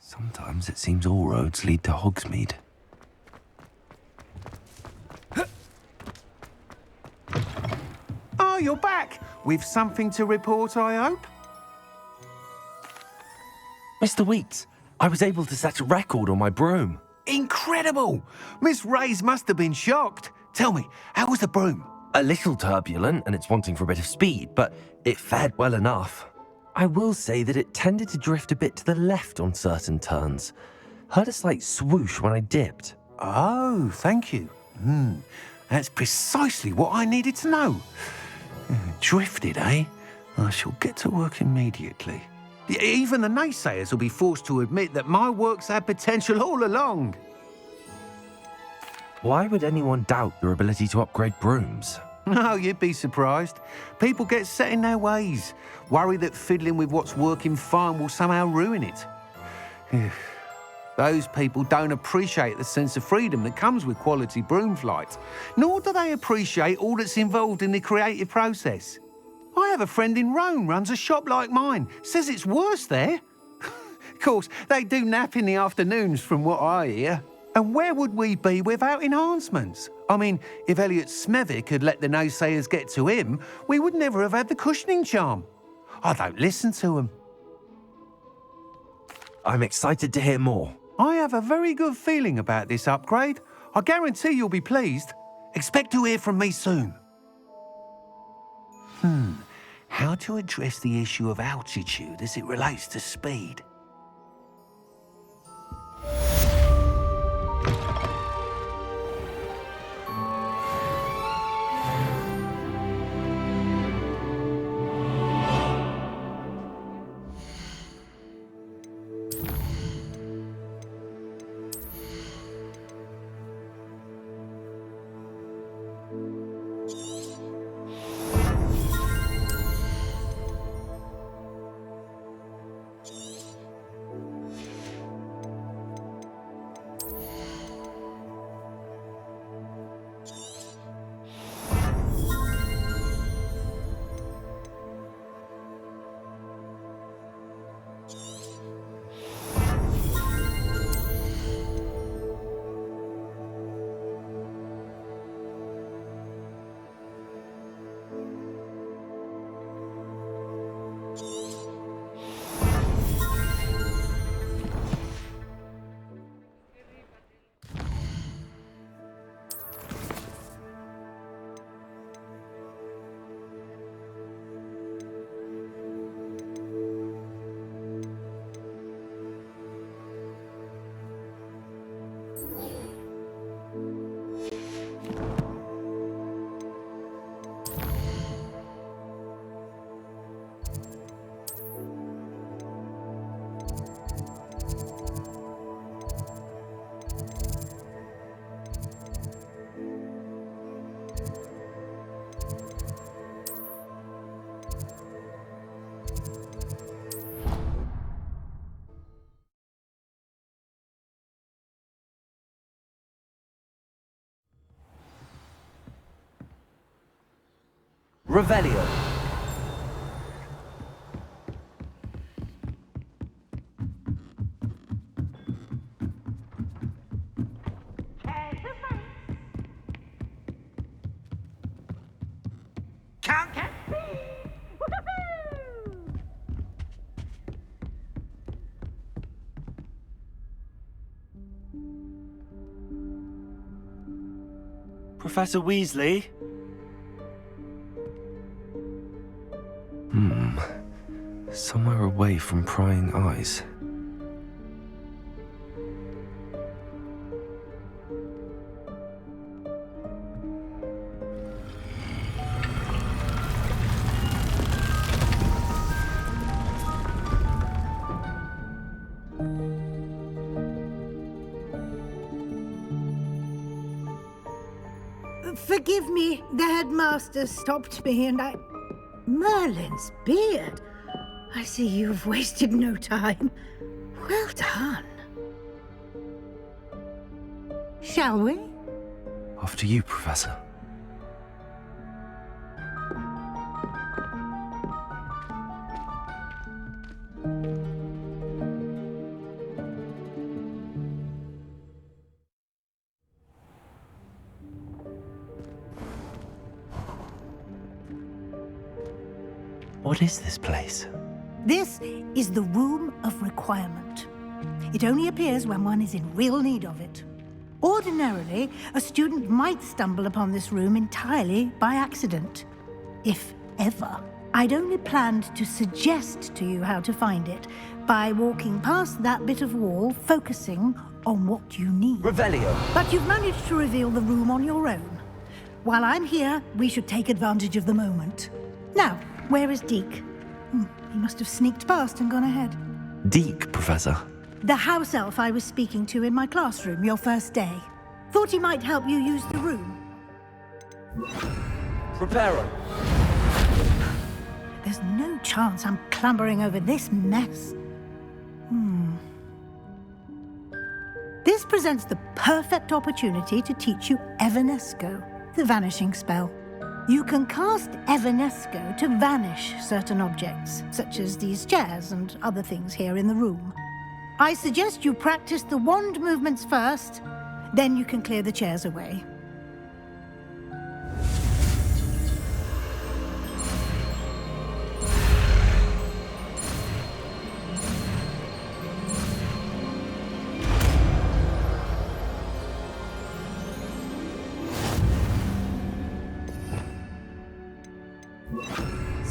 Sometimes it seems all roads lead to Hogsmeade. Oh, you're back! With something to report, I hope? Mr. Weeks, I was able to set a record on my broom. Incredible! Miss Reyes must have been shocked. Tell me, how was the broom? A little turbulent, and it's wanting for a bit of speed, but it fared well enough. I will say that it tended to drift a bit to the left on certain turns. Heard a slight swoosh when I dipped. Oh, thank you. That's precisely what I needed to know. Drifted, eh? I shall get to work immediately. Even the naysayers will be forced to admit that my work's had potential all along. Why would anyone doubt your ability to upgrade brooms? No, you'd be surprised. People get set in their ways, worry that fiddling with what's working fine will somehow ruin it. Those people don't appreciate the sense of freedom that comes with quality broom flight, nor do they appreciate all that's involved in the creative process. I have a friend in Rome runs a shop like mine, says it's worse there. Of course, they do nap in the afternoons from what I hear. And where would we be without enhancements? I mean, if Elliot Smethwick had let the naysayers get to him, we would never have had the cushioning charm. I don't listen to them. I'm excited to hear more. I have a very good feeling about this upgrade. I guarantee you'll be pleased. Expect to hear from me soon. How to address the issue of altitude as it relates to speed? Revelio. Professor Weasley? Somewhere away from prying eyes. Forgive me, the headmaster stopped me and I... Merlin's beard. I see you've wasted no time. Well done. Shall we? After you, Professor. What is this place? This is the Room of Requirement. It only appears when one is in real need of it. Ordinarily, a student might stumble upon this room entirely by accident, if ever. I'd only planned to suggest to you how to find it by walking past that bit of wall, focusing on what you need. Revelio. But you've managed to reveal the room on your own. While I'm here, we should take advantage of the moment. Now, where is Deke? He must have sneaked past and gone ahead. Deke, Professor. The house elf I was speaking to in my classroom your first day. Thought he might help you use the room. Preparo. There's no chance I'm clambering over this mess. This presents the perfect opportunity to teach you Evanesco, the vanishing spell. You can cast Evanesco to vanish certain objects, such as these chairs and other things here in the room. I suggest you practice the wand movements first, then you can clear the chairs away.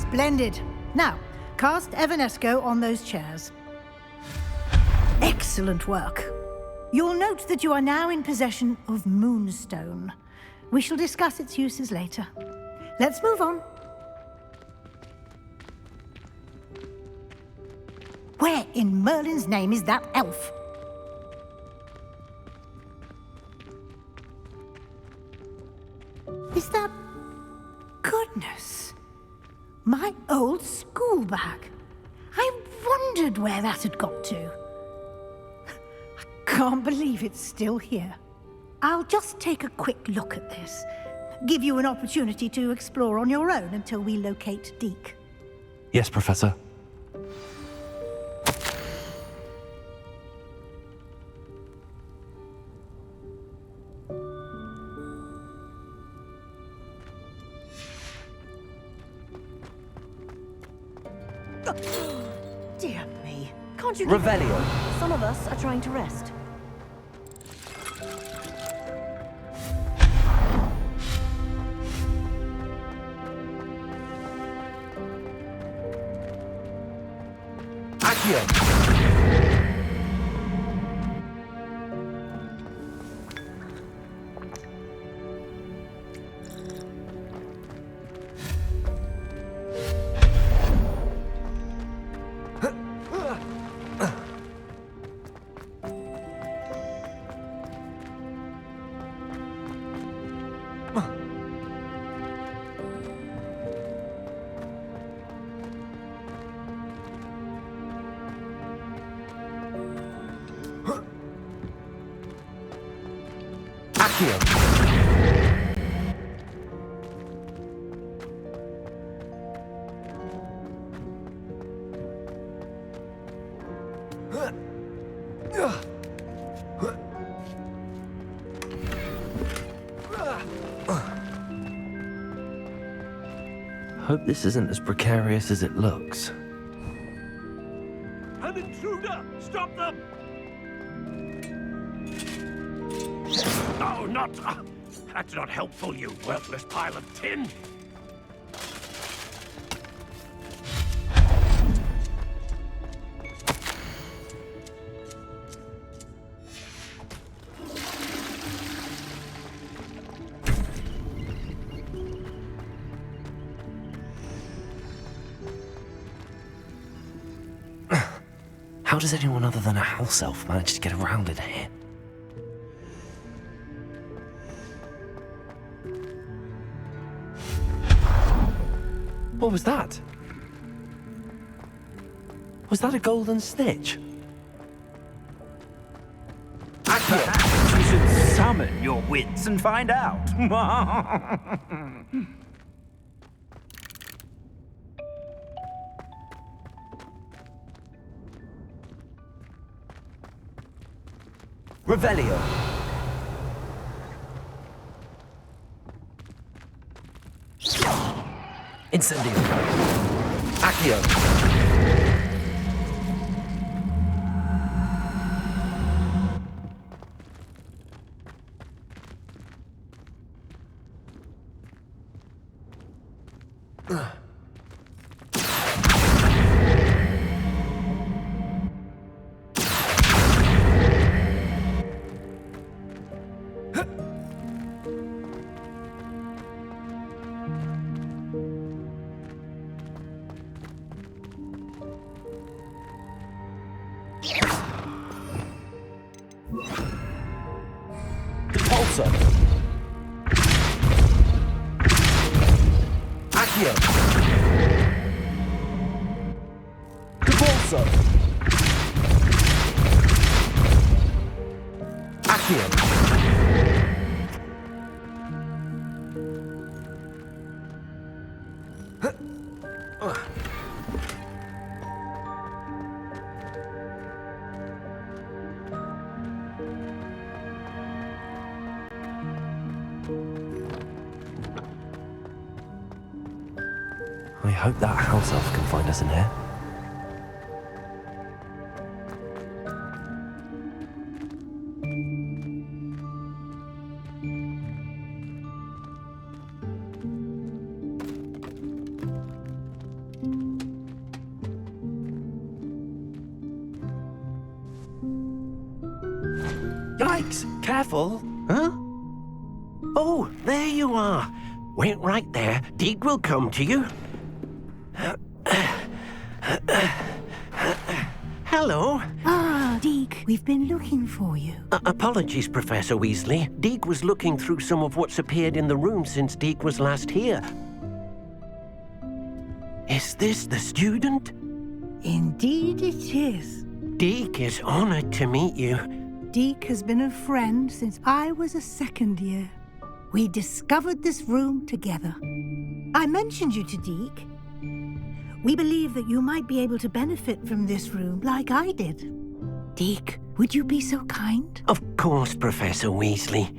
Splendid. Now, cast Evanesco on those chairs. Excellent work. You'll note that you are now in possession of Moonstone. We shall discuss its uses later. Let's move on. Where in Merlin's name is that elf? Is that... Goodness. My old school bag. I wondered where that had got to. I can't believe it's still here. I'll just take a quick look at this. Give you an opportunity to explore on your own until we locate Deke. Yes, Professor. Dear me. Can't you Revelio. Some of us are trying to rest. Hope this isn't as precarious as it looks. An intruder! Stop them! No, not... that's not helpful, you worthless pile of tin! How does anyone other than a house elf manage to get around in here? What was that? Was that a golden snitch? Perhaps you should summon your wits and find out. Revelio. Incendio. Accio. Accio. Caborso. Accio. I hope that house elf can find us in here. Yikes! Careful! Huh? Oh, there you are. Wait right there. Deek will come to you. Hello. Ah, Deek, we've been looking for you. Apologies, Professor Weasley. Deek was looking through some of what's appeared in the room since Deek was last here. Is this the student? Indeed it is. Deek is honored to meet you. Deek has been a friend since I was a second year. We discovered this room together. I mentioned you to Deek. We believe that you might be able to benefit from this room like I did. Deek, would you be so kind? Of course, Professor Weasley.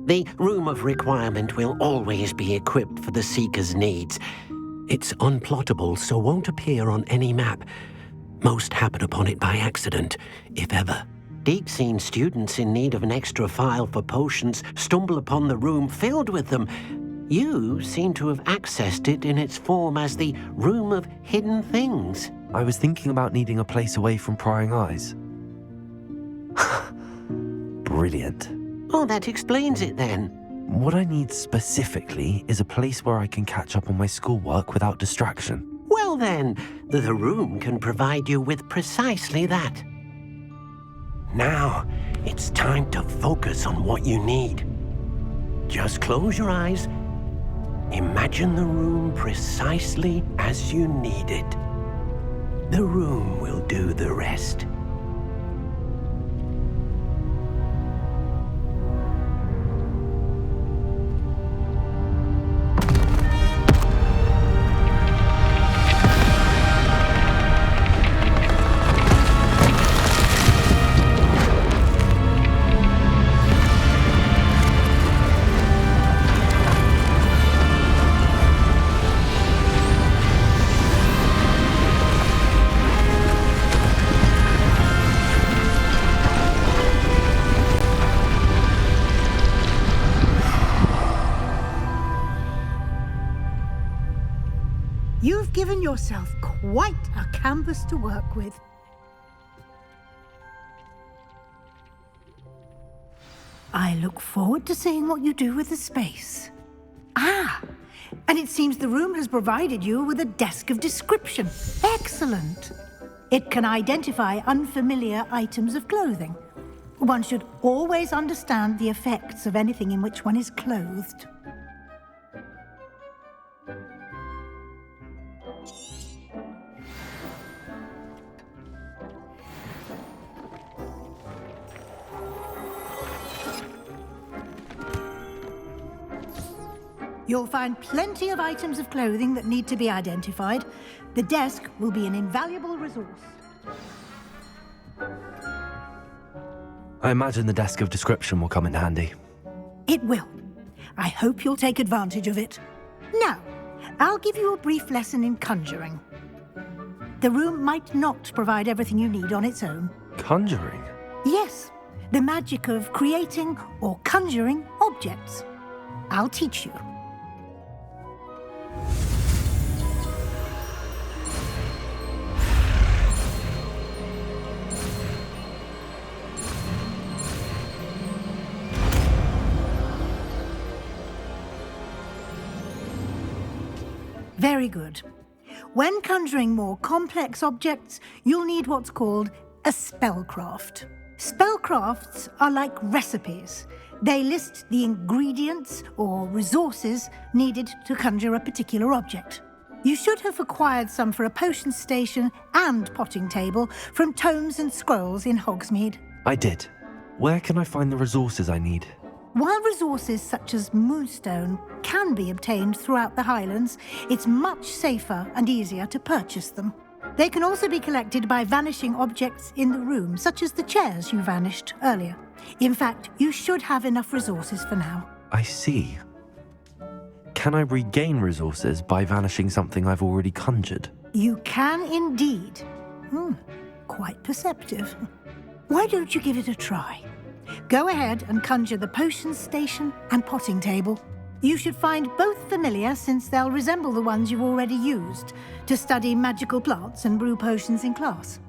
The Room of Requirement will always be equipped for the Seeker's needs. It's unplottable, so won't appear on any map. Most happen upon it by accident, if ever. Deek's seen students in need of an extra file for potions stumble upon the room filled with them. You seem to have accessed it in its form as the Room of Hidden Things. I was thinking about needing a place away from prying eyes. Brilliant. Oh, that explains it then. What I need specifically is a place where I can catch up on my schoolwork without distraction. Well then, the room can provide you with precisely that. Now, it's time to focus on what you need. Just close your eyes. Imagine the room precisely as you need it. The room will do the rest. You've given yourself quite a canvas to work with. I look forward to seeing what you do with the space. Ah, and it seems the room has provided you with a desk of description. Excellent. It can identify unfamiliar items of clothing. One should always understand the effects of anything in which one is clothed. You'll find plenty of items of clothing that need to be identified. The desk will be an invaluable resource. I imagine the desk of description will come in handy. It will. I hope you'll take advantage of it. Now, I'll give you a brief lesson in conjuring. The room might not provide everything you need on its own. Conjuring? Yes, the magic of creating or conjuring objects. I'll teach you. Very good. When conjuring more complex objects, you'll need what's called a spellcraft. Spellcrafts are like recipes. They list the ingredients or resources needed to conjure a particular object. You should have acquired some for a potion station and potting table from tomes and scrolls in Hogsmeade. I did. Where can I find the resources I need? While resources such as moonstone can be obtained throughout the Highlands, it's much safer and easier to purchase them. They can also be collected by vanishing objects in the room, such as the chairs you vanished earlier. In fact, you should have enough resources for now. I see. Can I regain resources by vanishing something I've already conjured? You can indeed. Quite perceptive. Why don't you give it a try? Go ahead and conjure the potion station and potting table. You should find both familiar, since they'll resemble the ones you've already used to study magical plants and brew potions in class.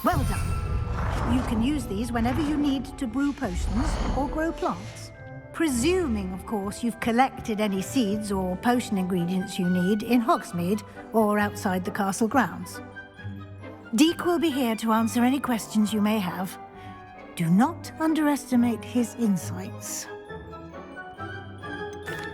Well done. You can use these whenever you need to brew potions or grow plants. Presuming, of course, you've collected any seeds or potion ingredients you need in Hogsmeade or outside the castle grounds. Deek will be here to answer any questions you may have. Do not underestimate his insights.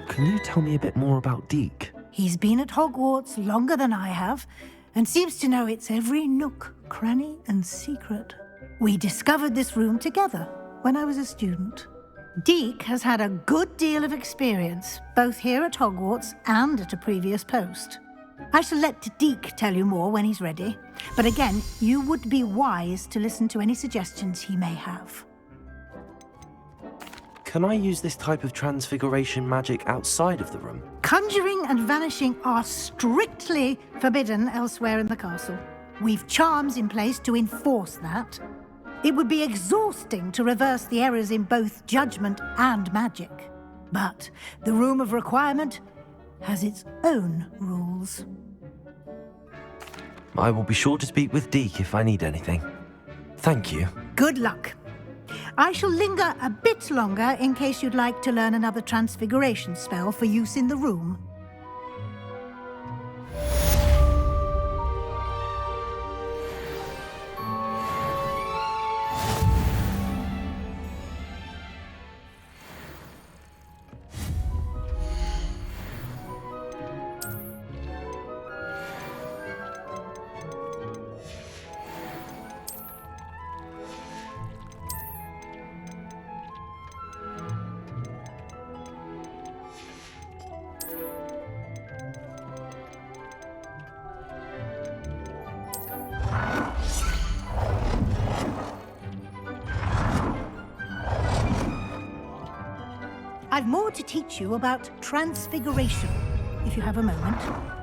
Can you tell me a bit more about Deek? He's been at Hogwarts longer than I have, and seems to know its every nook, cranny, and secret. We discovered this room together when I was a student. Deek has had a good deal of experience, both here at Hogwarts and at a previous post. I shall let Deek tell you more when he's ready, but again, you would be wise to listen to any suggestions he may have. Can I use this type of transfiguration magic outside of the room? Conjuring and vanishing are strictly forbidden elsewhere in the castle. We've charms in place to enforce that. It would be exhausting to reverse the errors in both judgment and magic. But the Room of Requirement has its own rules. I will be sure to speak with Deek if I need anything. Thank you. Good luck. I shall linger a bit longer in case you'd like to learn another transfiguration spell for use in the room. I've more to teach you about transfiguration, if you have a moment.